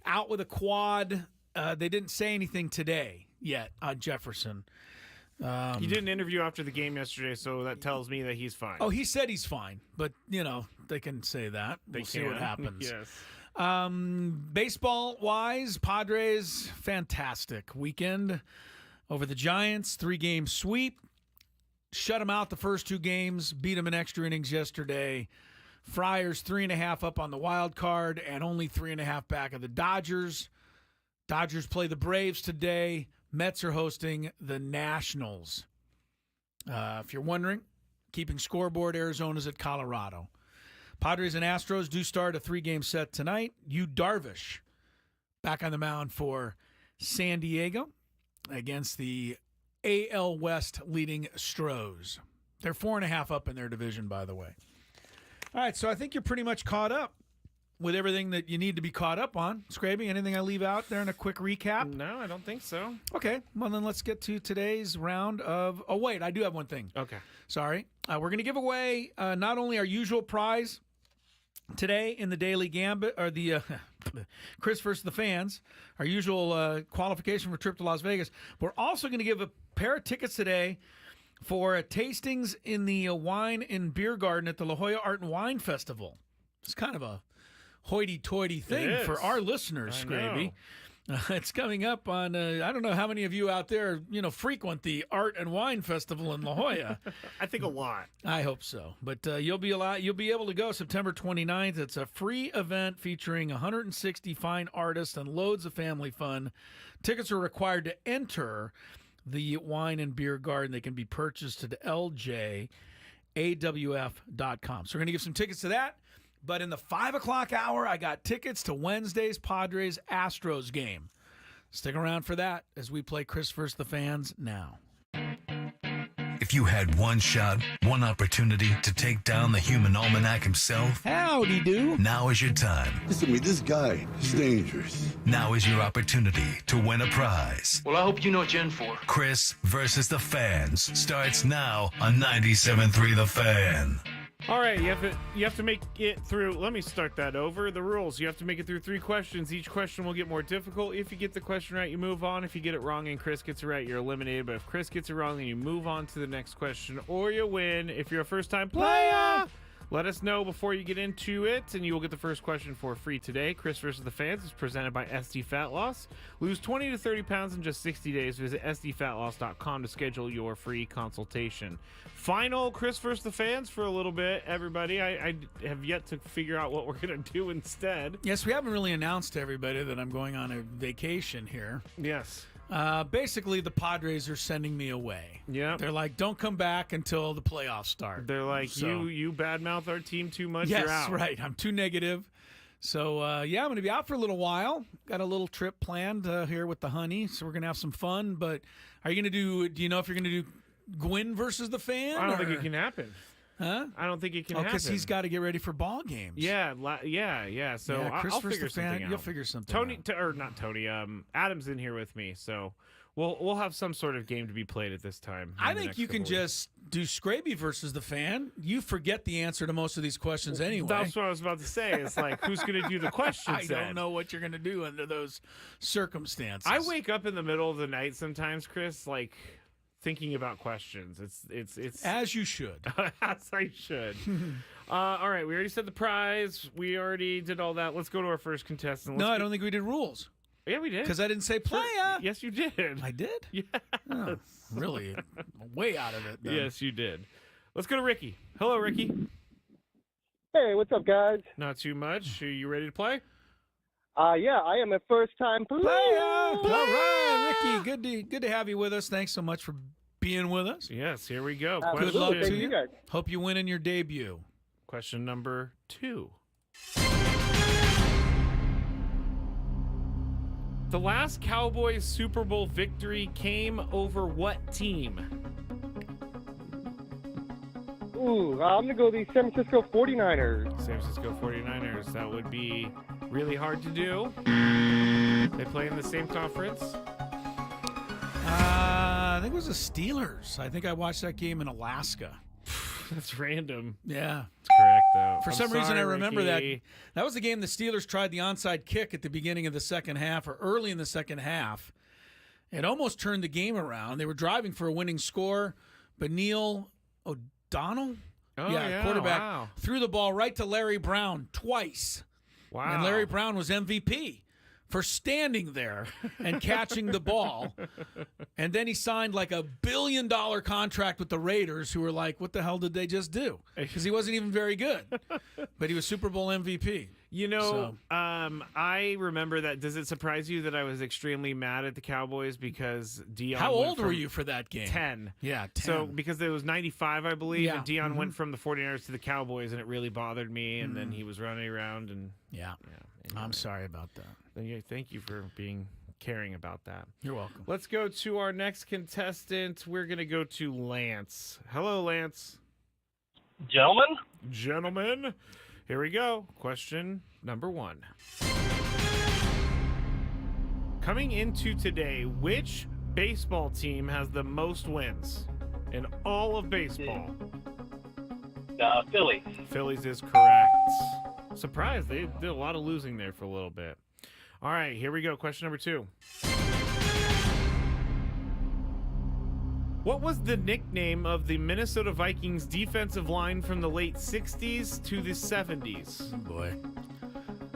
out with a quad. They didn't say anything today yet on Jefferson. He did an interview after the game yesterday, so that tells me that he's fine. Oh, he said he's fine, but, they can say that. We'll see what happens. Yes. Baseball-wise, Padres, fantastic weekend over the Giants, 3-game sweep. Shut them out the first 2 games, beat them in extra innings yesterday. Friars 3.5 up on the wild card and only 3.5 back of the Dodgers. Dodgers play the Braves today. Mets are hosting the Nationals. If you're wondering, keeping scoreboard, Arizona's at Colorado. Padres and Astros do start a 3-game set tonight. Yu Darvish back on the mound for San Diego against the AL West leading Astros. They're 4.5 up in their division, by the way. All right, so I think you're pretty much caught up with everything that you need to be caught up on. Skraby, anything I leave out there in a quick recap? No, I don't think so. Okay, well, then let's get to today's round of... Oh, wait, I do have one thing. Okay. Sorry. We're going to give away not only our usual prize today in the Daily Gambit, or the Chris versus the Fans, our usual qualification for a trip to Las Vegas. We're also going to give a pair of tickets today for tastings in the wine and beer garden at the La Jolla Art and Wine Festival. It's kind of a hoity-toity thing for our listeners, Skraby. It's coming up on, I don't know how many of you out there, frequent the Art and Wine Festival in La Jolla. I think a lot. I hope so. But you'll be able to go September 29th. It's a free event featuring 160 fine artists and loads of family fun. Tickets are required to enter the wine and beer garden. They can be purchased at ljawf.com. So we're going to give some tickets to that. But in the 5 o'clock hour, I got tickets to Wednesday's Padres-Astros game. Stick around for that as we play Chris versus the Fans now. If you had one shot, one opportunity to take down the human almanac himself, howdy do. Now is your time. Listen to me, this guy is dangerous. Now is your opportunity to win a prize. Well, I hope you know what you're in for. Chris versus the Fans starts now on 97.3 The Fan. All right, you have to make it through. Let me start that over. The rules: you have to make it through 3 questions. Each question will get more difficult. If you get the question right, you move on. If you get it wrong and Chris gets it right, you're eliminated. But if Chris gets it wrong, then you move on to the next question, or you win. If you're a first-time player, let us know before you get into it, and you will get the first question for free today. Chris versus the Fans is presented by SD Fat Loss. Lose 20 to 30 pounds in just 60 days. Visit sdfatloss.com to schedule your free consultation. Final Chris versus the Fans for a little bit, everybody. I have yet to figure out what we're going to do instead. Yes, we haven't really announced to everybody that I'm going on a vacation here. Yes. Basically, the Padres are sending me away. Yeah. They're like, don't come back until the playoffs start. They're like, So- you badmouth our team too much, Yes, you're out. right. I'm too negative. So, I'm going to be out for a little while. Got a little trip planned here with the honey, so we're going to have some fun. But are you going to do you know if you're going to do Gwynn versus the Fan? I don't think it can happen. Huh? I don't think it can happen. because he's got to get ready for ball games. Yeah. So Yeah, Chris I'll versus figure the Fan, something out. you'll figure something Tony, out. or not Tony. Adam's in here with me, so we'll have some sort of game to be played at this time. I in the think next you can couple weeks. just do Skraby versus the Fan. You forget the answer to most of these questions anyway. That's what I was about to say. It's like, who's going to do the questions? I then? don't know what you're going to do under those circumstances. I wake up in the middle of the night sometimes, Chris, like thinking about questions. It's as you should. as I should. All right, we already said the prize. We already did all that. Let's go to our first contestant. No, I don't think we did rules. Yeah, we did. Because I didn't say playa. Yes, you did. I did? Yes. Oh, really? Way out of it. Then. Yes, you did. Let's go to Ricky. Hello, Ricky. Hey, what's up, guys? Not too much. Are you ready to play? Yeah, I am a first-time player. All right, Ricky. Good to have you with us. Thanks so much for being with us. Yes, here we go. Good luck to Thank you. you guys. Hope you win in your debut. Question number 2. The last Cowboys Super Bowl victory came over what team? Ooh, I'm going to go the San Francisco 49ers. San Francisco 49ers. That would be really hard to do. They play in the same conference. I think it was the Steelers. I think I watched that game in Alaska. That's random. Yeah. That's correct, though. For I'm some reason, sorry, I remember Ricky. that was the game the Steelers tried the onside kick at the beginning of the second half or early in the second half. It almost turned the game around. They were driving for a winning score, but Neil O'Donnell, quarterback, wow. threw the ball right to Larry Brown twice. Wow. And Larry Brown was MVP for standing there and catching the ball. And then he signed like $1 billion contract with the Raiders, who were like, what the hell did they just do? Because he wasn't even very good. But he was Super Bowl MVP. You know, I remember that. Does it surprise you that I was extremely mad at the Cowboys because Dion How went old from were you for that game? 10. Yeah, 10. So because it was 95, I believe, Yeah. and Dion went from the 49ers to the Cowboys, and it really bothered me, and then he was running around. And Yeah. anyway. I'm sorry about that. Thank you for caring about that. You're welcome. Let's go to our next contestant. We're going to go to Lance. Hello, Lance. Gentlemen. Here we go. Question number 1. Coming into today, which baseball team has the most wins in all of baseball? Phillies. Phillies is correct. Surprised. They did a lot of losing there for a little bit. All right, here we go. Question number 2. What was the nickname of the Minnesota Vikings defensive line from the late 60s to the 70s? Oh, boy.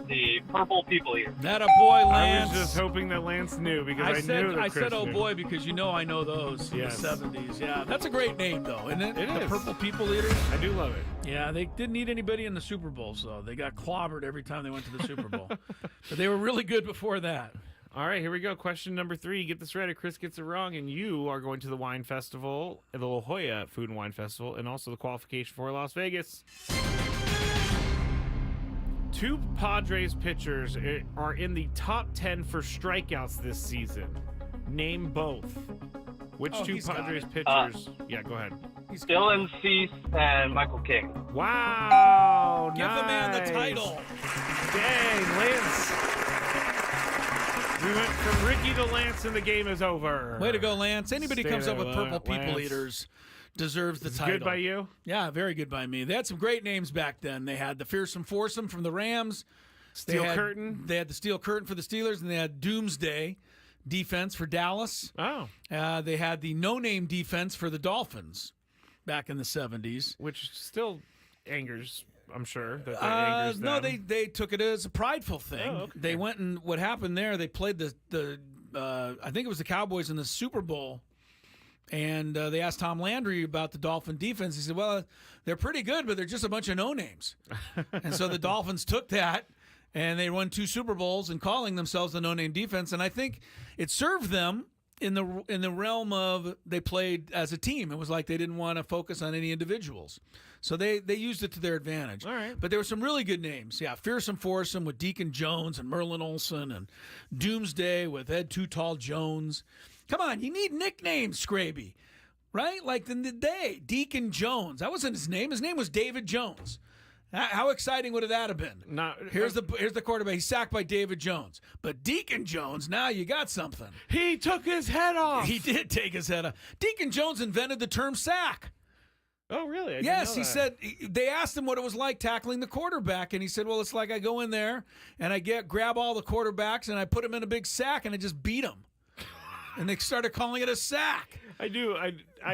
The Purple People Eater. That a boy, I Lance. was just hoping that Lance knew because I knew that I Chris said, oh knew. boy, because you know I know those in Yes. the 70s. Yeah, that's a great name, though, isn't it? It The is. Purple People Eaters. I do love it. Yeah, they didn't need anybody in the Super Bowls, though. They got clobbered every time they went to the Super Bowl. But they were really good before that. All right, here we go. Question number 3. Get this right or Chris gets it wrong, and you are going to the wine festival, the La Jolla Food and Wine Festival, and also the qualification for Las Vegas. 2 Padres pitchers are in the top 10 for strikeouts this season. Name both. Which Oh, 2 he's got Padres it. pitchers? Yeah, go ahead. Dylan Cease and Michael King. Wow! Give the man the nice. title. Dang, Lance. We went from Ricky to Lance, and the game is over. Way to go, Lance. Anybody Stay comes up there, with Purple People Lance. Eaters, deserves the title. Good by you? Yeah, very good by me. They had some great names back then. They had the Fearsome Foursome from the Rams. Steel Curtain. They had the Steel Curtain for the Steelers, and they had Doomsday defense for Dallas. Oh. They had the no-name defense for the Dolphins back in the 70s. Which still angers, I'm sure. That angers them. No, they took it as a prideful thing. Oh, okay. They went and what happened there, they played the I think it was the Cowboys in the Super Bowl, and they asked Tom Landry about the Dolphin defense. He said, well, they're pretty good, but they're just a bunch of no-names. And so the Dolphins took that, and they won 2 Super Bowls and calling themselves the no-name defense. And I think it served them in the realm of they played as a team. It was like they didn't want to focus on any individuals. So they used it to their advantage. All right. But there were some really good names. Yeah, Fearsome Foursome with Deacon Jones and Merlin Olsen, and Doomsday with Ed Too Tall Jones. Come on, you need nicknames, Skraby, right? Like in the day, Deacon Jones. That wasn't his name. His name was David Jones. How exciting would that have been? Here's the quarterback. He's sacked by David Jones. But Deacon Jones, now you got something. He took his head off. He did take his head off. Deacon Jones invented the term sack. Oh, really? Yes, he said they asked him what it was like tackling the quarterback, and he said, well, it's like I go in there and I grab all the quarterbacks and I put them in a big sack and I just beat them. And they started calling it a sack. I do.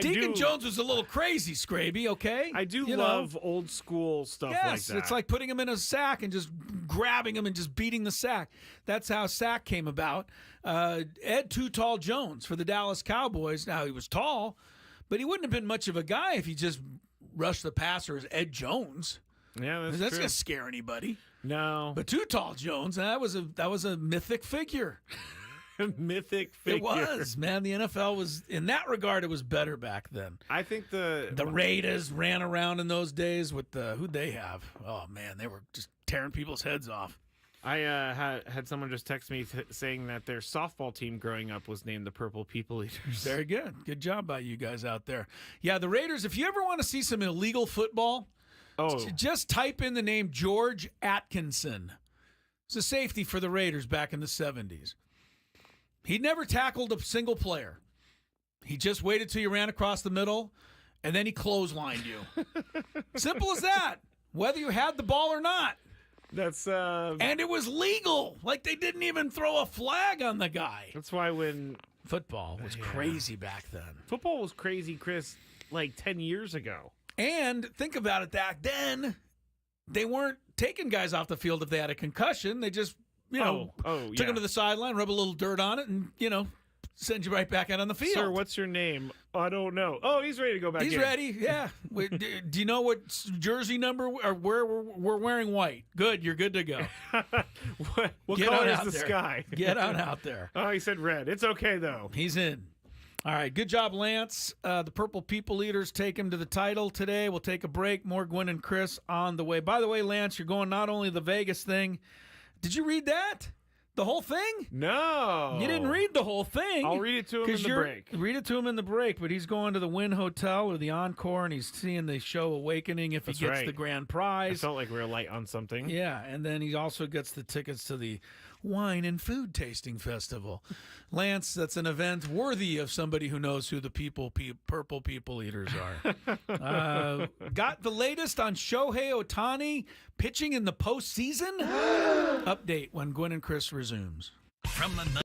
Deacon Jones was a little crazy, Skraby, okay? I do love old school stuff like that. Yes, it's like putting him in a sack and just grabbing him and just beating the sack. That's how sack came about. Ed Too Tall Jones for the Dallas Cowboys. Now, he was tall, but he wouldn't have been much of a guy if he just rushed the passer as Ed Jones. Yeah, that's going to scare anybody. No. But Too Tall Jones, that was a mythic figure. Mythic figure. It was, man. The NFL was, in that regard, it was better back then. I think the Raiders ran around in those days with who'd they have? Oh, man, they were just tearing people's heads off. I had someone just text me saying that their softball team growing up was named the Purple People Eaters. Very good. Good job by you guys out there. Yeah, the Raiders, if you ever want to see some illegal football, just type in the name George Atkinson. It's a safety for the Raiders back in the 70s. He never tackled a single player. He just waited till you ran across the middle, and then he clotheslined you. Simple as that, whether you had the ball or not. That's and it was legal. Like, they didn't even throw a flag on the guy. That's why when football was crazy back then. Football was crazy, Chris, like 10 years ago. And think about it, back then, they weren't taking guys off the field if they had a concussion. They just took him to the sideline, rub a little dirt on it, and, send you right back out on the field. Sir, what's your name? I don't know. Oh, he's ready to go back in. He's ready, yeah. Do you know what jersey number or where we're wearing white? Good, you're good to go. what color is the sky? Get out there. Oh, he said red. It's okay, though. He's in. All right, good job, Lance. The Purple People Eaters take him to the title today. We'll take a break. More Gwynn and Chris on the way. By the way, Lance, you're going not only the Vegas thing. Did you read that? The whole thing? No. You didn't read the whole thing. I'll read it to him in the break. Read it to him in the break, but he's going to the Wynn Hotel or the Encore, and he's seeing the show Awakening if he gets the grand prize. I felt like we were light on something. Yeah, and then he also gets the tickets to the Wine and Food Tasting Festival. Lance, that's an event worthy of somebody who knows who the Purple People Eaters are. Got the latest on Shohei Otani pitching in the postseason? Update when Gwynn and Chris resumes. From the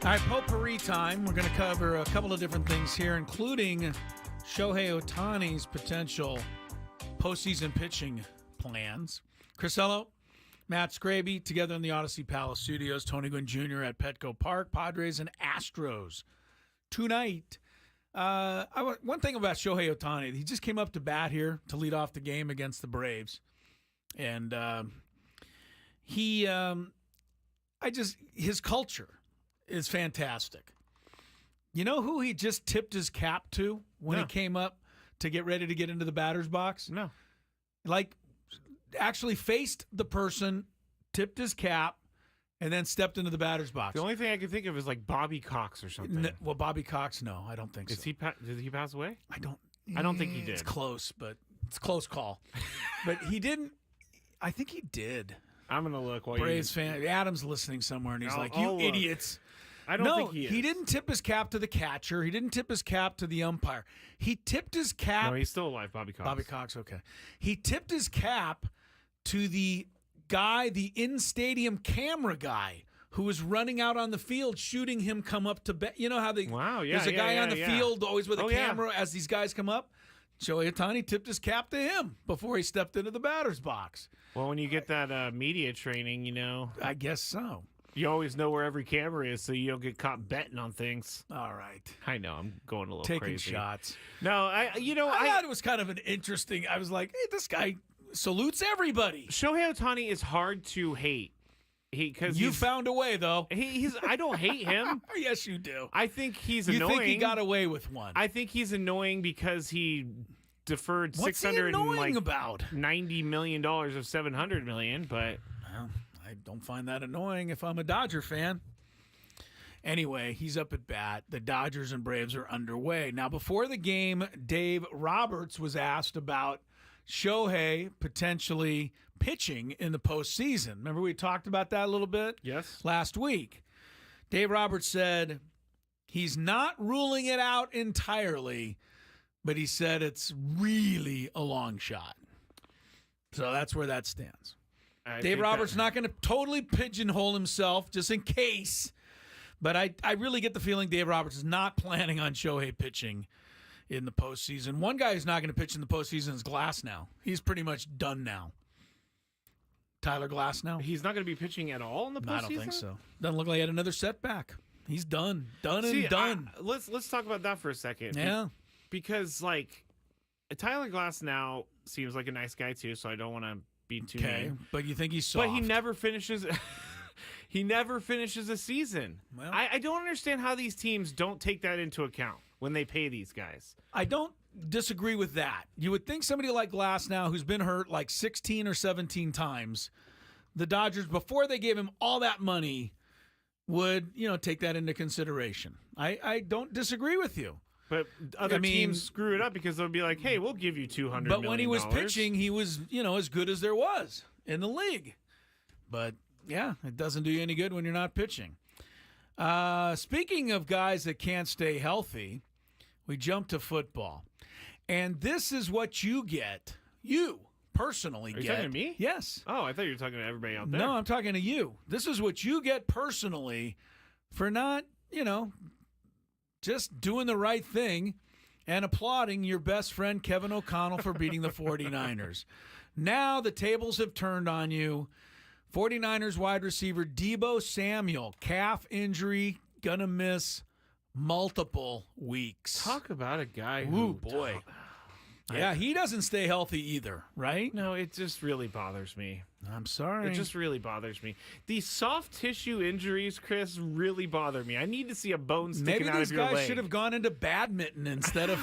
All right, potpourri time. We're going to cover a couple of different things here, including Shohei Otani's potential postseason pitching plans. Crisello, Matt Skraby, together in the Odyssey Palace Studios. Tony Gwynn Jr. at Petco Park. Padres and Astros tonight. One thing about Shohei Otani, he just came up to bat here to lead off the game against the Braves. And his culture is fantastic. You know who he just tipped his cap to when he came up to get ready to get into the batter's box? No. Like, actually faced the person, tipped his cap, and then stepped into the batter's box. The only thing I can think of is like Bobby Cox or something. Well, Bobby Cox, no, I don't think so. Did he pass away? I don't think he did. It's close, but it's a close call. But he didn't. I think he did. I'm going to look while Braves fan. Adam's listening somewhere, and he's like, I'll "You idiots." I don't think he is. He didn't tip his cap to the catcher. He didn't tip his cap to the umpire. He tipped his cap. No, he's still alive, Bobby Cox. Bobby Cox, okay. He tipped his cap to the guy, the in-stadium camera guy, who was running out on the field shooting him come up to bat. You know how there's a guy on the field always with a camera as these guys come up? Shohei Otani tipped his cap to him before he stepped into the batter's box. Well, when you get that media training, you know. I guess so. You always know where every camera is so you don't get caught betting on things. All right. I know. I'm going a little Taking crazy. shots. No, I thought it was kind of an interesting. I was like, hey, this guy salutes everybody. Shohei Otani is hard to hate. You found a way, though. I don't hate him. Yes, you do. I think he's annoying. You think he got away with one? I think he's annoying because he deferred $690 million of $700 million, but well, I don't find that annoying if I'm a Dodger fan. Anyway, he's up at bat. The Dodgers and Braves are underway. Now, before the game, Dave Roberts was asked about Shohei potentially pitching in the postseason. Remember we talked about that a little bit? Yes. Last week. Dave Roberts said he's not ruling it out entirely, but he said it's really a long shot. So that's where that stands. Dave Roberts not going to totally pigeonhole himself just in case, but I really get the feeling Dave Roberts is not planning on Shohei pitching in the postseason. One guy who's not going to pitch in the postseason is Glasnow. He's pretty much done now. Tyler Glasnow. He's not going to be pitching at all in the postseason? I don't think so. Doesn't look like he had another setback. He's done. Done. Let's talk about that for a second. Yeah. Because, like, Tyler Glasnow seems like a nice guy, too, so I don't want to be too mean. But you think he's soft. But he never finishes... He never finishes a season. Well, I don't understand how these teams don't take that into account when they pay these guys. I don't disagree with that. You would think somebody like Glasnow, who's been hurt like 16 or 17 times, the Dodgers, before they gave him all that money, would, take that into consideration. I don't disagree with you. But other teams screw it up because they'll be like, hey, we'll give you $200 million. But when he was pitching, he was, as good as there was in the league. But, yeah, it doesn't do you any good when you're not pitching. Speaking of guys that can't stay healthy, we jump to football. And this is what you get. You personally get. Are you talking to me? Yes. Oh, I thought you were talking to everybody out there. No, I'm talking to you. This is what you get personally for not, just doing the right thing and applauding your best friend Kevin O'Connell for beating the 49ers. Now the tables have turned on you. 49ers wide receiver Deebo Samuel, calf injury, gonna miss multiple weeks. Talk about a guy who... boy. Yeah, he doesn't stay healthy either, right? No, it just really bothers me. I'm sorry. It just really bothers me. These soft tissue injuries, Chris, really bother me. I need to see a bone sticking out of your leg. Maybe these guys should have gone into badminton instead of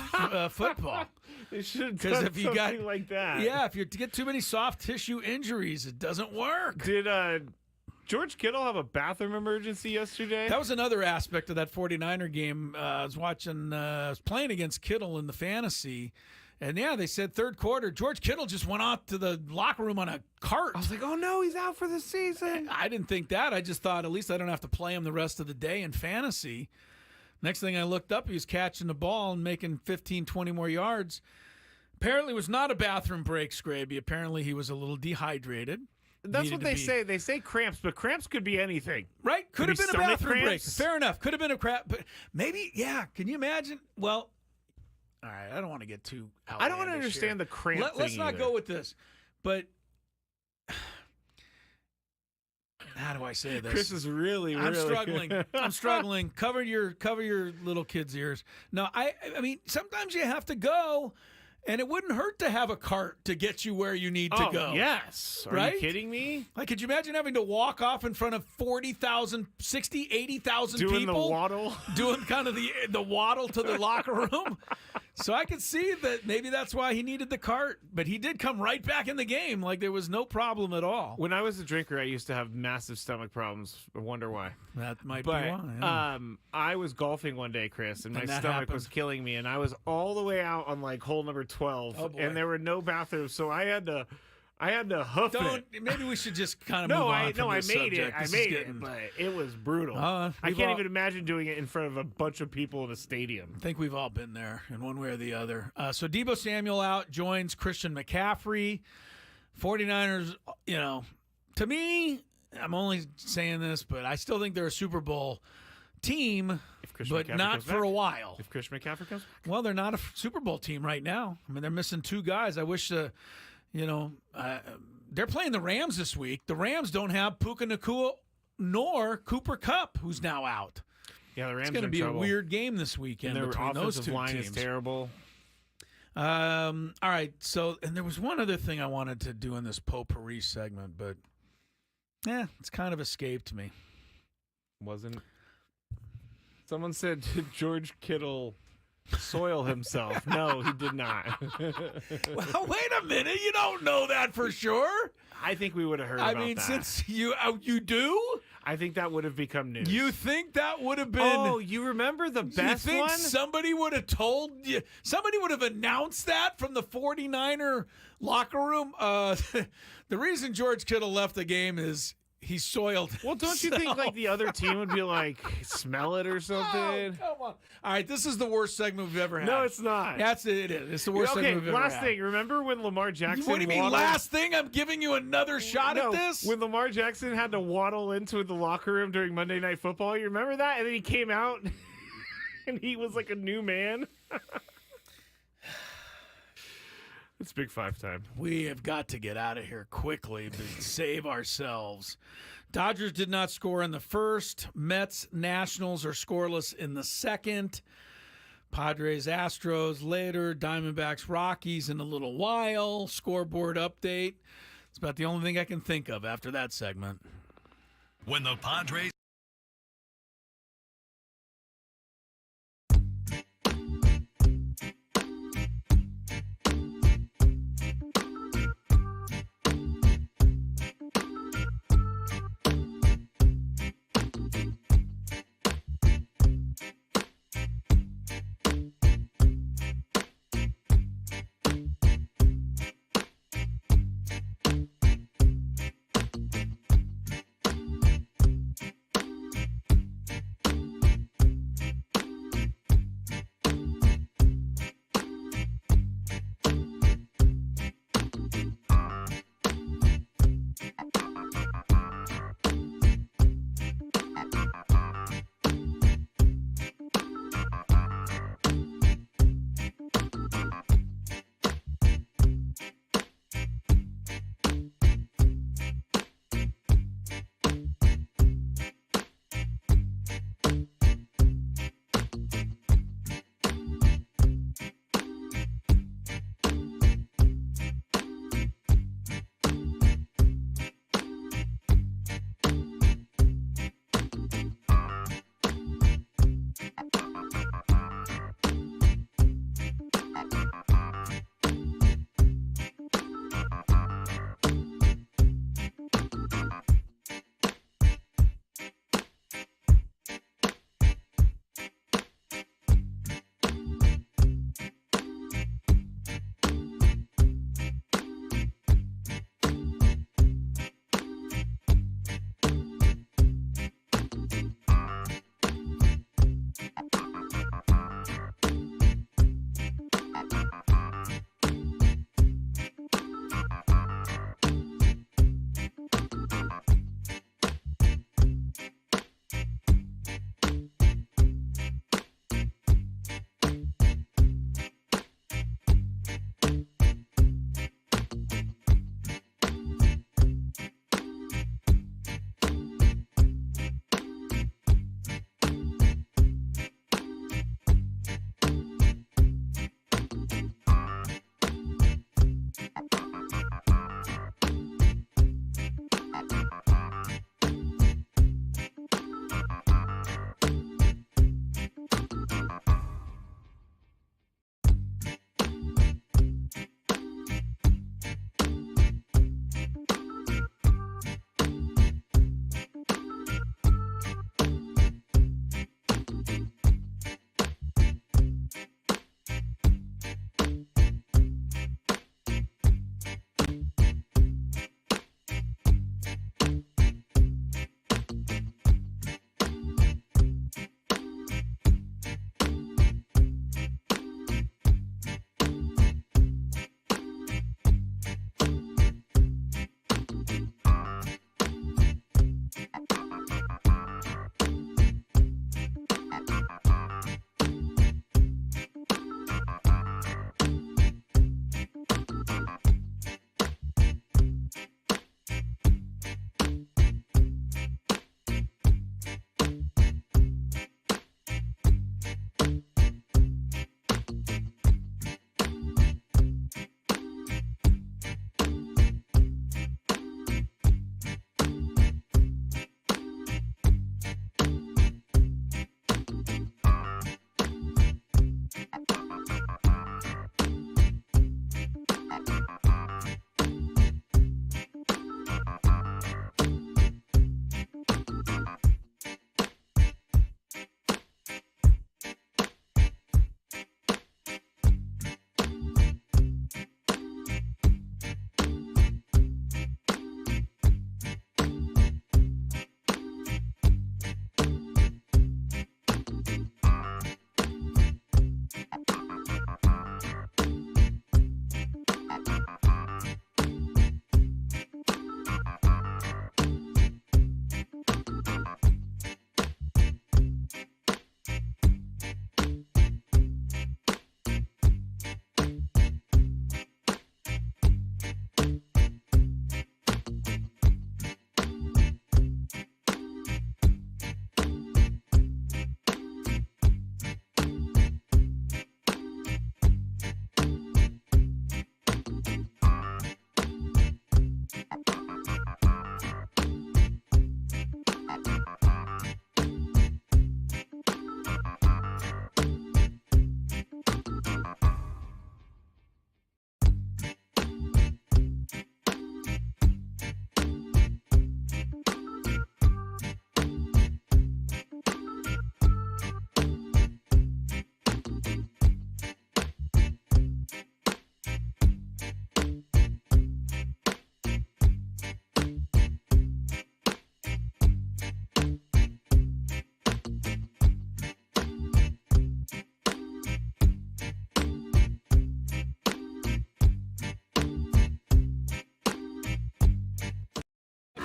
football. They should have done something like that. Yeah, if you get too many soft tissue injuries, it doesn't work. Did George Kittle have a bathroom emergency yesterday? That was another aspect of that 49er game. I was playing against Kittle in the fantasy. And, yeah, they said third quarter, George Kittle just went out to the locker room on a cart. I was like, oh, no, he's out for the season. I didn't think that. I just thought at least I don't have to play him the rest of the day in fantasy. Next thing I looked up, he was catching the ball and making 15, 20 more yards. Apparently it was not a bathroom break, Skraby. Apparently he was a little dehydrated. That's needed what to they be. say. They say cramps, but cramps could be anything. Right? Could have be been a stomach bathroom break. cramps. Fair enough. Could have been a crap, but maybe, yeah. Can you imagine? Well, all right. I don't want to get too outlandish I don't want to understand here. the cramp thing Let's not either. go with this, but how do I say this? Chris is really. I'm struggling. I'm struggling. Cover your little kids' ears. No, I mean, sometimes you have to go, and it wouldn't hurt to have a cart to get you where you need to go. Yes. Are Right? you kidding me? Like, could you imagine having to walk off in front of 40,000, 60, 80,000 people? Doing the waddle? Doing kind of the waddle to the locker room. So I could see that maybe that's why he needed the cart. But he did come right back in the game like there was no problem at all. When I was a drinker, I used to have massive stomach problems. I wonder why. That might But be why. Yeah. I was golfing one day, Chris, and my And that stomach was happened. killing me, and I was all the way out on like hole number 12, Oh, boy. and there were no bathrooms, so I had to hoof it. Maybe we should just kind of No, move on I from this made it. subject. I This is made getting- it, but it was brutal. Uh, I we've can't all- even imagine doing it in front of a bunch of people in a stadium. I think we've all been there in one way or the other. So Deebo Samuel out, joins Christian McCaffrey. 49ers, to me, I'm only saying this, but I still think they're a Super Bowl team, but McCaffrey not comes for back. a while. If Christian McCaffrey comes back. Well, they're not a Super Bowl team right now. I mean, they're missing two guys. I wish, they're playing the Rams this week. The Rams don't have Puka Nacua nor Cooper Kupp, who's now out. Yeah, the Rams It's going are to in be trouble. a weird game this weekend And their between those offensive two line teams. is terrible. All right. So, and there was one other thing I wanted to do in this potpourri segment, but it's kind of escaped me. Wasn't. Someone said George Kittle soil himself. No, he did not. Well, wait a minute. You don't know that for sure. I think we would have heard I about mean, that. since you do, I think that would have become news. you think that would have been? Oh, you remember the best you think one? somebody would have told you? Somebody would have announced that from the 49er locker room. The reason George Kittle left the game is he soiled. Well, don't you think like the other team would be like, smell it or something? Oh, come on. All right, this is the worst segment we've ever had. No, it's not. That's it. It is. It's the worst Okay, segment we've ever last had. thing. Remember when Lamar Jackson What do you mean, waddled- last thing? I'm giving you another shot No, at this? when Lamar Jackson had to waddle into the locker room during Monday Night Football, you remember that? And then he came out and he was like a new man. It's Big Five time. We have got to get out of here quickly to save ourselves. Dodgers did not score in the first. Mets, Nationals are scoreless in the second. Padres, Astros later. Diamondbacks, Rockies in a little while. Scoreboard update. It's about the only thing I can think of after that segment. When the Padres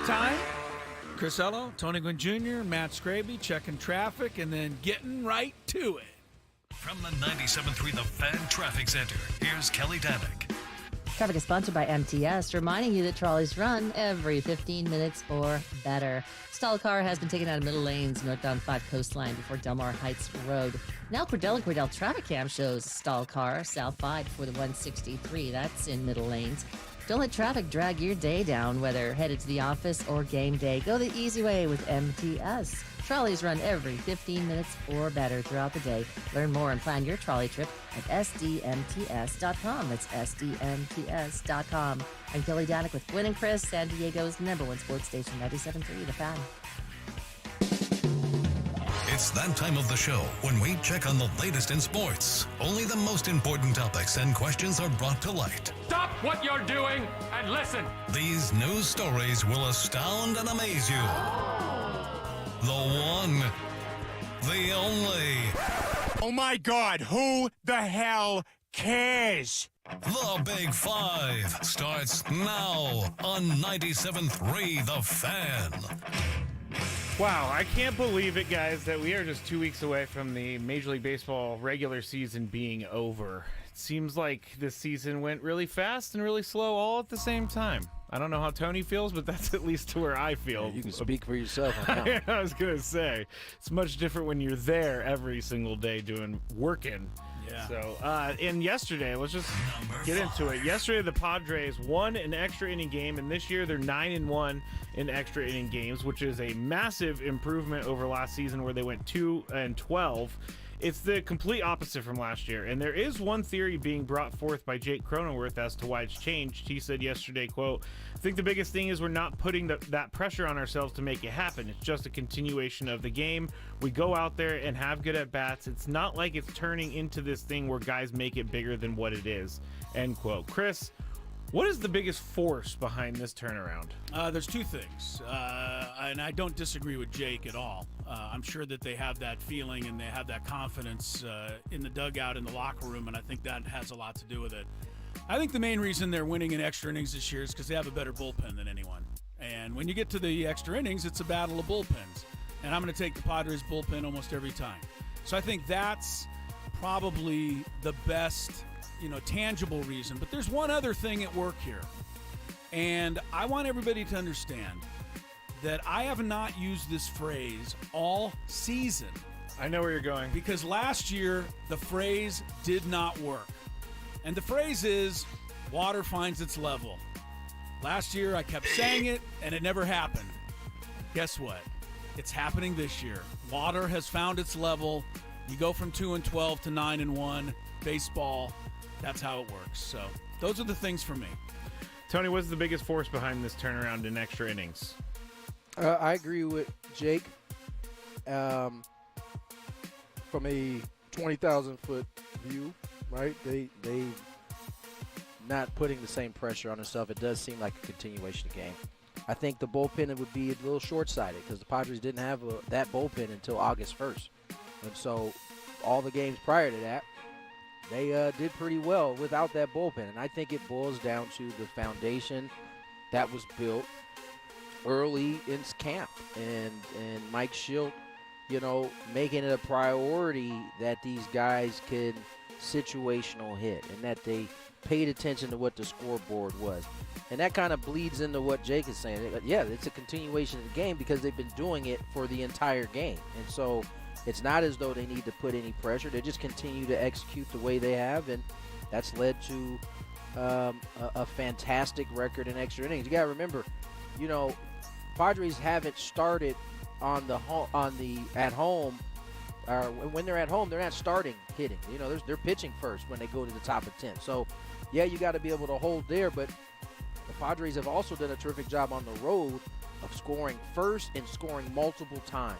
time. Chris Ello, Tony Gwynn Jr., Matt Skraby checking traffic and then getting right to it. From the 97.3 The Fan Traffic Center, here's Kelly Danick. Traffic is sponsored by MTS, reminding you that trolleys run every 15 minutes or better. Stalled car has been taken out of middle lanes northbound 5 Coastline before Delmar Heights Road. Now Cordell and Cordell traffic cam shows stalled car south 5 before the 163. That's in middle lanes. Don't let traffic drag your day down, whether headed to the office or game day. Go the easy way with MTS. Trolleys run every 15 minutes or better throughout the day. Learn more and plan your trolley trip at sdmts.com. That's sdmts.com. I'm Kelly Danick with Gwynn and Chris, San Diego's #1 sports station, 97.3 The Fan. It's that time of the show when we check on the latest in sports. Only the most important topics and questions are brought to light. Stop what you're doing and listen. These news stories will astound and amaze you. The one, the only. Oh my God, who the hell cares? The Big Five starts now on 97.3 The Fan. Wow, I can't believe it, guys, that we are just 2 weeks away from the Major League Baseball regular season being over. It seems like this season went really fast and really slow all at the same time. I don't know how Tony feels, but that's at least where I feel. You can speak for yourself on that. I was going to say, it's much different when you're there every single day working. Yeah. So, and yesterday, let's just get into it. Yesterday, the Padres won an extra inning game, and this year they're 9-1 in extra inning games, which is a massive improvement over last season where they went 2-12. It's the complete opposite from last year, and there is one theory being brought forth by Jake Cronenworth as to why it's changed. He said yesterday, quote, "I think the biggest thing is we're not putting that pressure on ourselves to make it happen. It's just a continuation of the game. We go out there and have good at-bats. It's not like it's turning into this thing where guys make it bigger than what it is," end quote. Chris, what is the biggest force behind this turnaround? There's two things, and I don't disagree with Jake at all. I'm sure that they have that feeling and they have that confidence in the dugout, in the locker room, and I think that has a lot to do with it. I think the main reason they're winning in extra innings this year is because they have a better bullpen than anyone. And when you get to the extra innings, it's a battle of bullpens. And I'm going to take the Padres bullpen almost every time. So I think that's probably the best, tangible reason. But there's one other thing at work here. And I want everybody to understand that I have not used this phrase all season. I know where you're going. Because last year, the phrase did not work. And the phrase is, water finds its level. Last year, I kept saying it, and it never happened. Guess what? It's happening this year. Water has found its level. You go from 2-12 to 9-1. Baseball, that's how it works. So those are the things for me. Tony, what's the biggest force behind this turnaround in extra innings? I agree with Jake. From a 20,000-foot view, right? They not putting the same pressure on themselves. It does seem like a continuation of the game. I think the bullpen would be a little short-sighted because the Padres didn't have that bullpen until August 1st. And so all the games prior to that, they did pretty well without that bullpen. And I think it boils down to the foundation that was built early in camp. And Mike Schilt, making it a priority that these guys can situational hit and that they paid attention to what the scoreboard was. And that kind of bleeds into what Jake is saying. Yeah, it's a continuation of the game because they've been doing it for the entire game. And so it's not as though they need to put any pressure. They just continue to execute the way they have, and that's led to a fantastic record in extra innings. You got to remember, Padres haven't started at home. When they're at home, they're not starting hitting. They're pitching first when they go to the top of 10. So, yeah, you got to be able to hold there, but the Padres have also done a terrific job on the road of scoring first and scoring multiple times.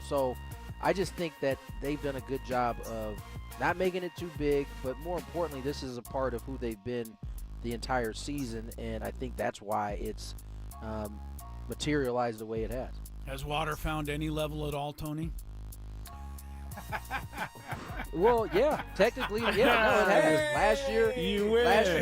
So I just think that they've done a good job of not making it too big, but more importantly, this is a part of who they've been the entire season, and I think that's why it's materialized the way it has. Has water found any level at all, Tony? Well, yeah, technically, yeah. No, it has. Last year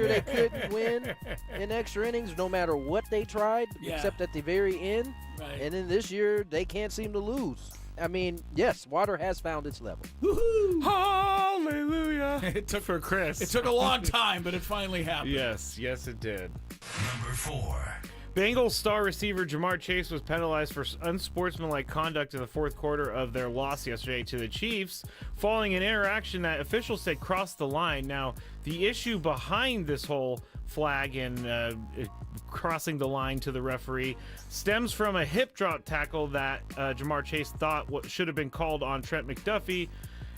they couldn't win in extra innings no matter what they tried, except at the very end. Right. And then this year they can't seem to lose. I mean, yes, water has found its level. Woo-hoo! Hallelujah! It took for Chris. It took a long time, but it finally happened. Yes, it did. Number 4. Bengals star receiver Jamar Chase was penalized for unsportsmanlike conduct in the fourth quarter of their loss yesterday to the Chiefs, following an interaction that officials said crossed the line. Now, the issue behind this whole flag and crossing the line to the referee stems from a hip drop tackle that Jamar Chase thought should have been called on Trent McDuffie.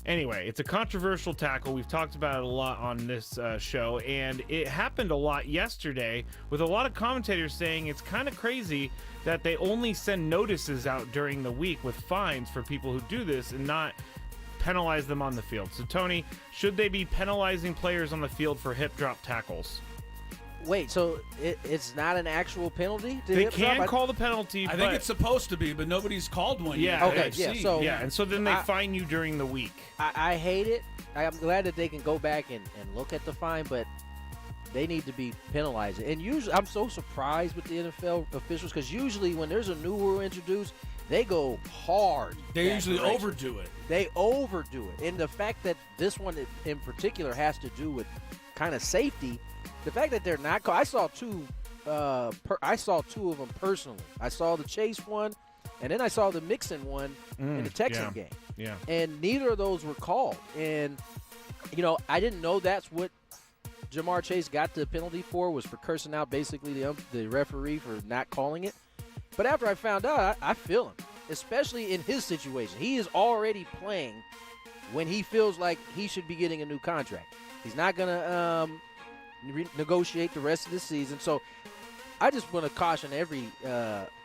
Anyway, it's a controversial tackle. We've talked about it a lot on this show, and it happened a lot yesterday with a lot of commentators saying it's kind of crazy that they only send notices out during the week with fines for people who do this and not penalize them on the field. So, Tony, should they be penalizing players on the field for hip drop tackles? Wait, so it's not an actual penalty? They can call the penalty. I think it's supposed to be, but nobody's called one yet. Yeah. Okay. Yeah. And so then they fine you during the week. I hate it. I'm glad that they can go back and look at the fine, but they need to be penalized. And usually, I'm so surprised with the NFL officials because usually when there's a new rule introduced, they go hard. They usually overdo it. They overdo it. And the fact that this one in particular has to do with kind of safety. The fact that they're not called, I saw two of them personally. I saw the Chase one, and then I saw the Mixon one in the Texan game. Yeah. And neither of those were called. And, I didn't know that's what Jamar Chase got the penalty for, was for cursing out basically the referee for not calling it. But after I found out, I feel him, especially in his situation. He is already playing when he feels like he should be getting a new contract. He's not going to negotiate the rest of the season. So I just want to caution every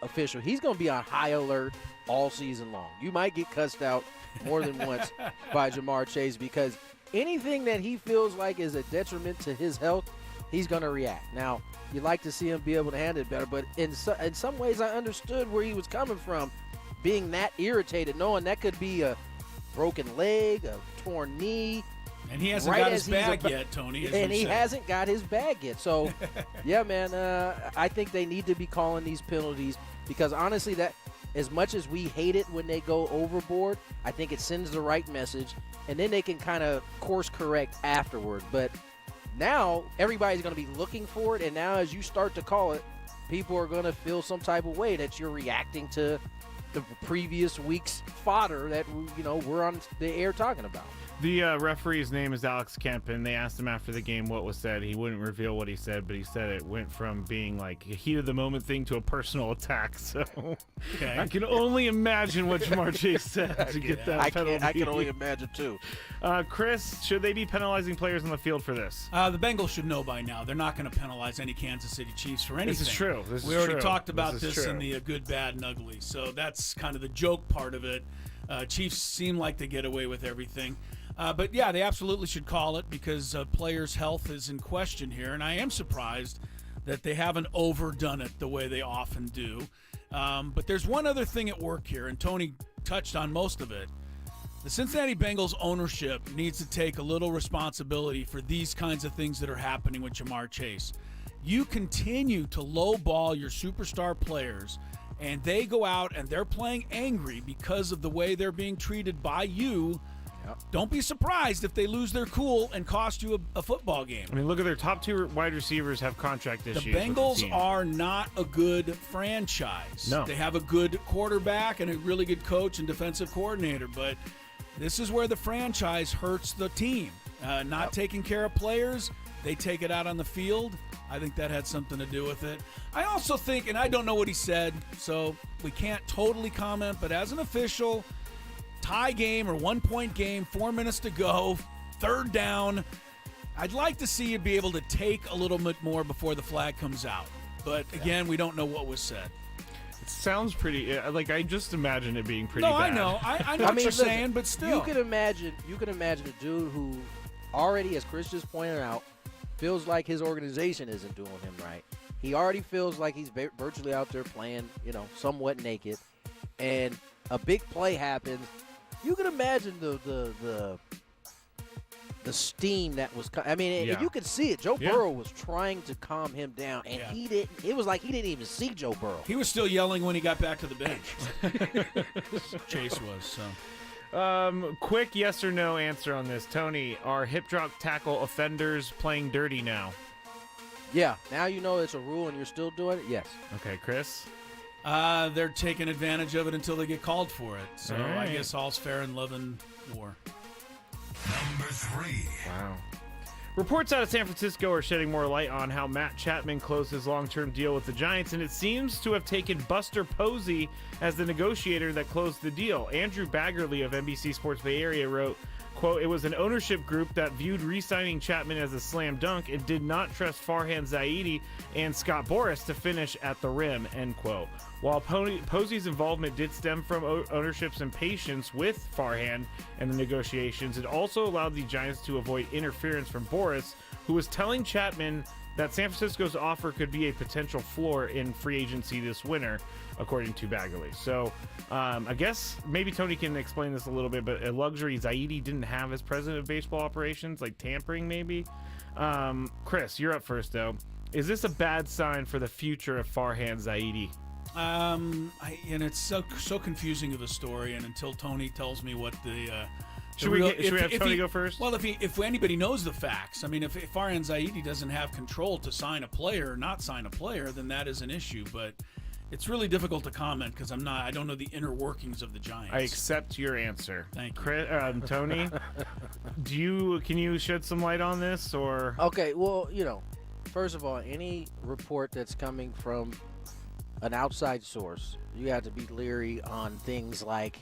official. He's going to be on high alert all season long. You might get cussed out more than once by Jamar Chase because anything that he feels like is a detriment to his health, he's going to react. Now, you'd like to see him be able to handle it better, but in some ways I understood where he was coming from, being that irritated, knowing that could be a broken leg, a torn knee. And he hasn't got his bag yet, Tony. And he hasn't got his bag yet. So, yeah, man, I think they need to be calling these penalties because, honestly, that as much as we hate it when they go overboard, I think it sends the right message, and then they can kind of course correct afterward. But now everybody's going to be looking for it, and now as you start to call it, people are going to feel some type of way that you're reacting to the previous week's fodder that, we're on the air talking about. The referee's name is Alex Kemp, and they asked him after the game what was said. He wouldn't reveal what he said, but he said it went from being like a heat-of-the-moment thing to a personal attack. So I can only imagine what Jamar Chase said to get that penalty. I can only imagine, too. Chris, should they be penalizing players on the field for this? The Bengals should know by now. They're not going to penalize any Kansas City Chiefs for anything. This is true. We already talked about this in the good, bad, and ugly. So that's kind of the joke part of it. Chiefs seem like they get away with everything. But, yeah, they absolutely should call it because players' health is in question here. And I am surprised that they haven't overdone it the way they often do. But there's one other thing at work here, and Tony touched on most of it. The Cincinnati Bengals ownership needs to take a little responsibility for these kinds of things that are happening with Jamar Chase. You continue to lowball your superstar players, and they go out and they're playing angry because of the way they're being treated by you. Don't be surprised if they lose their cool and cost you a football game. I mean, look at their top two wide receivers have contract issues. The Bengals are not a good franchise. No. They have a good quarterback and a really good coach and defensive coordinator, but this is where the franchise hurts the team. Not taking care of players, they take it out on the field. I think that had something to do with it. I also think, and I don't know what he said, so we can't totally comment, but as an official, tie game or 1-point game, 4 minutes to go, third down, I'd like to see you be able to take a little bit more before the flag comes out. But, again, we don't know what was said. It sounds pretty, I just imagine it being pretty bad. I know. I know what you're saying, but still. You can imagine a dude who already, as Chris just pointed out, feels like his organization isn't doing him right. He already feels like he's virtually out there playing, somewhat naked. And a big play happens. You can imagine the the steam that was. I mean, Yeah. you could see it. Joe Burrow was trying to calm him down, and he didn't. It was like he didn't even see Joe Burrow. He was still yelling when he got back to the bench. Chase was. So. Quick yes or no answer on this. Tony, are hip drop tackle offenders playing dirty now? Yeah. Now you know it's a rule, and you're still doing it. Yes. Okay, Chris. They're taking advantage of it until they get called for it. So All right. I guess all's fair in love and war. Number 3. Wow. Reports out of San Francisco are shedding more light on how Matt Chapman closed his long-term deal with the Giants, and it seems to have taken Buster Posey as the negotiator that closed the deal. Andrew Baggerly of NBC Sports Bay Area wrote, quote, "It was an ownership group that viewed re-signing Chapman as a slam dunk and did not trust Farhan Zaidi and Scott Boras to finish at the rim," end quote. While Posey's involvement did stem from ownership's impatience with Farhan and the negotiations, it also allowed the Giants to avoid interference from Boras, who was telling Chapman that San Francisco's offer could be a potential floor in free agency this winter, according to Baggerly. So I guess maybe Tony can explain this a little bit, but a luxury Zaidi didn't have as president of baseball operations, like tampering maybe. Chris, you're up first, though. Is this a bad sign for the future of Farhan Zaidi? And it's so confusing of a story, and until Tony tells me what the should we have Tony go first? Well, if anybody knows the facts, I mean, if Farhan Zaidi doesn't have control to sign a player or not sign a player, then that is an issue. But it's really difficult to comment because I don't know the inner workings of the Giants. I accept your answer. Thank you. Chris, Tony, can you shed some light on this or? Okay, well, first of all, any report that's coming from an outside source, you have to be leery on things like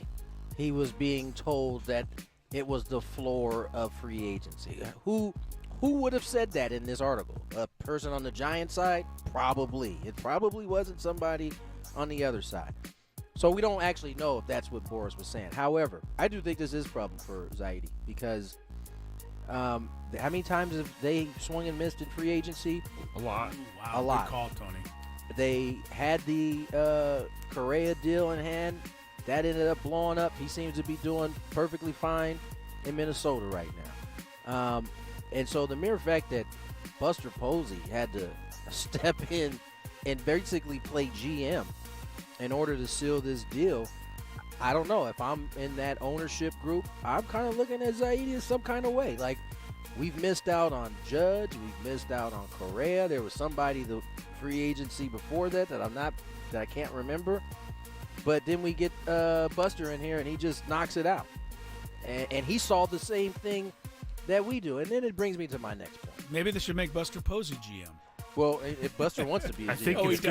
he was being told that it was the floor of free agency. Who would have said that in this article? A person on the Giants side? Probably. It probably wasn't somebody on the other side. So we don't actually know if that's what Boras was saying. However, I do think this is a problem for Zaidi because how many times have they swung and missed in free agency? A lot. Wow, a lot. Good call, Tony. They had the Correa deal in hand. That ended up blowing up. He seems to be doing perfectly fine in Minnesota right now. And so the mere fact that Buster Posey had to step in and basically play GM in order to seal this deal, I don't know. If I'm in that ownership group, I'm kind of looking at Zaidi in some kind of way. Like, we've missed out on Judge. We've missed out on Correa. There was somebody the free agency before that I can't remember. But then we get Buster in here, and he just knocks it out. And he saw the same thing that we do. And then it brings me to my next point. Maybe they should make Buster Posey GM. Well, if Buster wants to be a GM.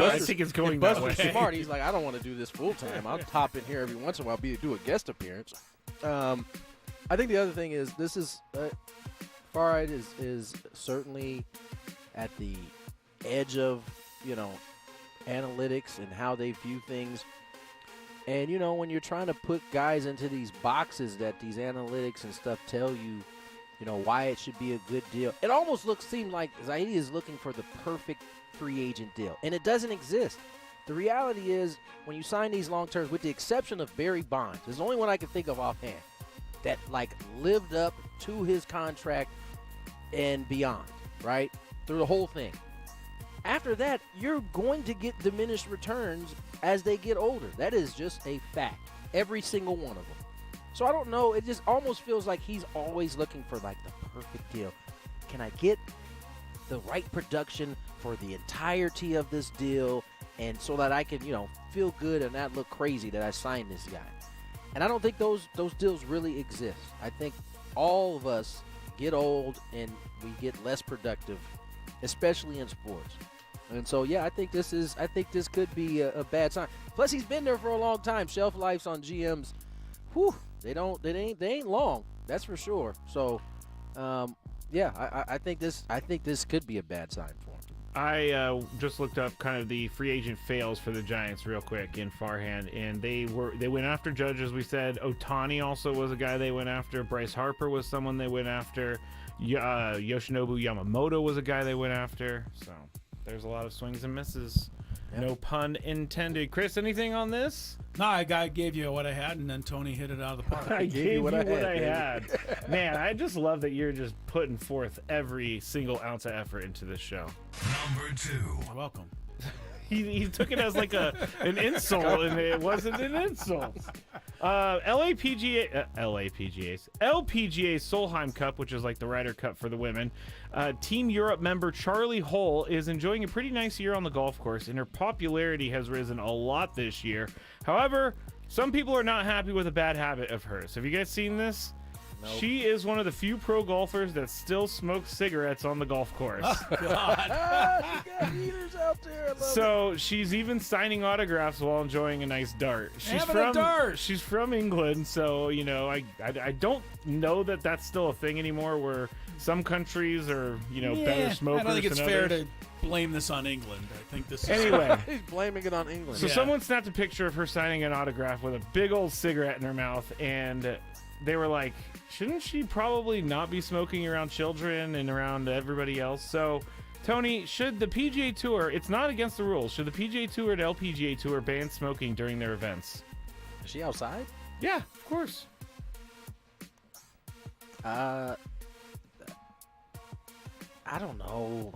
I think it's going that way. Buster's smart. He's like, I don't want to do this full time. I'll hop in here every once in a while, do a guest appearance. I think the other thing is this is Farhad is certainly at the edge of, analytics and how they view things. And, when you're trying to put guys into these boxes that these analytics and stuff tell you, why it should be a good deal. It almost seems like Zaidi is looking for the perfect free agent deal. And it doesn't exist. The reality is when you sign these long terms, with the exception of Barry Bonds, there's the only one I can think of offhand that lived up to his contract and beyond, right? Through the whole thing. After that, you're going to get diminished returns as they get older. That is just a fact. Every single one of them. So I don't know. It just almost feels like he's always looking for the perfect deal. Can I get the right production for the entirety of this deal, and so that I can, feel good and not look crazy that I signed this guy? And I don't think those deals really exist. I think all of us get old and we get less productive, especially in sports. And so, yeah, I think this could be a bad sign. Plus, he's been there for a long time. Shelf lives on GMs, they ain't long. That's for sure. So, I think this could be a bad sign for him. I just looked up kind of the free agent fails for the Giants real quick in Farhan, and they went after Judge, as we said. Otani also was a guy they went after. Bryce Harper was someone they went after. Yoshinobu Yamamoto was a guy they went after. So there's a lot of swings and misses. Yep. No pun intended. Chris, anything on this? No, I gave you what I had, and then Tony hit it out of the park. I gave you what I baby. had. Man, I just love that you're just putting forth every single ounce of effort into this show. Number 2. You're welcome. He took it as like an insult, and it wasn't an insult. LPGA Solheim Cup, which is like the Ryder Cup for the women. Team Europe member Charlie Hull is enjoying a pretty nice year on the golf course, and her popularity has risen a lot this year. However, some people are not happy with a bad habit of hers. Have you guys seen this? Nope. She is one of the few pro golfers that still smokes cigarettes on the golf course. God. She got eaters out there. I love So she's even signing autographs while enjoying a nice dart. She's Having a dart. She's from England, so you know I don't know that that's still a thing anymore. Where some countries are better smokers. I don't think it's than fair others. to blame this on England. I think this is Anyway, He's blaming it on England. so Yeah. someone snapped a picture of her signing an autograph with a big old cigarette in her mouth, and they were like, shouldn't she probably not be smoking around children and around everybody else? So, Tony, should the PGA Tour, it's not against the rules, should the PGA Tour and LPGA Tour ban smoking during their events? Is she outside? Yeah, of course. I don't know.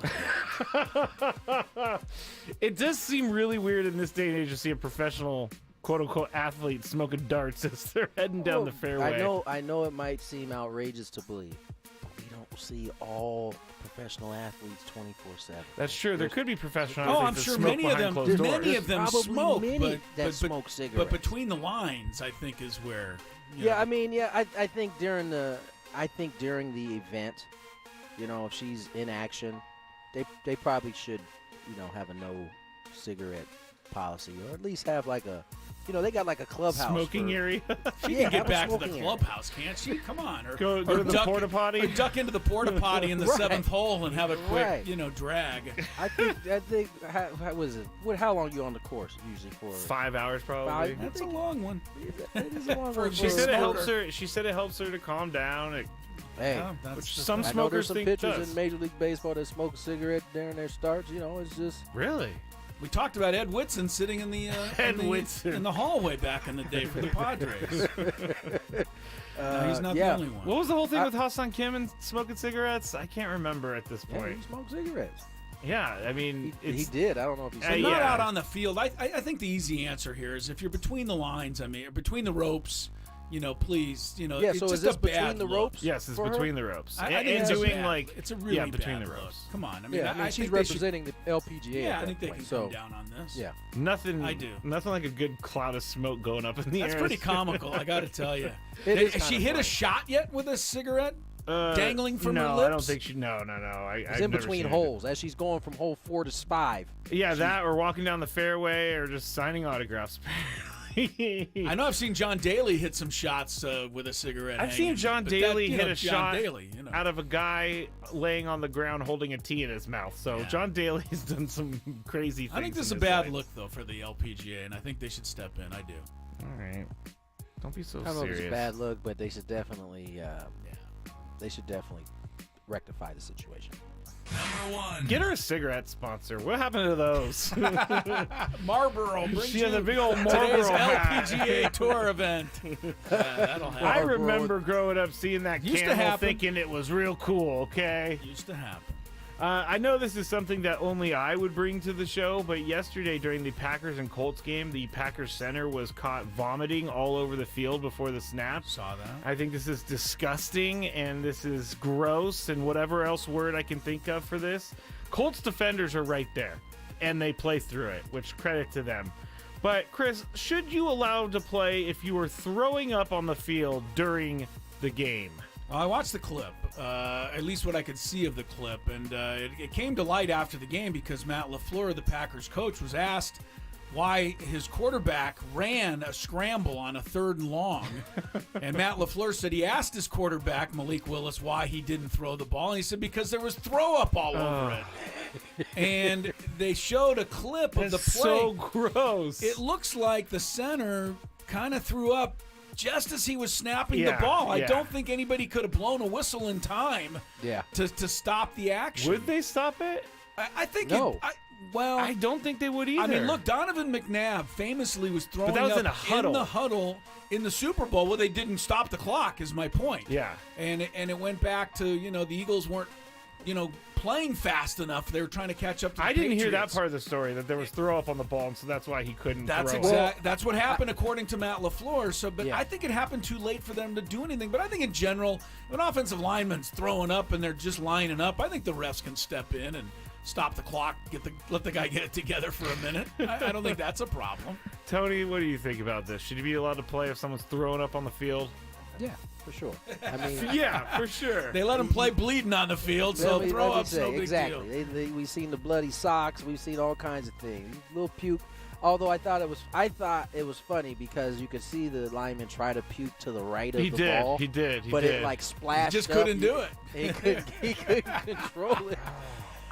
It does seem really weird in this day and age to see a professional quote-unquote athlete smoking darts as they're heading down the fairway. I know it might seem outrageous to believe, but we don't see all professional athletes 24/7. That's true. There could be professional Oh, I'm athletes that sure smoke many of behind them. closed doors. Many of them Probably smoke, many that but smoke cigarettes. But between the lines, I think is where. I mean, I think during the event, if she's in action, they probably should, have a no cigarette policy, or at least have like a, they got like a clubhouse Smoking area. She Yeah, can get have a back to the smoking area. clubhouse, can't she? Come on. Or Go to the porta potty. Or duck into the porta potty in the Right. seventh hole and have a quick, Right. drag. I think how was it? How long you on the course usually for? 5 hours probably. Five? That's a long one. It is a long one She for said a it smoker. helps her. She said it helps her to calm down. Hey, Yeah, that's Which just- some I know smokers there's some think pitchers does. in Major League Baseball that smoke a cigarette during their starts. It's just Really? We talked about Ed Whitson sitting in the in the hallway back in the day for the Padres. He's not the only one. What was the whole thing with Hassan Kim and smoking cigarettes? I can't remember at this Yeah, point. he smoked cigarettes. Yeah, I mean, He did. I don't know if he So said not yeah. out on the field. I think the easy answer here is if you're between the lines. I mean, or between the ropes. Please. Yeah. It's So just is this a bad between the look. ropes? Yes, it's for her? between the ropes. I and think it's doing bad. like It's a really between bad the look. ropes. Come on. I mean, Yeah, I she's think they should. representing the LPGA. Yeah, at I that think they point, can so, come down on this. Yeah. Nothing. I do. Nothing like a good cloud of smoke going up in the That's air. pretty comical, I got to tell you. It is Has she kinda hit a funny. shot yet with a cigarette dangling from her no, lips? I don't think she. No. I've It's in never between seen it. holes as she's going from hole 4 to 5. Yeah, that or walking down the fairway or just signing autographs. I know I've seen John Daly hit some shots with a cigarette. I've seen hanging, John but Daly that, hit a John shot Daly, out of a guy laying on the ground holding a tea in his mouth. So Yeah. John Daly's done some crazy things. I think this is a in his bad life. look though for the LPGA, and I think they should step in. I do. All right. Don't be so I don't know if serious. it's a bad look, but they should definitely rectify the situation. Number 1. Get her a cigarette sponsor. What happened to those? Marlboro brings She has you a big old today's Marlboro hat. LPGA Tour event. That'll happen. I remember growing up seeing that Used to camel happen. thinking it was real cool, okay? Used to happen. I know this is something that only I would bring to the show, but yesterday during the Packers and Colts game, the Packers center was caught vomiting all over the field before the snap. Saw that. I think this is disgusting and this is gross and whatever else word I can think of for this. Colts defenders are right there and they play through it, which credit to them. But Chris, should you allow to play if you were throwing up on the field during the game? Well, I watched the clip, at least what I could see of the clip, and it came to light after the game because Matt LaFleur, the Packers coach, was asked why his quarterback ran a scramble on a 3rd and long. And Matt LaFleur said he asked his quarterback, Malik Willis, why he didn't throw the ball. And he said because there was throw up all over it. And they showed a clip of the play. So gross. It looks like the center kind of threw up just as he was snapping the Yeah, ball. I yeah. don't think anybody could have blown a whistle in time Yeah. to stop the action. Would they stop it? I think No. I don't think they would either. I mean, look, Donovan McNabb famously was throwing that was up in a huddle. in the huddle in the Super Bowl. Well, they didn't stop the clock, is my point. Yeah. And it went back to, the Eagles weren't, playing fast enough. They were trying to catch up to the I didn't hear that Patriots. part of the story, that there was throw up on the ball, and so that's why he couldn't That's throw it. That's what happened according to Matt LaFleur. So, but Yeah. I think it happened too late for them to do anything. But I think in general, when offensive lineman's throwing up and they're just lining up, I think the refs can step in and stop the clock, let the guy get it together for a minute. I don't think that's a problem. Tony, what do you think about this? Should he be allowed to play if someone's throwing up on the field? Yeah, for sure. I mean, Yeah, for sure. They let him play bleeding on the field, so let me throw say, up's no big exactly. deal. We've seen the bloody socks. We've seen all kinds of things. Little puke. Although I thought it was funny because you could see the lineman try to puke to the right of the ball. He did. But it like splashed. He just up. couldn't do it. He couldn't control it.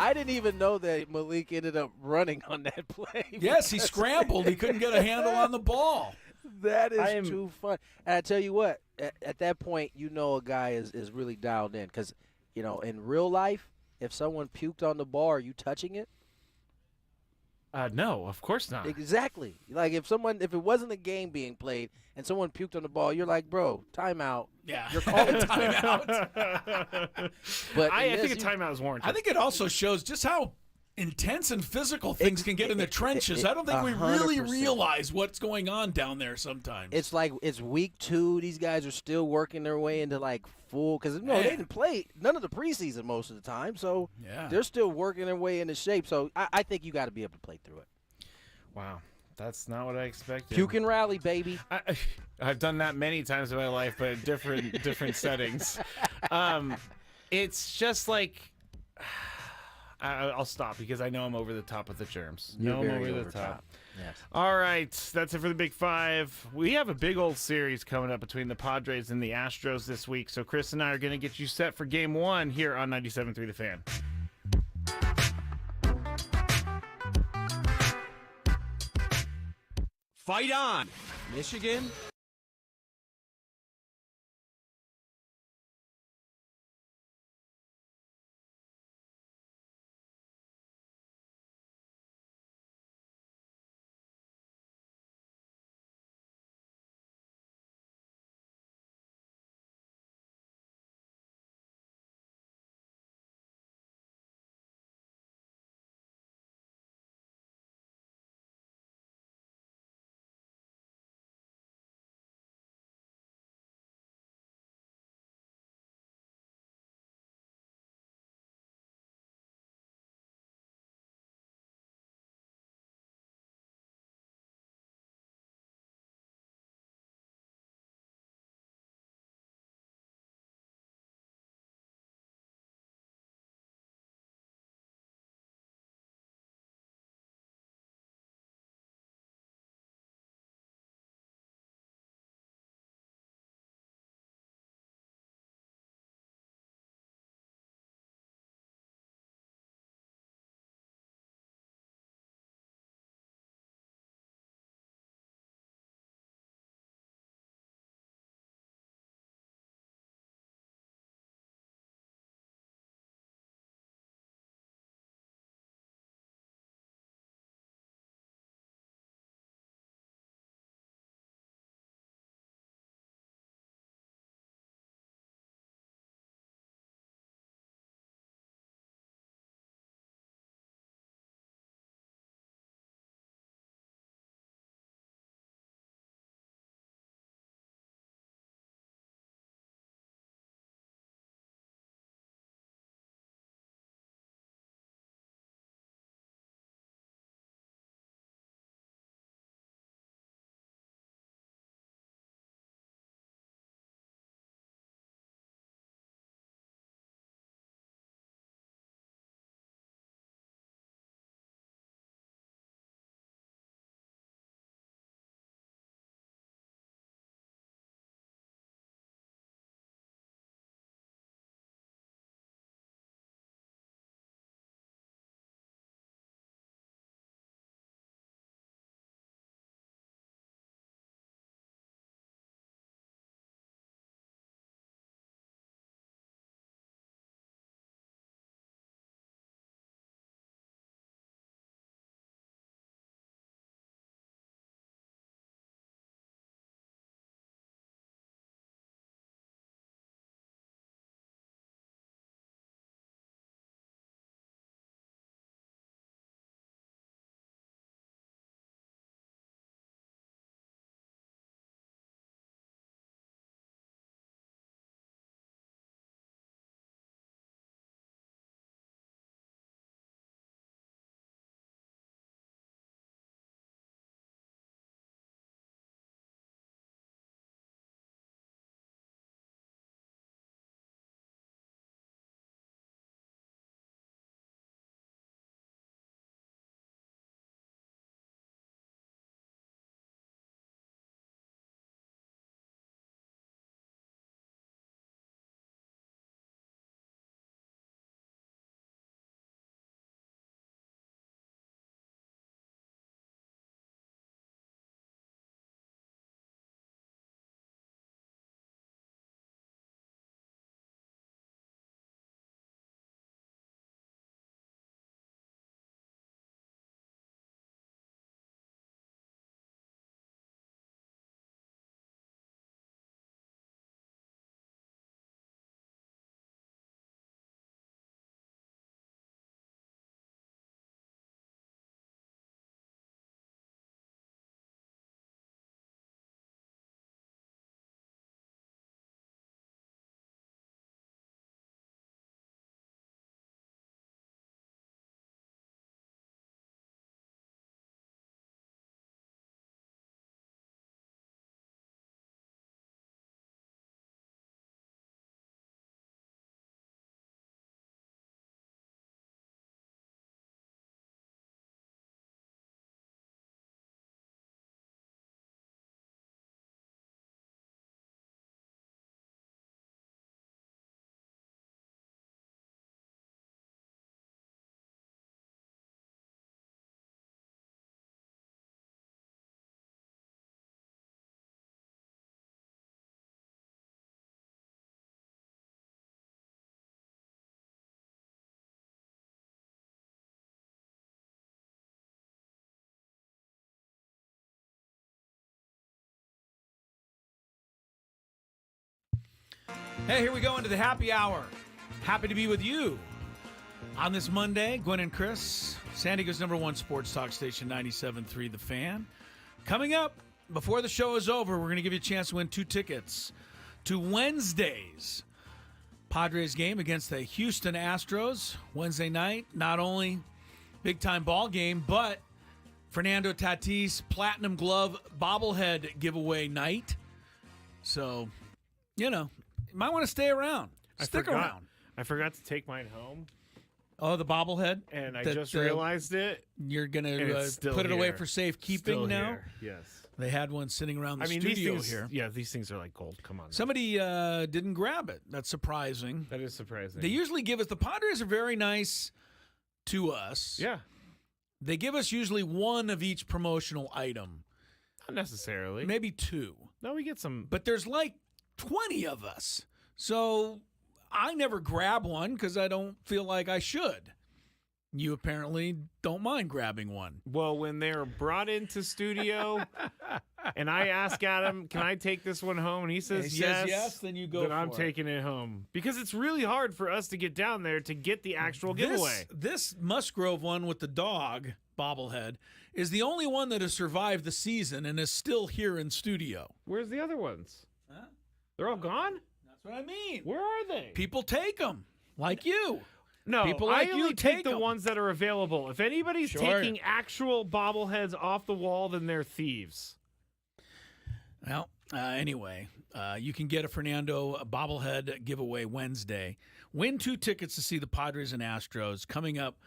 I didn't even know that Malik ended up running on that play. Yes, he scrambled. He couldn't get a handle on the ball. That is too fun. And I tell you what, at that point, a guy is really dialed in because, in real life, if someone puked on the ball, are you touching it? No, of course not. Exactly. Like if it wasn't a game being played and someone puked on the ball, you're like, bro, timeout. Yeah. You're calling timeout. But I think a timeout is warranted. I think it also shows just how intense and physical things can get in the trenches. I don't think we really 100%. realize what's going on down there sometimes. It's like it's week 2. These guys are still working their way into like full because they didn't play none of the preseason most of the time, so they're still working their way into shape. So I think you got to be able to play through it. Wow, that's not what I expected. Puke and rally, baby. I've done that many times in my life, but in different settings. It's just like. I'll stop because I know I'm over the top with the germs. You're I'm very over over the top. top. Yes. All right, that's it for the Big Five. We have a big old series coming up between the Padres and the Astros this week, so Chris and I are going to get you set for Game 1 here on 97.3 The Fan. Fight on, Michigan. Hey, here we go into the happy hour. Happy to be with you on this Monday. Gwynn and Chris, San Diego's #1 sports talk station, 97.3 The Fan. Coming up, before the show is over, we're going to give you a chance to win 2 tickets to Wednesday's Padres game against the Houston Astros. Wednesday night, not only big-time ball game, but Fernando Tatis Platinum Glove bobblehead giveaway night. So, you know, you might want to stay around. Stick around. I forgot to take mine home. Oh, the bobblehead? And I just realized it. You're going to put it away for safekeeping now? Here. Yes. They had one sitting around the studio these things, here. Yeah, these things are like gold. Come on. Somebody didn't grab it. That's surprising. That is surprising. They usually give us, the Padres are very nice to us. Yeah. They give us usually one of each promotional item. Not necessarily. Maybe 2. No, we get some. But there's like 20 of us. So I never grab one because I don't feel like I should. You apparently don't mind grabbing one. Well, when they're brought into studio and I ask Adam, can I take this one home? And he says yes, then you go then I'm taking it home. Because it's really hard for us to get down there to get the actual giveaway. This Musgrove one with the dog bobblehead is the only one that has survived the season and is still here in studio. Where's the other ones? Huh? They're all gone? That's what I mean. Where are they? People take them, like you. No, people like I you only take the them. ones that are available. If anybody's Sure. taking actual bobbleheads off the wall, then they're thieves. Well, anyway, you can get a Fernando bobblehead giveaway Wednesday. Win 2 tickets to see the Padres and Astros coming up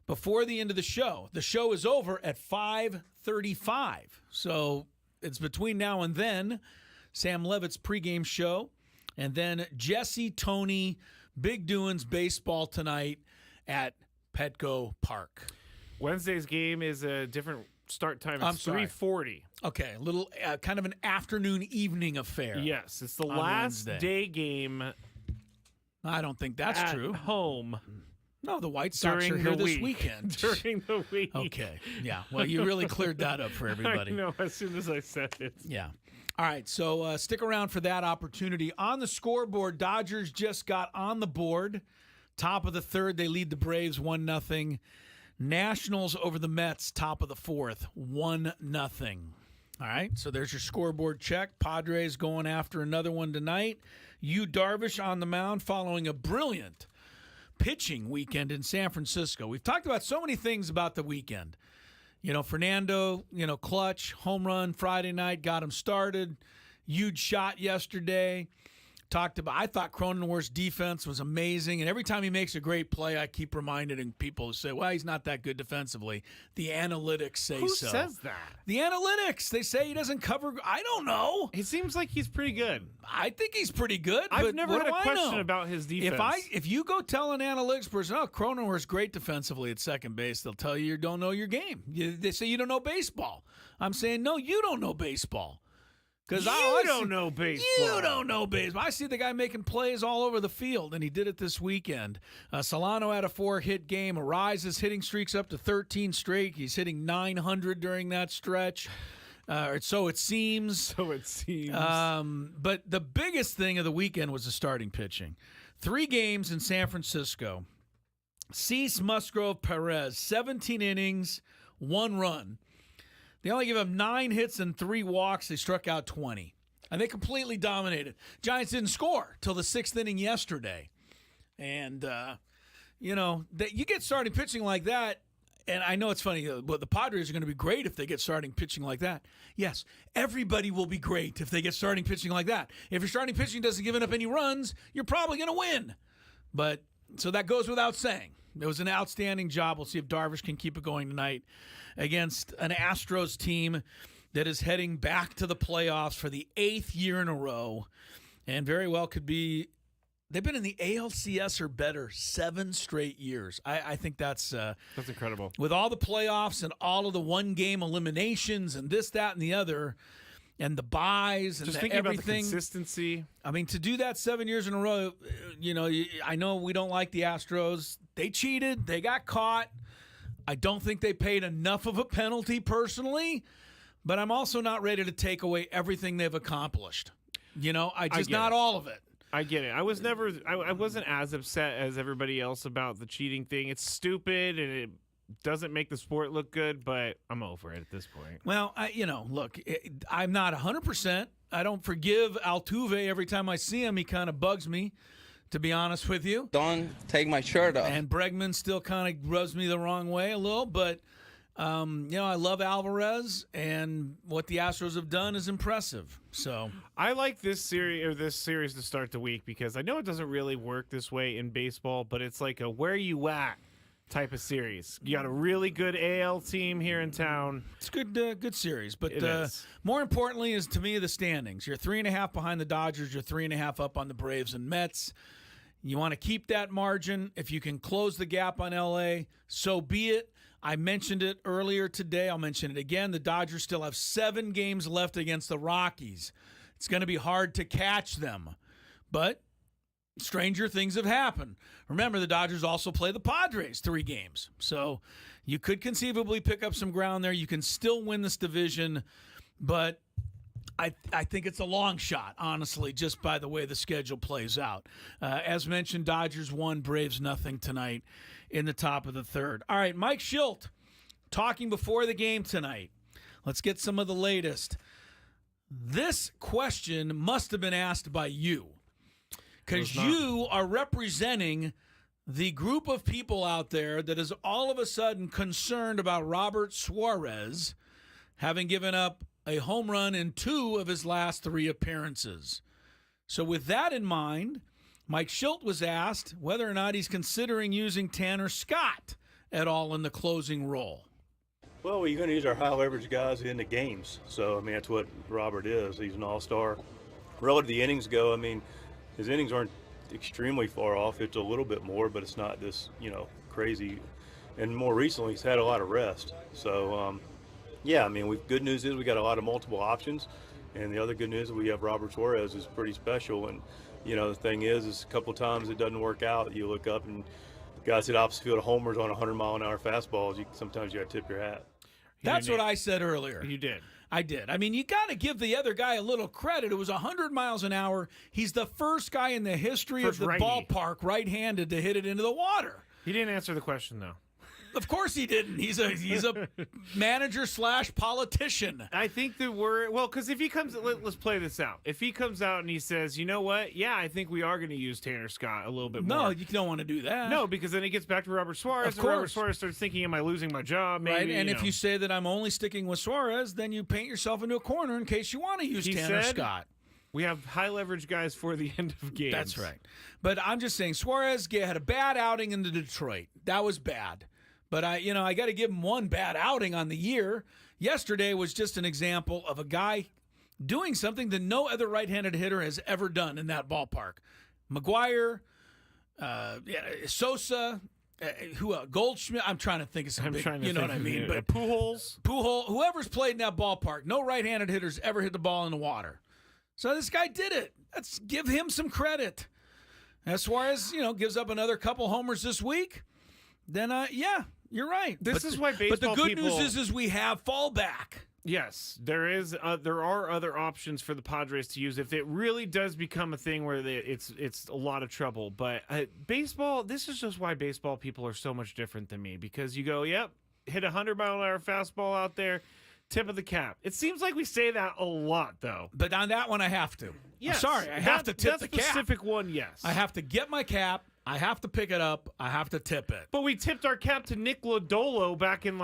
before the end of the show. The show is over at 5:35. So it's between now and then. Sam Levitt's pregame show. And then Jesse, Tony, big doings baseball tonight at Petco Park. Wednesday's game is a different start time. It's 3:40. Okay, a little kind of an afternoon evening affair. Yes, it's the last Wednesday. day game. I don't think that's at true. Home. No, the White Sox are here this weekend. During the week. Okay, yeah. Well, you really cleared that up for everybody. I know, as soon as I said it. Yeah. All right, so stick around for that opportunity. On the scoreboard, Dodgers just got on the board. Top of the 3rd, they lead the Braves 1-0. Nationals over the Mets, top of the 4th, 1-0. All right, so there's your scoreboard check. Padres going after another one tonight. Yu Darvish on the mound following a brilliant pitching weekend in San Francisco. We've talked about so many things about the weekend. You know, Fernando, clutch, home run Friday night, got him started. Huge shot yesterday. I thought Cronenworth's defense was amazing. And every time he makes a great play, I keep reminding people who say, well, he's not that good defensively. The analytics say Who so. Who says that? The analytics. They say he doesn't cover. I don't know. It seems like he's pretty good. I think he's pretty good. I've but never what had do a I question know? about his defense. If you go tell an analytics person, oh, Cronenworth's great defensively at second base, they'll tell you don't know your game. They say you don't know baseball. I'm saying, no, you don't know baseball. Because you don't know baseball. You don't know baseball. I see the guy making plays all over the field, and he did it this weekend. Solano had a 4-hit game. Ariza's hitting streaks up to 13 straight. He's hitting 900 during that stretch. So it seems. So it seems. But the biggest thing of the weekend was the starting pitching. 3 games in San Francisco. Cease, Musgrove, Perez, 17 innings, 1 run. They only gave up 9 hits and 3 walks. They struck out 20. And they completely dominated. Giants didn't score till the 6th inning yesterday. And, you get starting pitching like that, and I know it's funny, but the Padres are going to be great if they get starting pitching like that. Yes, everybody will be great if they get starting pitching like that. If your starting pitching doesn't give up any runs, you're probably going to win. But so that goes without saying. It was an outstanding job. We'll see if Darvish can keep it going tonight against an Astros team that is heading back to the playoffs for the 8th year in a row, and very well could be. They've been in the ALCS or better 7 straight years. I think that's incredible. With all the playoffs and all of the one-game eliminations and this, that, and the other, and the buys and just thinking everything. About the consistency. I mean, to do that 7 years in a row, I know we don't like the Astros. They cheated. They got caught. I don't think they paid enough of a penalty personally, but I'm also not ready to take away everything they've accomplished. Not all of it. I get it. I wasn't as upset as everybody else about the cheating thing. It's stupid and it doesn't make the sport look good, but I'm over it at this point. Well, look, I'm not 100%. I don't forgive Altuve every time I see him. He kind of bugs me, to be honest with you. Don't take my shirt off. And Bregman still kind of rubs me the wrong way a little, but I love Alvarez, and what the Astros have done is impressive. So I like this series to start the week because I know it doesn't really work this way in baseball, but it's like a where you at type of series. You got a really good AL team here in town. It's good series, but more importantly is to me the standings. You're 3.5 behind the Dodgers. You're 3.5 up on the Braves and Mets. You want to keep that margin. If you can close the gap on LA, so be it. I mentioned it earlier today. I'll mention it again. The Dodgers still have 7 games left against the Rockies. It's going to be hard to catch them, but stranger things have happened. Remember, the Dodgers also play the Padres 3 games. So you could conceivably pick up some ground there. You can still win this division, but I think it's a long shot, honestly, just by the way the schedule plays out. As mentioned, Dodgers 1, Braves nothing tonight in the top of the 3rd. All right, Mike Schilt talking before the game tonight. Let's get some of the latest. This question must have been asked by you, because you are representing the group of people out there that is all of a sudden concerned about Robert Suarez having given up a home run in 2 of his last 3 appearances. So with that in mind, Mike Schilt was asked whether or not he's considering using Tanner Scott at all in the closing role. Well, we're going to use our high-leverage guys in the games. So, that's what Robert is. He's an all-star. Relative to the innings go, his innings aren't extremely far off. It's a little bit more, but it's not this, crazy. And more recently, he's had a lot of rest. So, good news is we got a lot of multiple options. And the other good news is we have Robert Suarez is pretty special. And, the thing is a couple times it doesn't work out. You look up and the guys hit opposite field homers on 100-mile-an-hour fastballs. Sometimes you got to tip your hat. That's what I said earlier. You did. I did. You got to give the other guy a little credit. It was 100 miles an hour. He's the first guy in the history of the ballpark right-handed to hit it into the water. He didn't answer the question, though. Of course he didn't. He's a manager/politician. I think that because if he comes, let's play this out. If he comes out and he says, you know what? Yeah, I think we are going to use Tanner Scott a little bit more. No, you don't want to do that. No, because then it gets back to Robert Suarez. And Robert Suarez starts thinking, am I losing my job? Maybe, right, and if you say that I'm only sticking with Suarez, then you paint yourself into a corner in case you want to use Tanner Scott. We have high leverage guys for the end of games. That's right. But I'm just saying, Suarez had a bad outing in Detroit. That was bad. But I got to give him one bad outing on the year. Yesterday was just an example of a guy doing something that no other right-handed hitter has ever done in that ballpark. McGuire, Sosa, Goldschmidt. I'm trying to think of some what I mean. But Pujols, whoever's played in that ballpark, no right-handed hitters ever hit the ball in the water. So this guy did it. Let's give him some credit. As Suarez, gives up another couple homers this week, then you're right. This is why baseball. But the good news is we have fallback. Yes, there are other options for the Padres to use if it really does become a thing where it's a lot of trouble. But baseball, this is just why baseball people are so much different than me, because you go, yep, hit 100-mile-an-hour fastball out there, tip of the cap. It seems like we say that a lot, though. But on that one, I have to. Yes, I'm sorry, I have to tip the cap. That specific one, yes. I have to get my cap. I have to pick it up. I have to tip it. But we tipped our cap to Nick Lodolo back in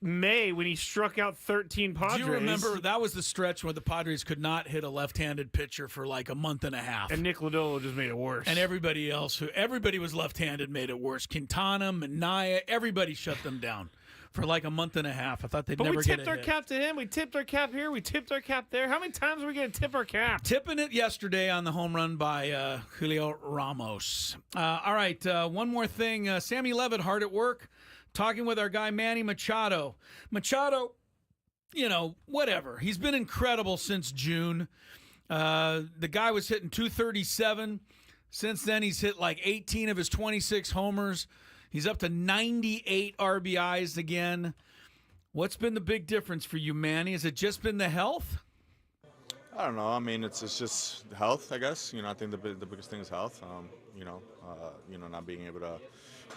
May when he struck out 13 Padres. Do you remember that was the stretch where the Padres could not hit a left-handed pitcher for a month and a half? And Nick Lodolo just made it worse. And everybody was left-handed made it worse. Quintana, Minaya, everybody shut them down for a month and a half. I thought they'd never get a hit. But we tipped our cap to him. We tipped our cap here. We tipped our cap there. How many times are we going to tip our cap? Tipping it yesterday on the home run by Julio Ramos. All right, one more thing. Sammy Levitt hard at work talking with our guy Manny Machado. Machado, whatever. He's been incredible since June. The guy was hitting 237. Since then, he's hit 18 of his 26 homers. He's up to 98 RBIs again. What's been the big difference for you, Manny? Has it just been the health? I don't know. I mean, it's just health, I guess. I think the biggest thing is health. Not being able to,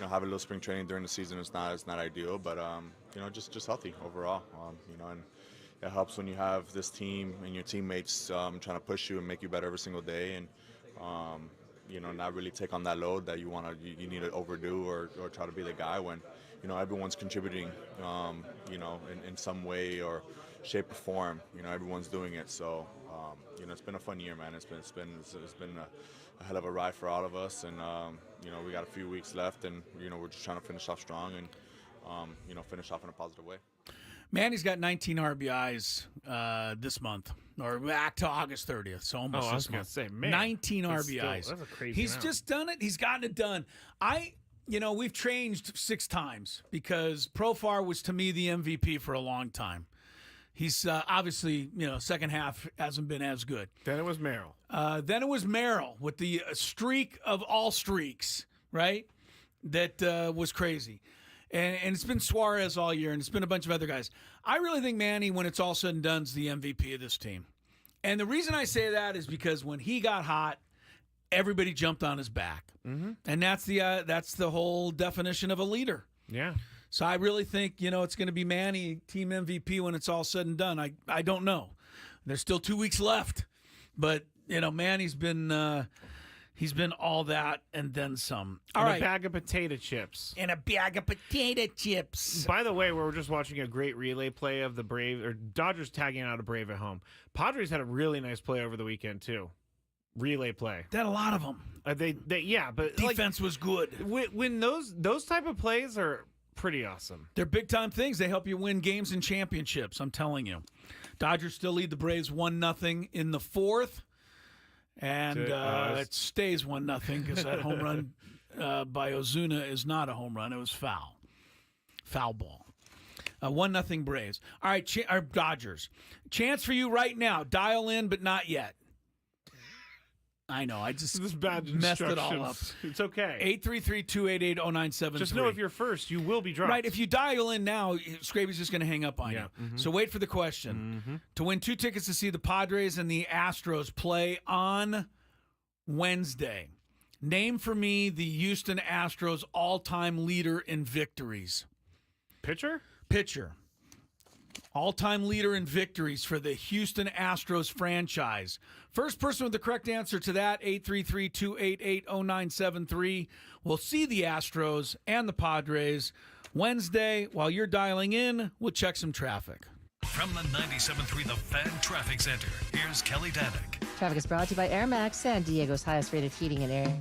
have a little spring training during the season is not ideal. But just healthy overall. And it helps when you have this team and your teammates trying to push you and make you better every single day, and not really take on that load that you need to overdo or try to be the guy when everyone's contributing in some way or shape or form. Everyone's doing it. So it's been a fun year, man. It's been a hell of a ride for all of us, and we got a few weeks left, and we're just trying to finish off strong and finish off in a positive way. Manny's got 19 RBIs this month, or back to August 30th, so almost I was this month. Say, man, 19 RBIs. That's a crazy He's amount. just done it. He's gotten it done. We've changed 6 times because Profar was, to me, the MVP for a long time. He's obviously, second half hasn't been as good. Then it was Merrill. Then it was Merrill with the streak of all streaks, right? That was crazy. And it's been Suarez all year, and it's been a bunch of other guys. I really think Manny, when it's all said and done, is the MVP of this team. And the reason I say that is because when he got hot, everybody jumped on his back. Mm-hmm. And that's the whole definition of a leader. Yeah. So I really think, it's going to be Manny, team MVP, when it's all said and done. I don't know. There's still 2 weeks left. But, Manny's been he's been all that and then some. All right. A bag of potato chips. And a bag of potato chips. By the way, we were just watching a great relay play of the Braves, or Dodgers tagging out a Brave at home. Padres had a really nice play over the weekend, too. Relay play. They had a lot of them. But defense was good. When those type of plays are pretty awesome. They're big-time things. They help you win games and championships, I'm telling you. Dodgers still lead the Braves 1-0 in the fourth. And it stays 1-0 because that home run by Ozuna is not a home run. It was foul. Foul ball. 1-0 Braves. All right, Dodgers. Chance for you right now. Dial in, but not yet. I know. I just messed it all up. It's okay. 833-288-0973. Just know if you're first, you will be dropped. Right. If you dial in now, Skraby's just going to hang up on you. Mm-hmm. So wait for the question. Mm-hmm. To win 2 tickets to see the Padres and the Astros play on Wednesday, name for me the Houston Astros all-time leader in victories. Pitcher. All-time leader in victories for the Houston Astros franchise. First person with the correct answer to that, 833-288-0973. We'll see the Astros and the Padres Wednesday. While you're dialing in, we'll check some traffic. From the 97.3 The Fan Traffic Center, here's Kelly Danick. Traffic is brought to you by Air Max, San Diego's highest rated heating and air.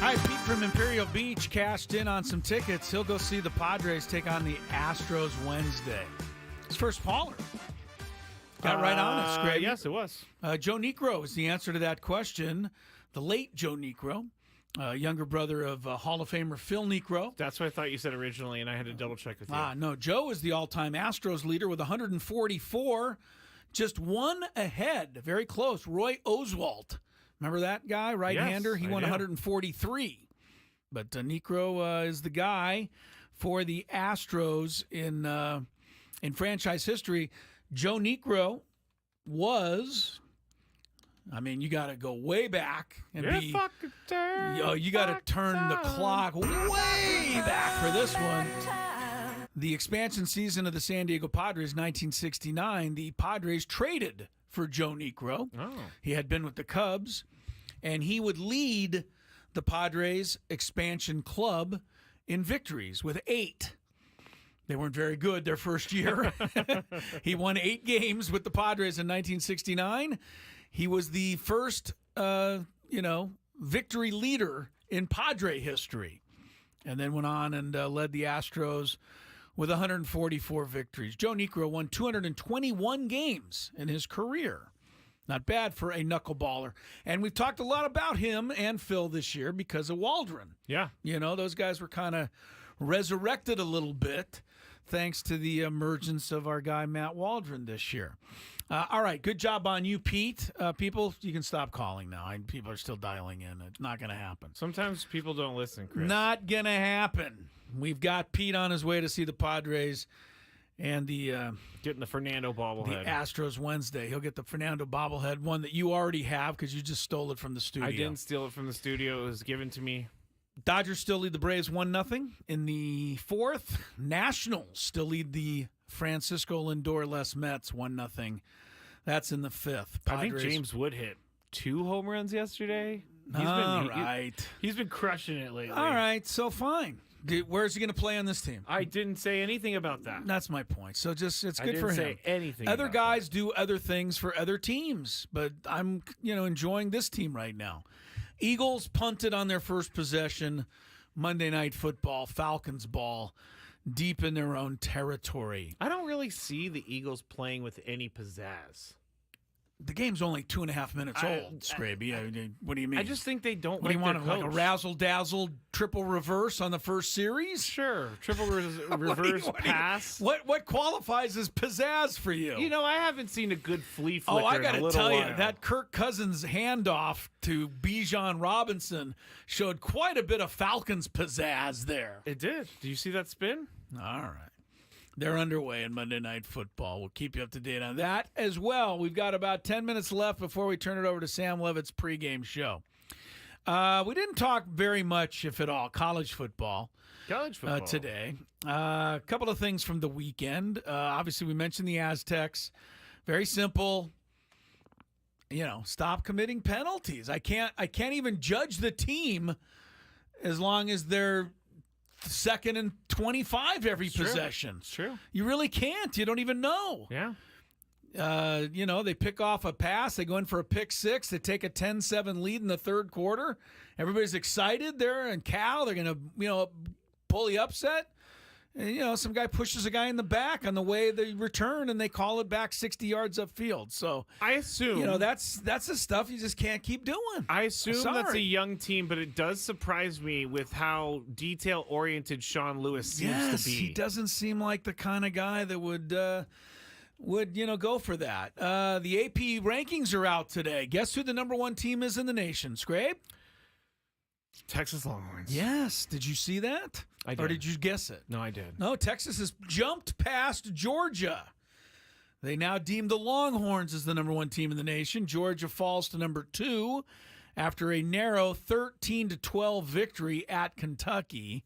Hi, Pete from Imperial Beach cashed in on some tickets. He'll go see the Padres take on the Astros Wednesday. His first caller. Got right on it, Skraby. Yes, it was. Joe Niekro is the answer to that question. The late Joe Niekro, younger brother of Hall of Famer Phil Niekro. That's what I thought you said originally, and I had to double check with you. No, Joe is the all-time Astros leader with 144, just one ahead, very close, Roy Oswalt. Remember that guy, right-hander? Yes, he I won do. 143. But Niekro is the guy for the Astros in franchise history. Joe Niekro was, I mean, you got to go way back and you got to turn the clock way back for this one. The expansion season of the San Diego Padres, 1969, the Padres traded for Joe Niekro. Oh. He had been with the Cubs, and he would lead the Padres expansion club in victories with 8. They weren't very good their first year. He won 8 games with the Padres in 1969. He was the first, victory leader in Padre history, and then went on and led the Astros with 144 victories. Joe Niekro won 221 games in his career. Not bad for a knuckleballer. And we've talked a lot about him and Phil this year because of Waldron. Yeah. You know, those guys were kind of resurrected a little bit thanks to the emergence of our guy Matt Waldron this year. All right, good job on you, Pete. People, you can stop calling now. People are still dialing in. It's not going to happen. Sometimes people don't listen, Chris. Not going to happen. We've got Pete on his way to see the Padres and the getting the Fernando bobblehead. The Astros Wednesday. He'll get the Fernando bobblehead, one that you already have because you just stole it from the studio. I didn't steal it from the studio. It was given to me. Dodgers still lead the Braves 1-0 in the 4th. Nationals still lead the Francisco Lindor Les Mets 1-0. That's in the 5th. I think James Wood hit 2 home runs yesterday. He's been crushing it lately. All right, so fine. Where's he going to play on this team? I didn't say anything about that. That's my point. So just it's good for him. I didn't say anything. Other guys do other things for other teams, but I'm enjoying this team right now. Eagles punted on their first possession. Monday Night Football, Falcons ball, deep in their own territory. I don't really see the Eagles playing with any pizzazz. The game's only 2.5 minutes old, Skraby. What do you mean? I just think they don't. What do you want? Like a razzle-dazzle triple reverse on the first series? Sure, triple reverse pass. What qualifies as pizzazz for you? You know, I haven't seen a good flea flicker. Oh, I got to tell while. you, that Kirk Cousins handoff to Bijan Robinson showed quite a bit of Falcons pizzazz there. It did. Do you see that spin? All right. They're underway in Monday Night Football. We'll keep you up to date on that as well. We've got about 10 minutes left before we turn it over to Sam Levitt's pregame show. We didn't talk very much, if at all, college football today. A couple of things from the weekend. Obviously, we mentioned the Aztecs. Very simple. Stop committing penalties. I can't even judge the team as long as they're 2nd and 25 every possession. It's true. You really can't. You don't even know. Yeah. They pick off a pass. They go in for a pick 6. They take a 10-7 lead in the third quarter. Everybody's excited there in Cal. They're going to, pull the upset. And, some guy pushes a guy in the back on the way they return, and they call it back 60 yards upfield. So I assume that's the stuff you just can't keep doing. I assume that's a young team, but it does surprise me with how detail oriented Sean Lewis seems to be. He doesn't seem like the kind of guy that would go for that. The AP rankings are out today. Guess who the number 1 team is in the nation, Scrape? Texas Longhorns. Yes. Did you see that? I did. Or did you guess it? No, I did. No, Texas has jumped past Georgia. They now deem the Longhorns as the number 1 team in the nation. Georgia falls to number 2 after a narrow 13-12 victory at Kentucky.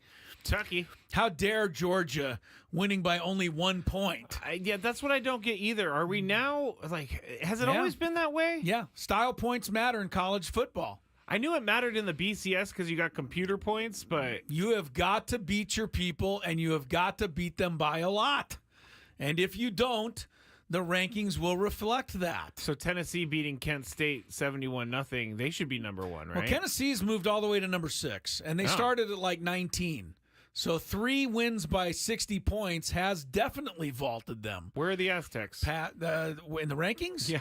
How dare Georgia winning by only 1 point? That's what I don't get either. Are we now, has it always been that way? Yeah. Style points matter in college football. I knew it mattered in the BCS because you got computer points, but you have got to beat your people, and you have got to beat them by a lot. And if you don't, the rankings will reflect that. So Tennessee beating Kent State 71-0. They should be number 1, right? Well, Tennessee's moved all the way to number 6, and they started at like 19. So 3 wins by 60 points has definitely vaulted them. Where are the Aztecs? In the rankings? Yeah.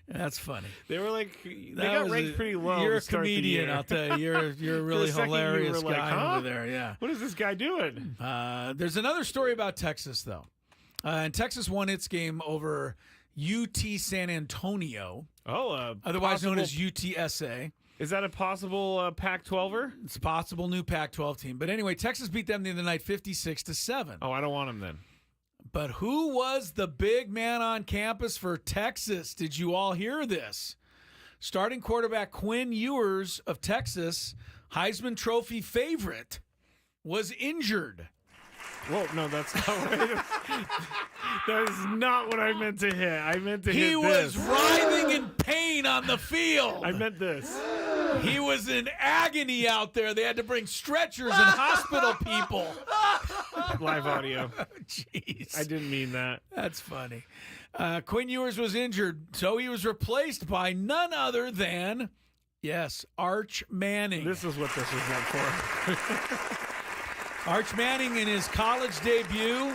That's funny. They were like, they got ranked pretty low. You're to a start the comedian, year. I'll tell you. You're a really hilarious like, guy over there. Yeah. What is this guy doing? There's another story about Texas, though. And Texas won its game over UT San Antonio. Otherwise known as UTSA. Is that a possible Pac-12er? It's a possible new Pac-12 team. But anyway, Texas beat them the other night 56-7. Oh, I don't want them then. But who was the big man on campus for Texas? Did you all hear this? Starting quarterback Quinn Ewers of Texas, Heisman Trophy favorite, was injured. Whoa, no, that's not what that is not what I meant to hit. I meant to hit this. He was writhing in pain on the field. I meant this. He was in agony out there. They had to bring stretchers and hospital people. Live audio. Jeez. I didn't mean that. That's funny. Quinn Ewers was injured, so he was replaced by none other than, yes, Arch Manning. This is what this was meant for. Arch Manning in his college debut,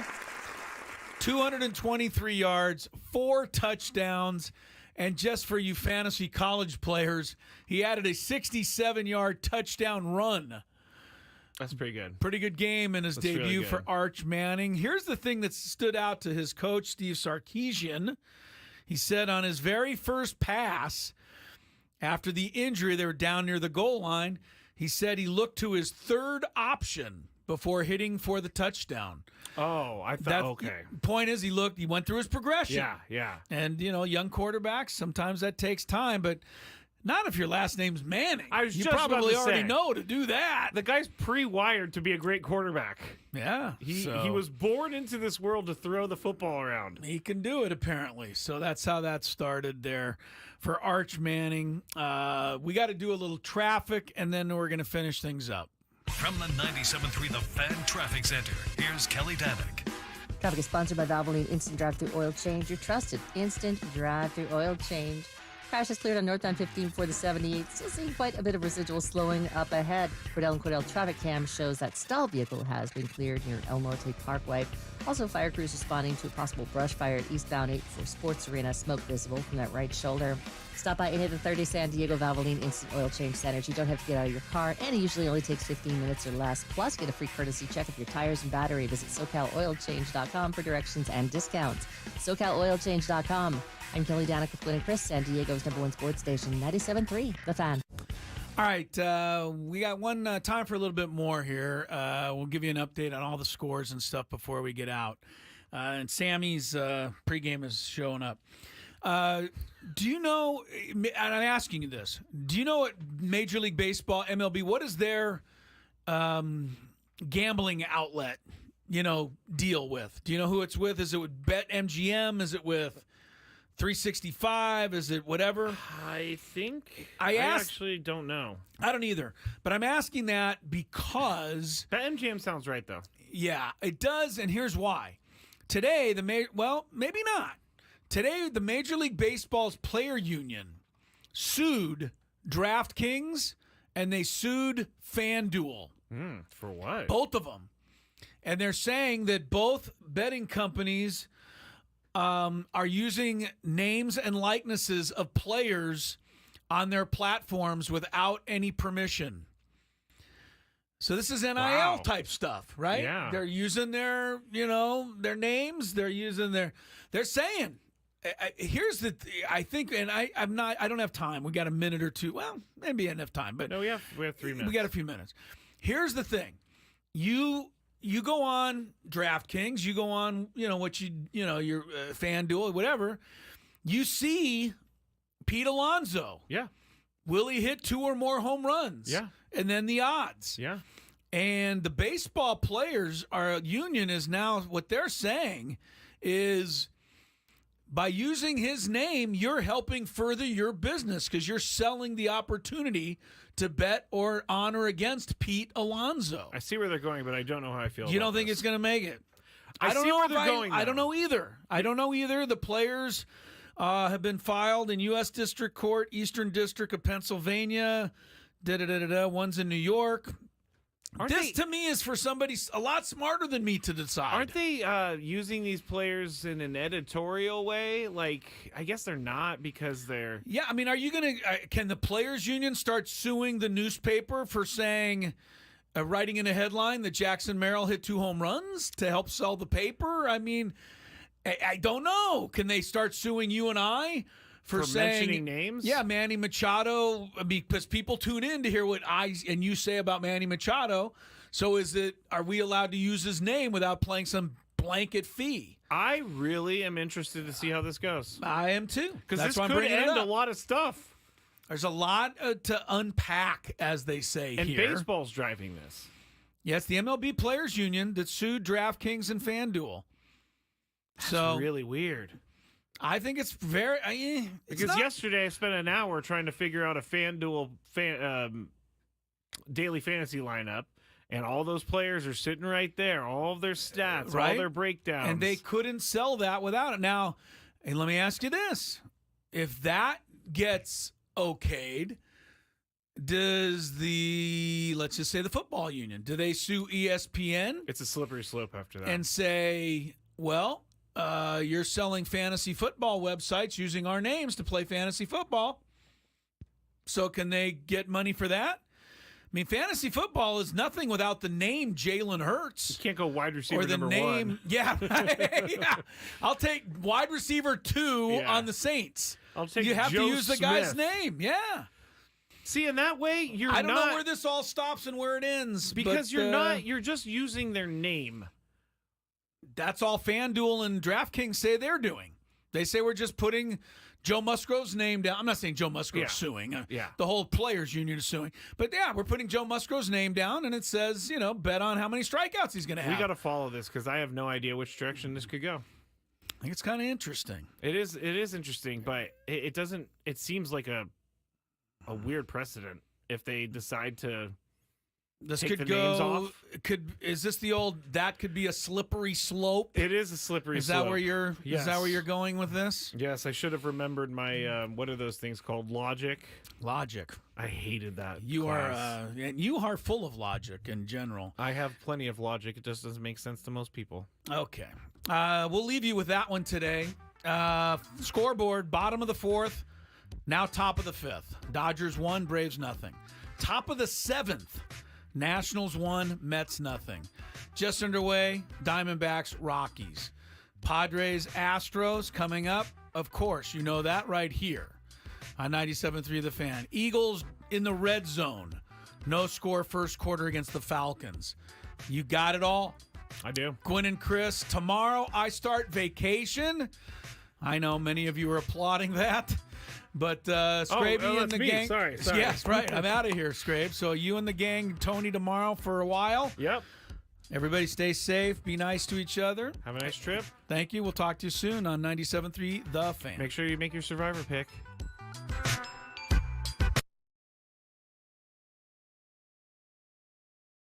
223 yards, 4 touchdowns, and just for you fantasy college players, he added a 67-yard touchdown run. That's pretty good. Pretty good game in his debut really for Arch Manning. Here's the thing that stood out to his coach, Steve Sarkisian. He said on his very first pass, after the injury, they were down near the goal line, he said he looked to his third option before hitting for the touchdown. Oh, I thought, okay. Point is, he went through his progression. Yeah. And, young quarterbacks, sometimes that takes time, but not if your last name's Manning. You probably already know to do that. The guy's pre-wired to be a great quarterback. Yeah. He was born into this world to throw the football around. He can do it, apparently. So that's how that started there for Arch Manning. We got to do a little traffic, and then we're going to finish things up. From the 97.3 The Fan Traffic Center, here's Kelly Danick. Traffic is sponsored by Valvoline Instant Drive-Thru Oil Change, your trusted instant drive-thru oil change. Crash is cleared on northbound 15 for the 78. Still seeing quite a bit of residual slowing up ahead. Cordell and Cordell traffic cam shows that stalled vehicle has been cleared near El Norte Parkway. Also, fire crews responding to a possible brush fire at eastbound 8 for Sports Arena. Smoke visible from that right shoulder. Stop by any of the 30 San Diego Valvoline Instant Oil Change Centers. You don't have to get out of your car, and it usually only takes 15 minutes or less. Plus, get a free courtesy check of your tires and battery. Visit SoCalOilChange.com for directions and discounts. SoCalOilChange.com. I'm Kelly Danick with Gwynn and Chris, San Diego's #1 sports station, 97.3 The Fan. All right, we got one time for a little bit more here. We'll give you an update on all the scores and stuff before we get out. And Sammy's pregame is showing up. Do you know, and I'm asking you this, do you know what Major League Baseball, MLB, what is their gambling outlet, deal with? Do you know who it's with? Is it with BetMGM? Is it with 365? Is it whatever? I think I actually don't know. I don't either. But I'm asking that because BetMGM sounds right though. Yeah, it does, and here's why. Today, maybe not. Today, the Major League Baseball's player union sued DraftKings and they sued FanDuel. For what? Both of them. And they're saying that both betting companies are using names and likenesses of players on their platforms without any permission. So this is NIL type stuff, right? Yeah. They're using their names. They're saying, I think, and I don't have time. We got a minute or two. Well, maybe enough time, but no, we have 3 minutes. We got a few minutes. Here's the thing. You go on DraftKings, you go on, your FanDuel, whatever. You see Pete Alonso. Yeah. Will he hit 2 or more home runs? Yeah. And then the odds. Yeah. And the baseball players, our union is now, what they're saying is by using his name, you're helping further your business because you're selling the opportunity to bet or on or against Pete Alonso. I see where they're going, but I don't know how I feel. You don't think it's going to make it? I don't see know where if they're going. I don't know either. The players have been filed in U.S. District Court, Eastern District of Pennsylvania. One's in New York. To me is for somebody a lot smarter than me to decide. Aren't they using these players in an editorial way? Like, I guess they're not because they're... Yeah, I mean, are you going to... can the Players Union start suing the newspaper for saying... writing in a headline that Jackson Merrill hit 2 home runs to help sell the paper? I mean, I don't know. Can they start suing you and I for saying... mentioning names? Yeah, Manny Machado, because people tune in to hear what I and you say about Manny Machado. So are we allowed to use his name without paying some blanket fee? I really am interested to see how this goes. I am too. Because this could end a lot of stuff. There's a lot to unpack, as they say and here. And baseball's driving this. Yes, the MLB Players Union that sued DraftKings and FanDuel. That's really weird. I think it's very... because yesterday I spent an hour trying to figure out a FanDuel daily fantasy lineup, and all those players are sitting right there, all of their stats, all their breakdowns. And they couldn't sell that without it. Now, and let me ask you this. If that gets... okayed, does let's just say the football union, do they sue ESPN? It's a slippery slope after that. And say, well, you're selling fantasy football websites using our names to play fantasy football. So can they get money for that? I mean, fantasy football is nothing without the name Jalen Hurts. You can't go wide receiver or the number name, 1. Yeah, yeah. I'll take wide receiver 2 on the Saints. I'll take You have Joe to use the Smith. guy's name, yeah. See, in that way, I don't know where this all stops and where it ends. Because you're just using their name. That's all FanDuel and DraftKings say they're doing. They say we're just putting Joe Musgrove's name down. I'm not saying Joe Musgrove's suing. The whole Players Union is suing. But, yeah, we're putting Joe Musgrove's name down, and it says, bet on how many strikeouts he's going to have. We got to follow this because I have no idea which direction this could go. I think it's kind of interesting. It is interesting, but it doesn't. It seems like a weird precedent if they decide to take the names off. Is this the old? That could be a slippery slope. It is a slippery slope. Is that where you're? Yes. Is that where you're going with this? Yes, I should have remembered my. What are those things called? Logic. I hated that. You are full of logic in general. I have plenty of logic. It just doesn't make sense to most people. Okay. We'll leave you with that one today. Scoreboard, bottom of the 4th, now top of the 5th. Dodgers 1, Braves nothing. Top of the 7th, Nationals 1, Mets nothing. Just underway, Diamondbacks, Rockies. Padres, Astros coming up. Of course, you know that right here on 97.3 The Fan. Eagles in the red zone. No score first quarter against the Falcons. You got it all? I do. Gwynn and Chris, tomorrow I start vacation. I know many of you are applauding that. But Skraby and the gang. Sorry. Yes, right. I'm out of here, Scrape. So you and the gang, Tony, tomorrow for a while. Yep. Everybody stay safe. Be nice to each other. Have a nice trip. Thank you. We'll talk to you soon on 97.3 The Fan. Make sure you make your survivor pick.